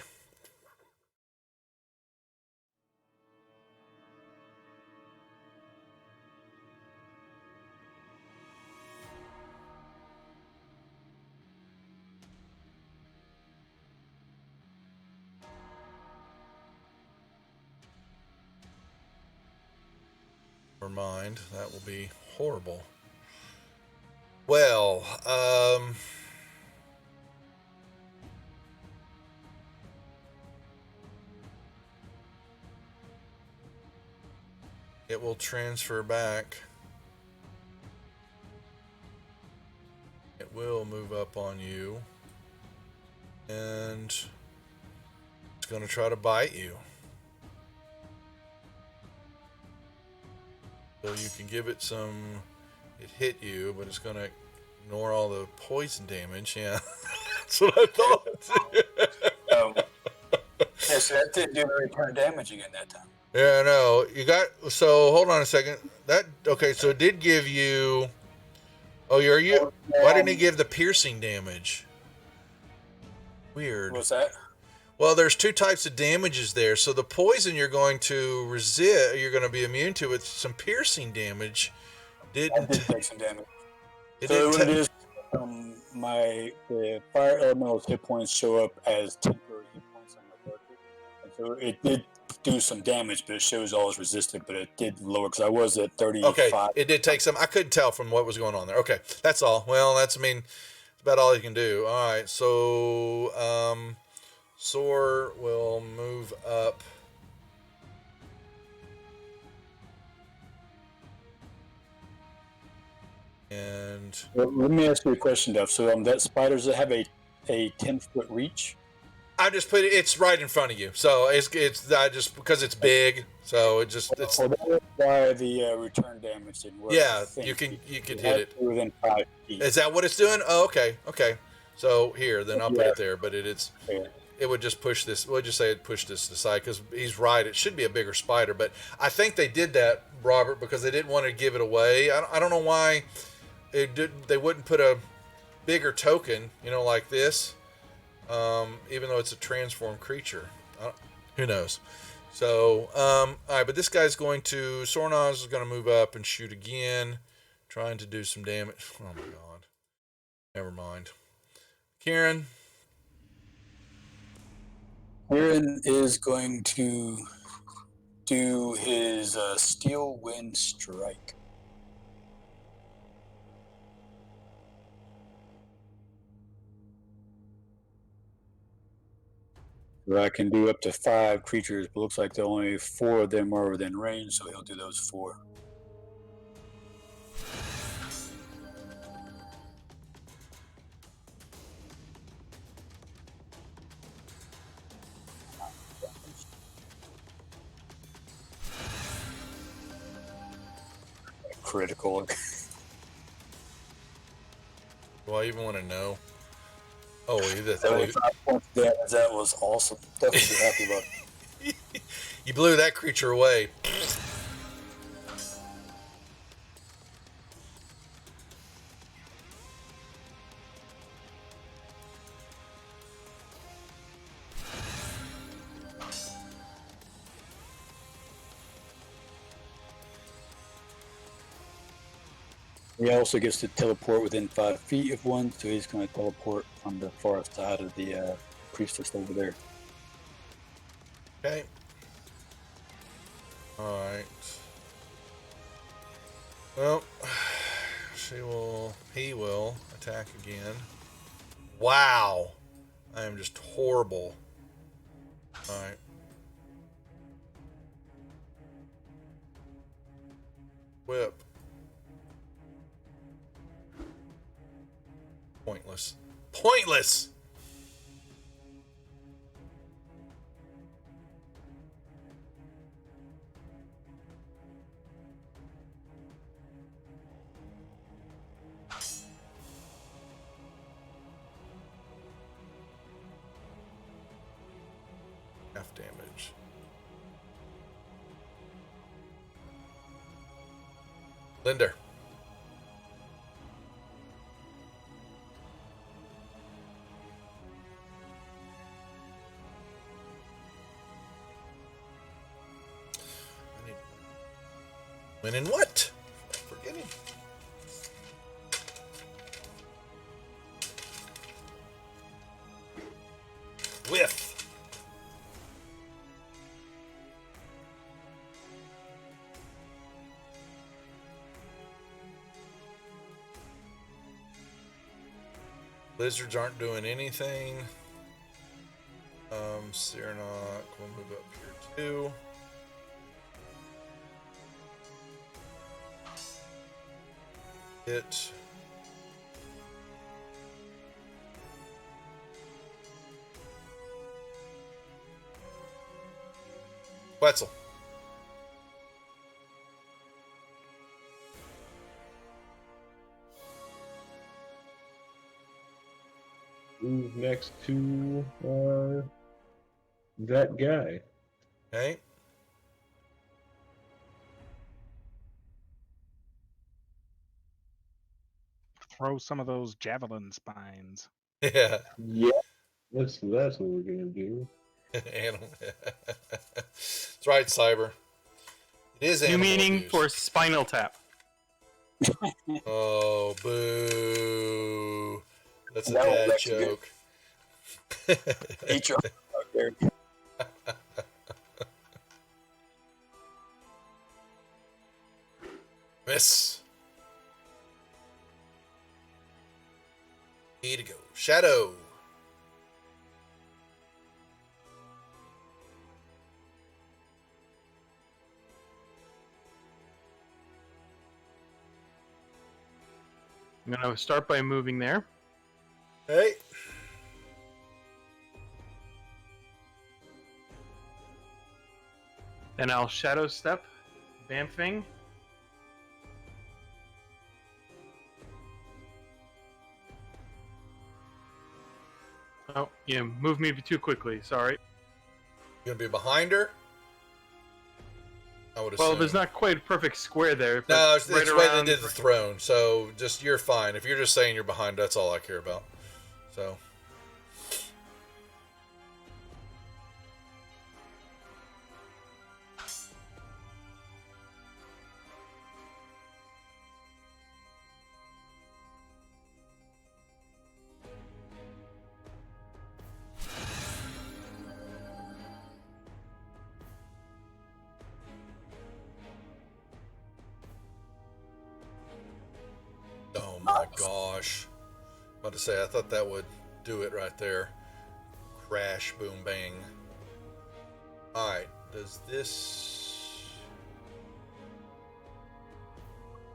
Never mind. That will be horrible. Well, it will transfer back. It will move up on you. And it's going to try to bite you. So you can give it some, it hit you, but it's going to ignore all the poison damage. Yeah, that's what I thought. Yeah, so that didn't do the return damage again that time. Yeah, no, you got, so hold on a second. That, okay, so it did give you, oh, why didn't he give the piercing damage? Weird. What's that? Well, there's 2 types of damages there. So the poison you're going to resist, you're going to be immune to with some piercing damage. I did take some damage. It So didn't what it is, the fire elemental's hit points show up as temporary hit points on my character, and so it did do some damage, but it shows all is resistant, but it did lower because I was at 35. Okay, it did take some. I couldn't tell from what was going on there. Okay, that's all. Well, that's, I mean, that's about all you can do. All right, so Soar will move up. And Well, let me ask you a question, Duff. So that spider, does it have a 10-foot reach? I just put it, it's right in front of you. So it's I just, because it's big, so it's Well, that is why the return damage didn't work. yeah, I think. you can It hit it. within 5 feet. Is that what it's doing? Oh, okay. So here, then I'll put Yeah. it there, but Yeah. it would just push this. We'll just say it pushed this to the side because he's right. It should be a bigger spider, but I think they did that, Robert, because they didn't want to give it away. I don't know why they wouldn't put a bigger token, like this, even though it's a transformed creature. Who knows? So, all right, but this guy's Sornoz is going to move up and shoot again, trying to do some damage. Oh my god. Never mind. Kieran. Kieran is going to do his Steel Wind Strike. So I can do up to 5 creatures, but looks like only 4 of them are within range, so he'll do those 4. Critical. Do I even want to know? Oh, that's 75 points of damage. That was awesome. Definitely happy about it. You blew that creature away. He also gets to teleport within 5 feet of one, so he's going to teleport on the far side of the priestess over there. Okay. Alright. Well, he will attack again. Wow. I am just horrible. Alright. Whip. Pointless. Pointless! Half damage. Linder. When and what? Forgetting. Whiff. Lizards aren't doing anything. Cyranok will move up here too. Hit. Wetzel. Move next to that guy. Okay. Throw some of those javelin spines. Yeah. Yeah, that's what we're gonna do. Animal. That's right, Cyber. It is New animal meaning abuse. for spinal tap. Oh, boo. That's a No, dad that's good. joke. Eat your out there. Miss. Need to go. Shadow. I'm going to start by moving there. Hey. Then I'll shadow step, Bamfing. Oh, you moved me too quickly. Sorry. You gonna be behind her? I would Well, assume. there's not quite a perfect square there. But No, it's right right around. into the throne. So just you're fine. If you're just saying you're behind, that's all I care about. So. Oh my gosh. About to say, I thought that would do it right there. Crash, boom, bang. Alright, does this...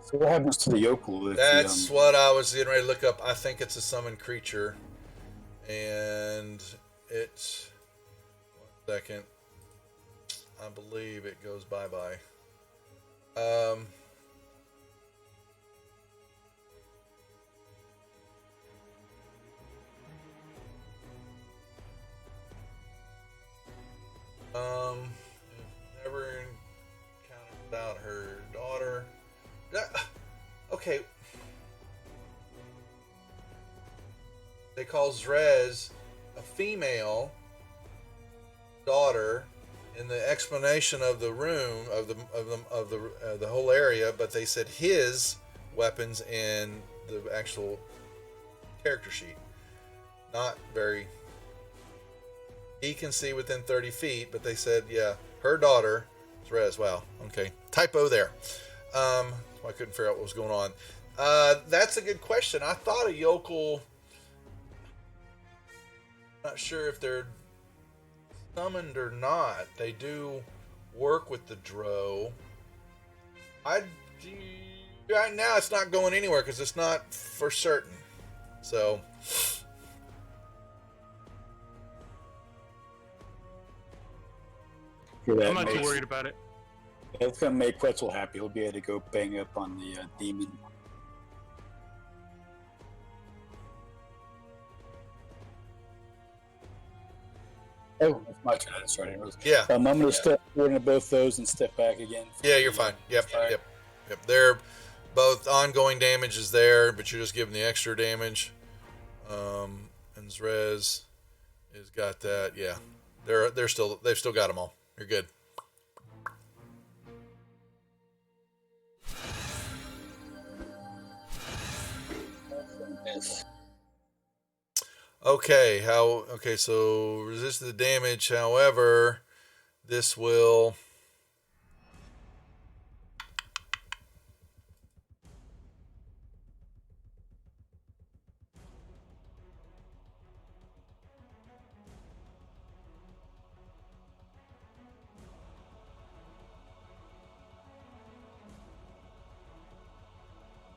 So what happens to the yokel if That's what I was getting ready to look up. I think it's a summoned creature. And it's... 1 second. I believe it goes bye-bye. Never encountered without her daughter. Okay. They call Zrez a female daughter in the explanation of the room of the whole area, but they said his weapons in the actual character sheet. Not very. He can see within 30 feet, but they said, yeah, her daughter, Zrez. Wow, okay. Typo there. I couldn't figure out what was going on. That's a good question. I thought a yokel... Not sure if they're summoned or not. They do work with the Drow. Right now it's not going anywhere because it's not for certain. So... I'm not too worried about it. It's gonna make Quetzal happy. He'll be able to go bang up on the demon. Oh, that's my turn. That's right. Yeah. I'm gonna step forward into both those and step back again. Yeah, you're fine. Yep. They're both ongoing damage is there, but you're just giving the extra damage. And Zrez has got that. Yeah, they've still got them all. You're good. Yes. Okay, so resist the damage. However, this will...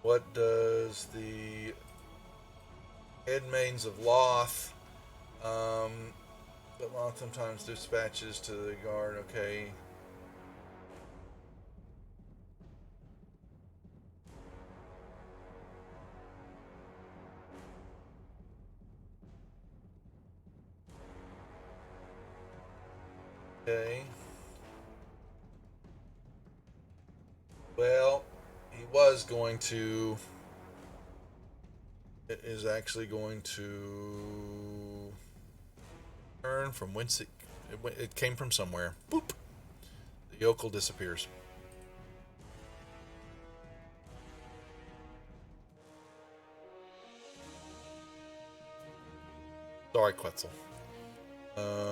What does the Headmanes of Loth, but Loth sometimes dispatches to the guard, okay. Okay. Well, he was going to... It is actually going to turn from whence it came from somewhere. Boop. The yokel disappears. Sorry, Quetzal.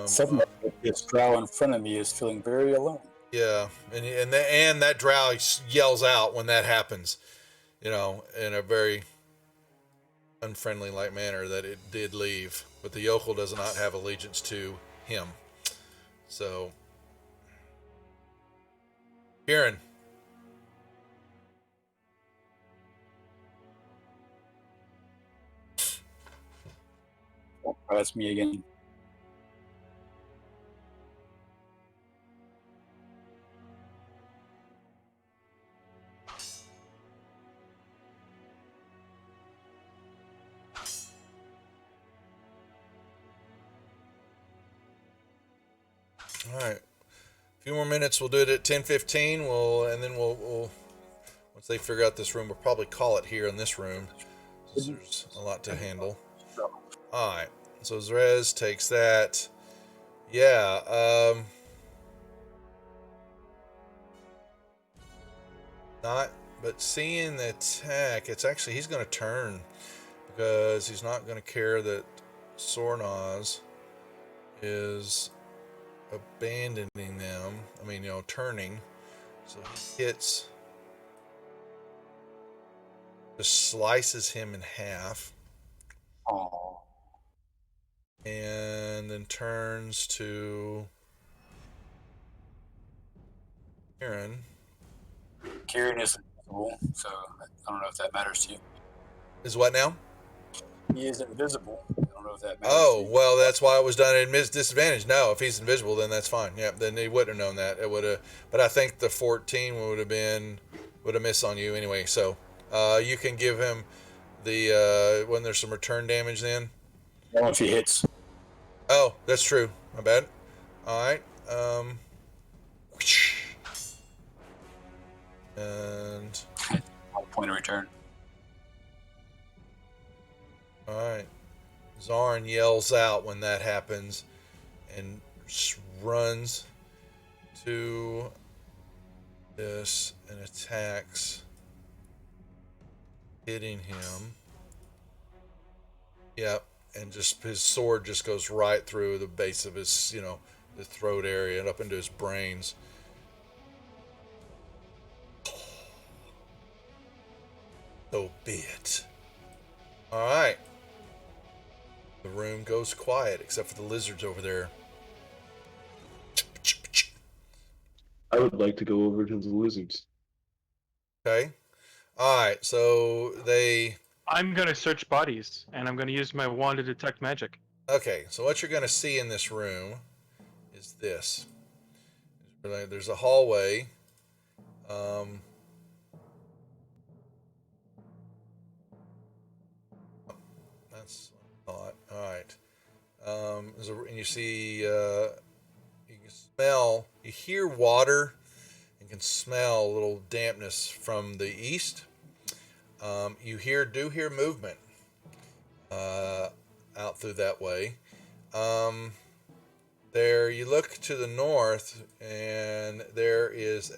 Something like this drow in front of me is feeling very alone. Yeah, and that drow yells out when that happens, in a very unfriendly like manner that it did leave, but the yokel does not have allegiance to him. So, Kieran. Oh, that's me again. All right. A few more minutes. We'll do it at 10:15. And then we'll once they figure out this room, we'll probably call it here in this room. Since there's a lot to handle. All right. So Zrez takes that. Yeah. But seeing the attack, it's actually he's going to turn because he's not going to care that Sornaz is abandoning them. I mean, turning. So he hits, just slices him in half. Oh. And then turns to Kieran. Kieran is invisible, so I don't know if that matters to you. Is what now? He is invisible. I don't know if that matters to Oh, you. well, that's why it was done at disadvantage. No, if he's invisible, then that's fine. Yeah, then he wouldn't have known that. It would have, but I think the 14 would have missed on you anyway. So, you can give him the when there's some return damage. Then. I don't know if he hits. Oh, that's true. My bad. All right. And Point of return. all right. Zarn yells out when that happens and runs to this and attacks, hitting him. Yep, and just his sword just goes right through the base of his, the throat area and up into his brains. So be it. All right. The room goes quiet except for the lizards over there. I would like to go over to the lizards. Okay. All right. So I'm gonna search bodies, and I'm gonna use my wand to detect magic. Okay. So what you're going to see in this room is this. There's a hallway. That's what I thought. All right. And you see, you can smell, you hear water, and can smell a little dampness from the east. You do hear movement out through that way. There, you look to the north, and there is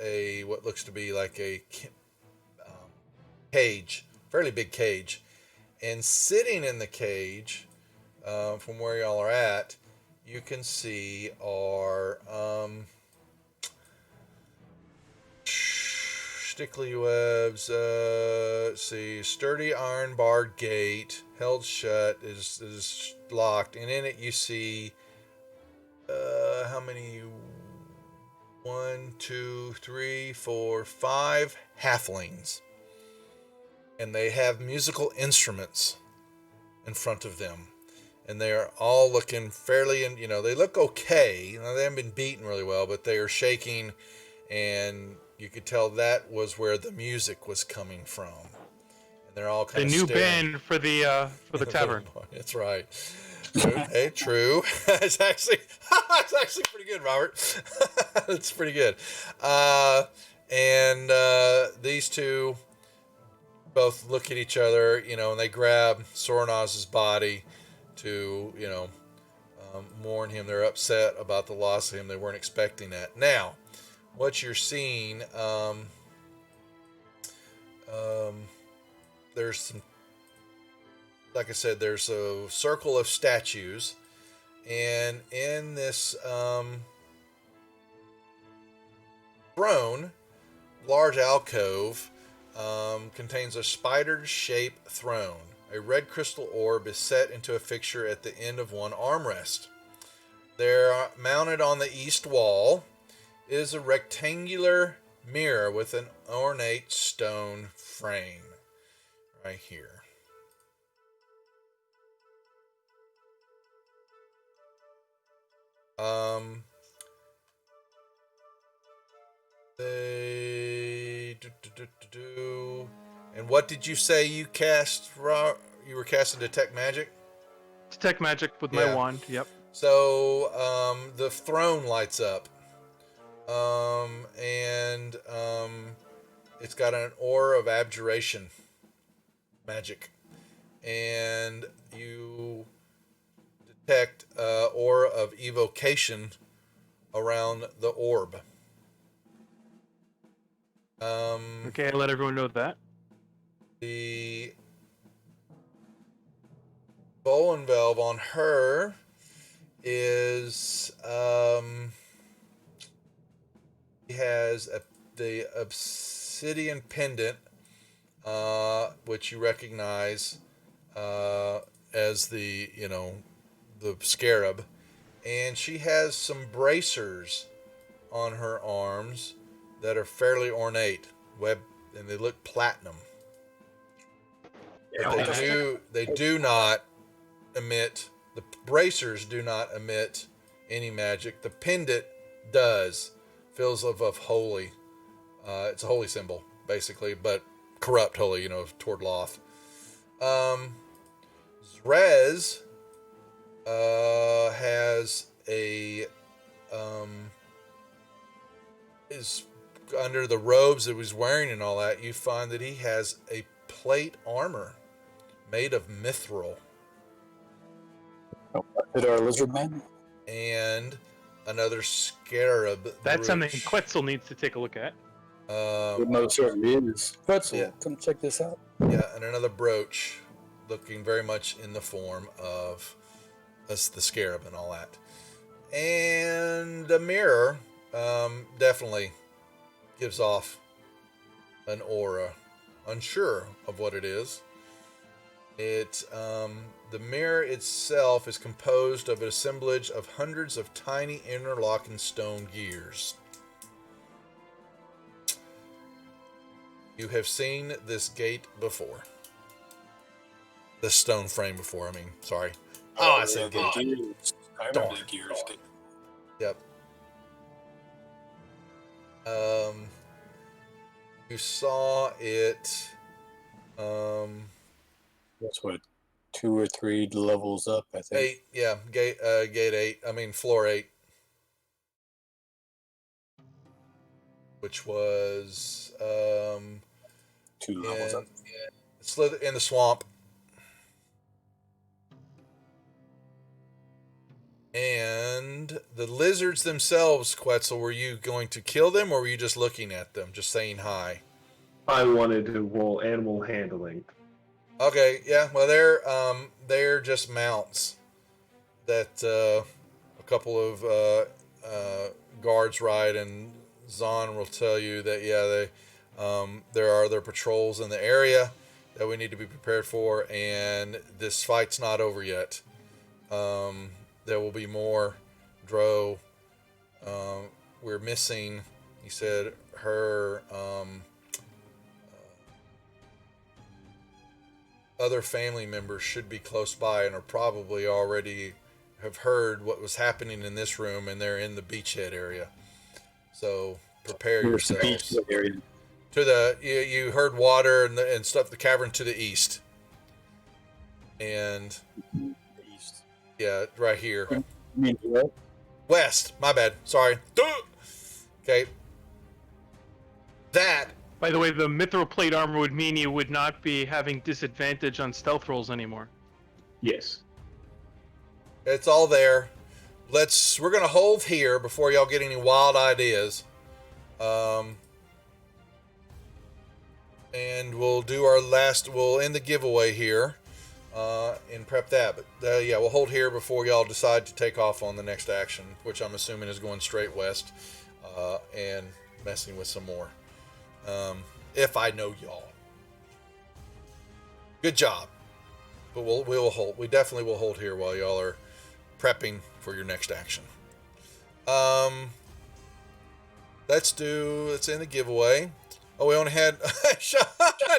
what looks to be like a cage, fairly big cage. And sitting in the cage, from where y'all are at, you can see are stickly webs. Let's see, sturdy iron barred gate held shut is locked, and in it you see how many? 1, 2, 3, 4, 5 halflings. And they have musical instruments in front of them. And they are all looking fairly, they look okay. They haven't been beaten really well, but they are shaking. And you could tell that was where the music was coming from. And they're all kind The of new staring. band for the tavern. That's right. Hey, true. It's actually pretty good, Robert. It's pretty good. And these two both look at each other, and they grab Sornaz's body to, mourn him. They're upset about the loss of him. They weren't expecting that. Now, what you're seeing, there's some, like I said, there's a circle of statues, and in this throne, large alcove, contains a spider-shaped throne. A red crystal orb is set into a fixture at the end of one armrest. There, mounted on the east wall, is a rectangular mirror with an ornate stone frame. Right here. And what did you say you cast? You were casting detect magic. Detect magic with my wand. Yep. So the throne lights up, And it's got an aura of abjuration magic, and you detect aura of evocation around the orb. Okay, I let everyone know that. The bowline valve on her is he has the obsidian pendant, which you recognize as the the scarab, and she has some bracers on her arms that are fairly ornate, and they look platinum. Yeah, But they do not emit, the bracers do not emit any magic. The pendant does, feels of holy. It's a holy symbol basically, but corrupt holy, toward Loth. Zrez has a is under the robes that he's wearing and all that. You find that he has a plate armor made of mithril. Did our lizard man? And another scarab. That's something brooch. Quetzal needs to take a look at. It most certainly is. Pretzel, Yeah. come check this out. Yeah, and another brooch, looking very much in the form of the scarab and all that. And a mirror definitely gives off an aura. Unsure of what it is. The mirror itself is composed of an assemblage of hundreds of tiny interlocking stone gears. You have seen this gate before. This stone frame before, sorry. Oh, I said gate. Gears. I remember the gears. Yep. You saw it. That's what, 2 or 3 levels up, I think. 8, yeah, gate 8. Floor 8, which was 2 levels up. in the swamp. And the lizards themselves, Quetzal, were you going to kill them, or were you just looking at them, just saying hi? I wanted to roll animal handling. Okay, yeah. Well, they're just mounts that a couple of guards ride, and Zahn will tell you that there are other patrols in the area that we need to be prepared for, and this fight's not over yet. There will be more. Dro, we're missing. He said her other family members should be close by and are probably already have heard what was happening in this room, and they're in the beachhead area. So prepare yourselves. To the you heard water and stuff. The cavern to the east, and yeah, right here. You mean what? West. My bad. Sorry. Okay. That. By the way, the mithril plate armor would mean you would not be having disadvantage on stealth rolls anymore. Yes. It's all there. We're gonna hold here before y'all get any wild ideas. And we'll do we'll end the giveaway here, and prep that. But yeah, we'll hold here before y'all decide to take off on the next action, which I'm assuming is going straight west, and messing with some more. If I know y'all. Good job. But we'll hold. We definitely will hold here while y'all are prepping for your next action. Let's end the giveaway. Oh, we only had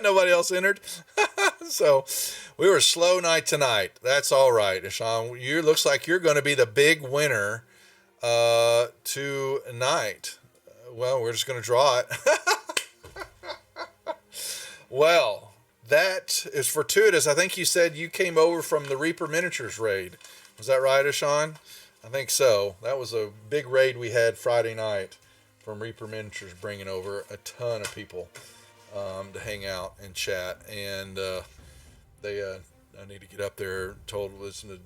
nobody else entered. So we were a slow night tonight. That's all right. Sean, looks like you're going to be the big winner tonight. Well, we're just going to draw it. Well, that is fortuitous. I think you said you came over from the Reaper Miniatures raid. Was that right, Ashan? I think so. That was a big raid we had Friday night. from Reaper Miniatures bringing over a ton of people to hang out and chat, and I need to get up there. Listen to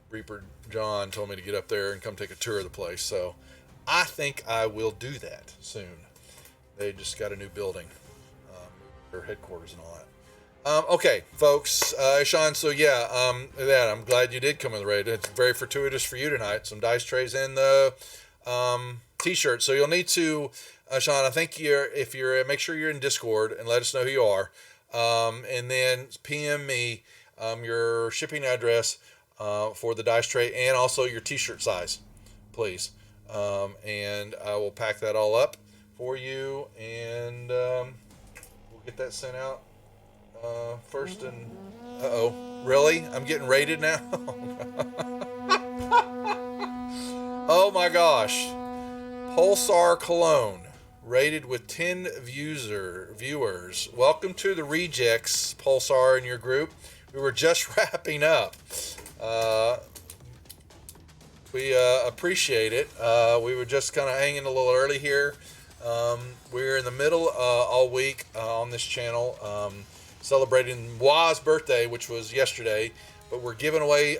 Reaper John told me to get up there and come take a tour of the place. So I think I will do that soon. They just got a new building, their headquarters and all that. Okay, folks, Sean. So yeah, I'm glad you did come with the raid. It's very fortuitous for you tonight. Some dice trays and the t-shirt. So you'll need to, Sean. I think if you're make sure you're in Discord and let us know who you are, and then PM me your shipping address for the dice tray and also your t-shirt size, please. And I will pack that all up for you, and we'll get that sent out first. And really? I'm getting raided now? Oh my gosh. Pulsar Cologne, rated with 10 viewers. Welcome to the rejects, Pulsar, and your group. We were just wrapping up. We appreciate it. We were just kind of hanging a little early here. We're in the middle all week on this channel, celebrating Wa's birthday, which was yesterday, but we're giving away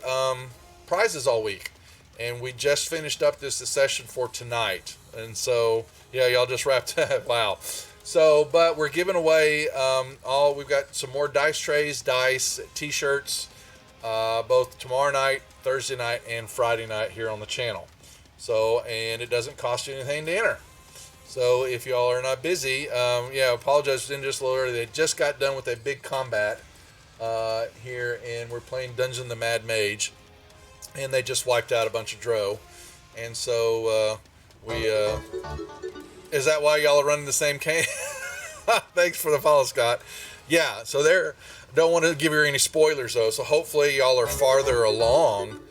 prizes all week. And we just finished up this session for tonight. And so, yeah, y'all just wrapped up. Wow. So, but we're giving away we've got some more dice trays, dice, t-shirts, both tomorrow night, Thursday night, and Friday night here on the channel. So, and it doesn't cost you anything to enter. So if y'all are not busy, apologize for just a little early. They just got done with a big combat here, and we're playing Dungeon the Mad Mage, and they just wiped out a bunch of Drow. And so is that why y'all are running the same camp? Thanks for the follow, Scott. Yeah, so don't want to give you any spoilers though, so hopefully y'all are farther along.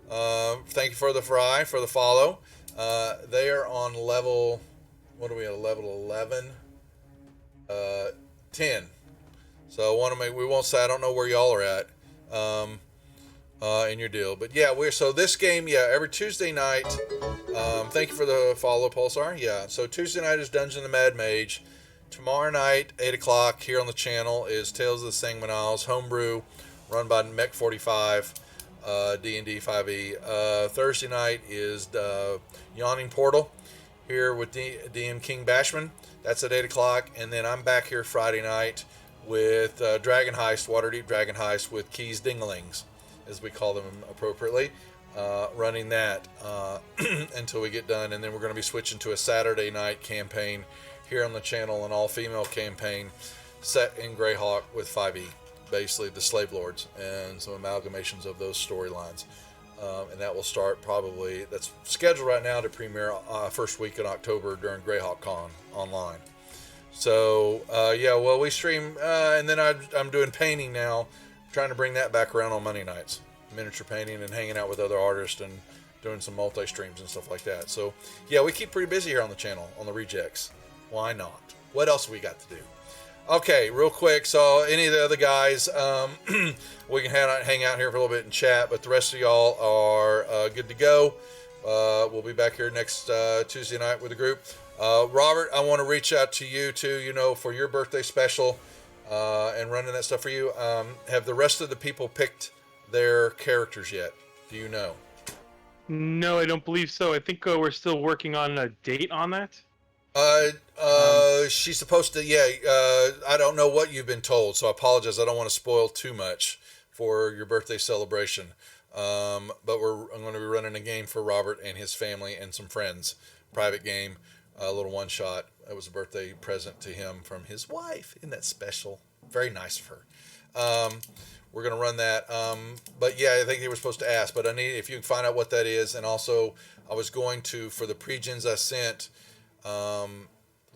Thank you for the follow. They are on level, what are we at, level 11? 10. So we won't say, I don't know where y'all are at in your deal. But yeah, so this game, every Tuesday night, thank you for the follow, Pulsar. Yeah, so Tuesday night is Dungeon the Mad Mage. Tomorrow night, 8 o'clock, here on the channel is Tales of the Sanguine Isles, homebrew, run by Mech 45, D&D 5e. Thursday night is Yawning Portal, here with DM King Bashman. That's at 8 o'clock. And then I'm back here Friday night with Dragon Heist, Waterdeep Dragon Heist with Keys Dinglings, as we call them appropriately, running that until we get done. And then we're going to be switching to a Saturday night campaign here on the channel, an all-female campaign set in Greyhawk with 5e, basically the Slave Lords, and some amalgamations of those storylines. And that will start that's scheduled right now to premiere first week in October during Greyhawk Con online. So, we stream, and then I'm doing painting now, trying to bring that back around on Monday nights, miniature painting and hanging out with other artists and doing some multi-streams and stuff like that. So, yeah, we keep pretty busy here on the channel, on the Rejects. Why not? What else have we got to do? Okay, real quick. So any of the other guys, we can hang out here for a little bit and chat, but the rest of y'all are good to go. We'll be back here next Tuesday night with the group. Robert, I want to reach out to you too, for your birthday special and running that stuff for you. Have the rest of the people picked their characters yet? Do you know? No, I don't believe so. I think we're still working on a date on that. She's supposed to, I don't know what you've been told, so I apologize. I don't want to spoil too much for your birthday celebration. But I'm going to be running a game for Robert and his family and some friends. Private game, a little one shot. It was a birthday present to him from his wife. Isn't that special? Very nice of her. We're going to run that. But yeah, I think they were supposed to ask, but I need, if you can find out what that is. And also I was going to, for the pre-gens I sent,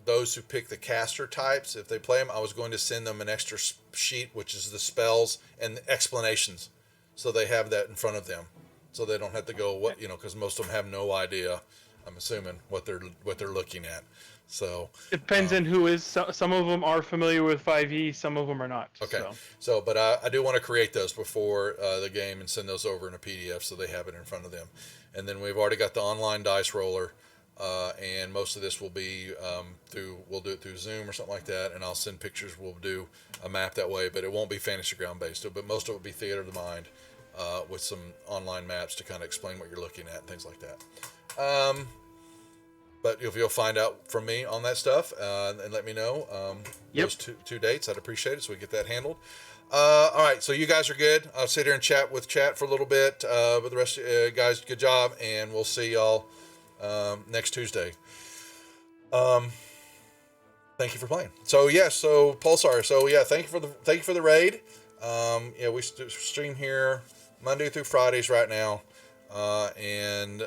those who pick the caster types, if they play them, I was going to send them an extra sheet, which is the spells and the explanations, so they have that in front of them, so they don't have to go because most of them have no idea, I'm assuming, what they're looking at. So it depends on who is. Some of them are familiar with 5e, some of them are not. Okay. So but I do want to create those before the game and send those over in a PDF so they have it in front of them. And then we've already got the online dice roller and most of this will be we'll do it through Zoom or something like that, and I'll send pictures. We'll do a map that way, but it won't be Fantasy Ground based. But most of it will be Theater of the Mind with some online maps to kind of explain what you're looking at and things like that. But if you'll find out from me on that stuff and let me know those two dates, I'd appreciate it so we get that handled. All right, so you guys are good. I'll sit here and chat for a little bit. But the rest of you guys, good job, and we'll see y'all next Tuesday. Thank you for playing. So so Pulsar. So thank you for the raid. We stream here Monday through Fridays right now, and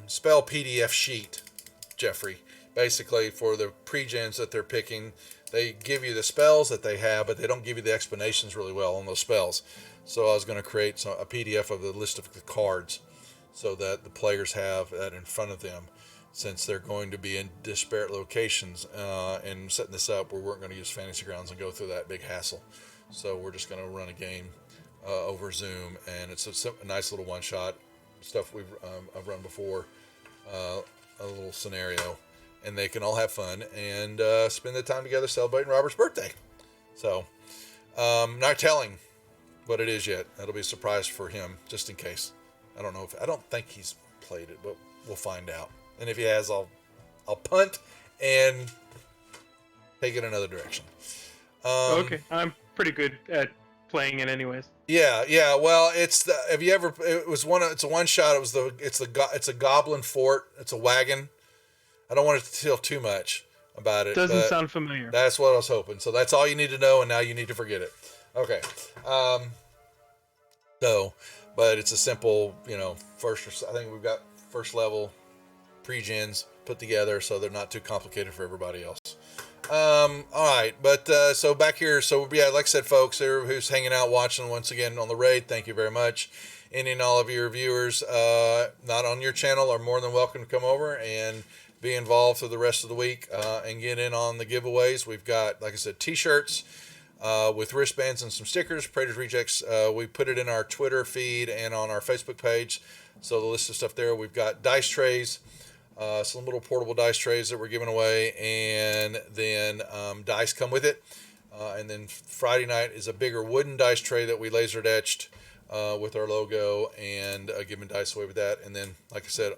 spell PDF sheet, Jeffrey. Basically, for the pre-gens that they're picking, they give you the spells that they have, but they don't give you the explanations really well on those spells. So I was going to create a PDF of the list of the cards so that the players have that in front of them, since they're going to be in disparate locations and setting this up. We weren't going to use Fantasy Grounds and go through that big hassle. So we're just going to run a game over Zoom, and it's a nice little one-shot. Stuff I've run before, a little scenario, and they can all have fun and spend the time together celebrating Robert's birthday. So, not telling what it is yet. That'll be a surprise for him, just in case. I don't think he's played it, but we'll find out. And if he has, I'll punt and take it another direction. Okay, I'm pretty good at playing it anyways. Yeah. Well, it's a one shot. It's a goblin fort. It's a wagon. I don't want to tell too much about it. Doesn't sound familiar. That's what I was hoping. So that's all you need to know, and now you need to forget it. Okay. But it's a simple, first. I think we've got first level pre-gens put together, so they're not too complicated for everybody else. All right, but so back here, like I said, folks, who's hanging out watching once again on the raid, thank you very much. Any and all of your viewers not on your channel are more than welcome to come over and be involved for the rest of the week and get in on the giveaways. We've got, like I said, t-shirts with wristbands and some stickers. Praetors Rejects, we put it in our Twitter feed and on our Facebook page, so the list of stuff there. We've got dice trays. Some little portable dice trays that we're giving away, and then dice come with it. And then Friday night is a bigger wooden dice tray that we lasered etched with our logo, and giving dice away with that. And then, like I said,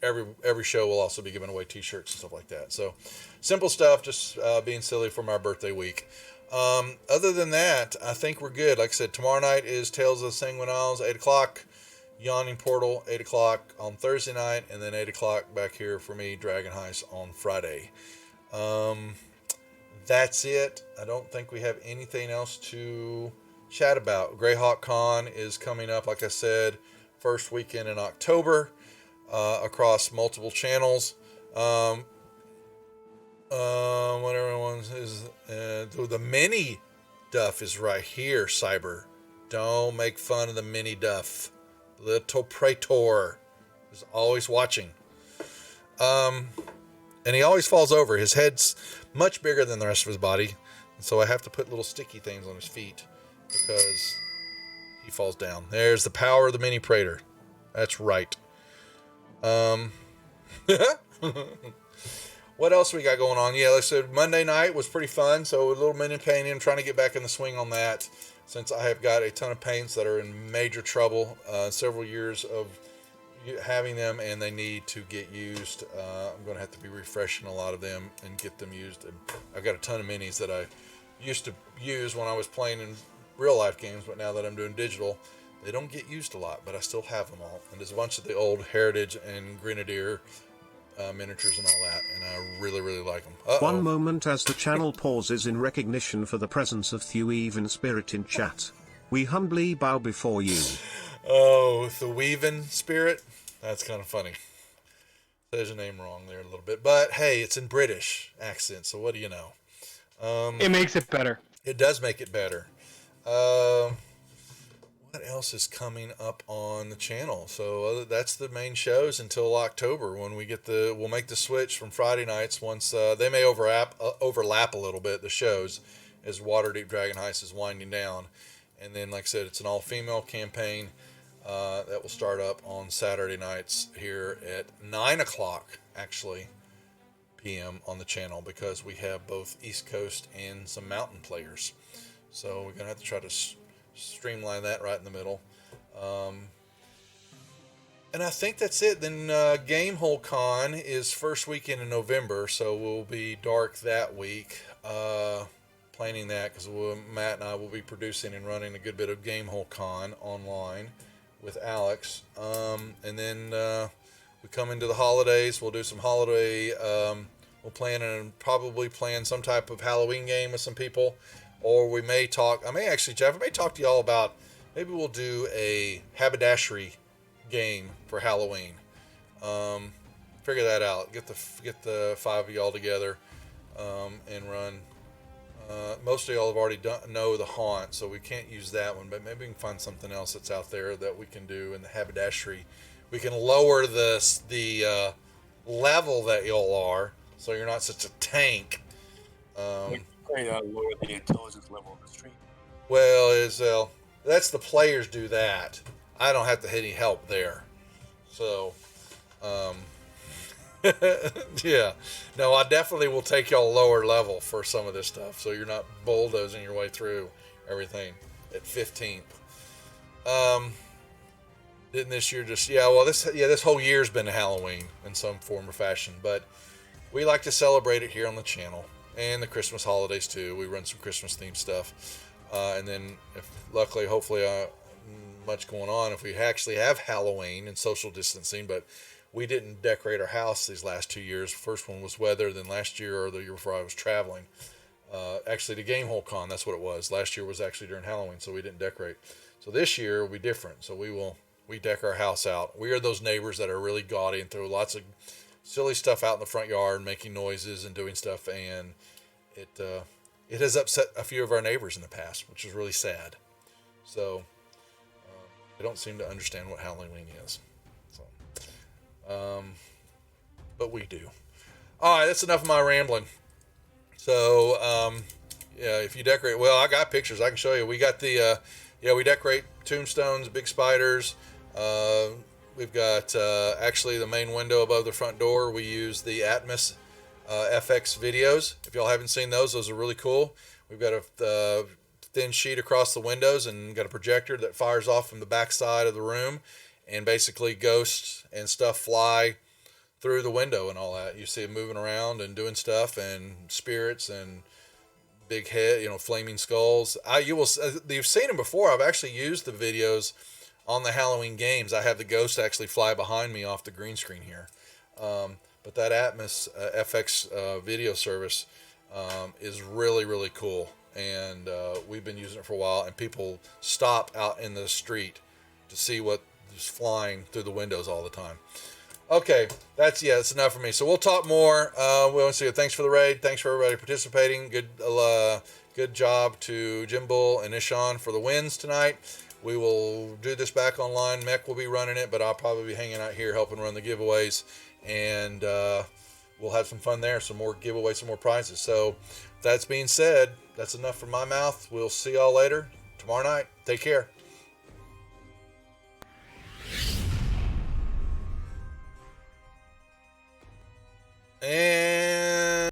every show will also be giving away t-shirts and stuff like that. So simple stuff, just being silly for my birthday week. Other than that, I think we're good. Like I said, tomorrow night is Tales of the Sanguine Isles, 8 o'clock. Yawning Portal, 8 o'clock on Thursday night, and then 8 o'clock back here for me, Dragon Heist on Friday. That's it. I don't think we have anything else to chat about. Greyhawk Con is coming up, like I said, first weekend in October across multiple channels. What everyone says, the mini duff is right here, Cyber. Don't make fun of the mini duff. Little Praetor is always watching. And he always falls over. His head's much bigger than the rest of his body. And so I have to put little sticky things on his feet because he falls down. There's the power of the mini Praetor. That's right. What else we got going on? Yeah, like I said, Monday night was pretty fun. So a little mini painting. I'm trying to get back in the swing on that, since I have got a ton of paints that are in major trouble, several years of having them, and they need to get used. I'm going to have to be refreshing a lot of them and get them used. And I've got a ton of minis that I used to use when I was playing in real life games, but now that I'm doing digital, they don't get used a lot, but I still have them all. And there's a bunch of the old Heritage and Grenadier miniatures and all that, and I really, really like them. One moment as the channel pauses in recognition for the presence of Theweven Spirit in chat. We humbly bow before you. Oh, Theweven Spirit? That's kind of funny. There's a name wrong there a little bit, but hey, it's in British accent, so what do you know? It makes it better. It does make it better. What else is coming up on the channel? So that's the main shows until October, when we'll make the switch from Friday nights once they may overlap a little bit, the shows, as Waterdeep Dragon Heist is winding down. And then, like I said, it's an all-female campaign. that will start up on Saturday nights here at 9 o'clock, actually, p.m. on the channel, because we have both East Coast and some mountain players. So we're going to have to try to streamline that right in the middle. And I think that's it. Then Gamehole Con is first weekend in November, so we'll be dark that week. Planning that because Matt and I will be producing and running a good bit of Gamehole Con online with Alex. And then we come into the holidays. We'll do some holiday. We'll probably plan some type of Halloween game with some people, or we may talk. Jeff, I may talk to y'all about maybe we'll do a haberdashery game for Halloween. Figure that out. Get the 5 of y'all together and run. Most of y'all have already know the haunt, so we can't use that one. But maybe we can find something else that's out there that we can do in the haberdashery. We can lower the level that y'all are, so you're not such a tank. Lower the intelligence level of the stream. Well, that's the players do that. I don't have to hit any help there. So, yeah. No, I definitely will take y'all lower level for some of this stuff, so you're not bulldozing your way through everything at 15th. Didn't this year this whole year's been a Halloween in some form or fashion, but we like to celebrate it here on the channel, and the Christmas holidays too. We run some Christmas themed stuff, and then hopefully much going on if we actually have Halloween and social distancing, but we didn't decorate our house these last 2 years. First one was weather, then last year or the year before I was traveling. Actually, the Gamehole Con, that's what it was. Last year was actually during Halloween, so we didn't decorate. So this year will be different. So we deck our house out. We are those neighbors that are really gaudy and throw lots of silly stuff out in the front yard, making noises and doing stuff, and it has upset a few of our neighbors in the past, which is really sad. So they don't seem to understand what Halloween is. So, but we do. All right, that's enough of my rambling. So, yeah, if you decorate, I got pictures I can show you. We got we decorate tombstones, big spiders. We've got actually the main window above the front door. We use the Atmos FX videos. If y'all haven't seen those are really cool. We've got a thin sheet across the windows and got a projector that fires off from the back side of the room, and basically ghosts and stuff fly through the window and all that. You see them moving around and doing stuff, and spirits and big head, flaming skulls. You've seen them before. I've actually used the videos on the Halloween games. I have the ghost actually fly behind me off the green screen here. But that Atmos FX video service is really, really cool. And we've been using it for a while, and people stop out in the street to see what is flying through the windows all the time. Okay, that's enough for me. So we'll talk more. We'll see you. Thanks for the raid. Thanks for everybody participating. Good job to Jim Bull and Ishan for the wins tonight. We will do this back online. Mech will be running it, but I'll probably be hanging out here helping run the giveaways, and we'll have some fun there. Some more giveaways, some more prizes. So that's being said, that's enough from my mouth. We'll see y'all later tomorrow night. Take care. And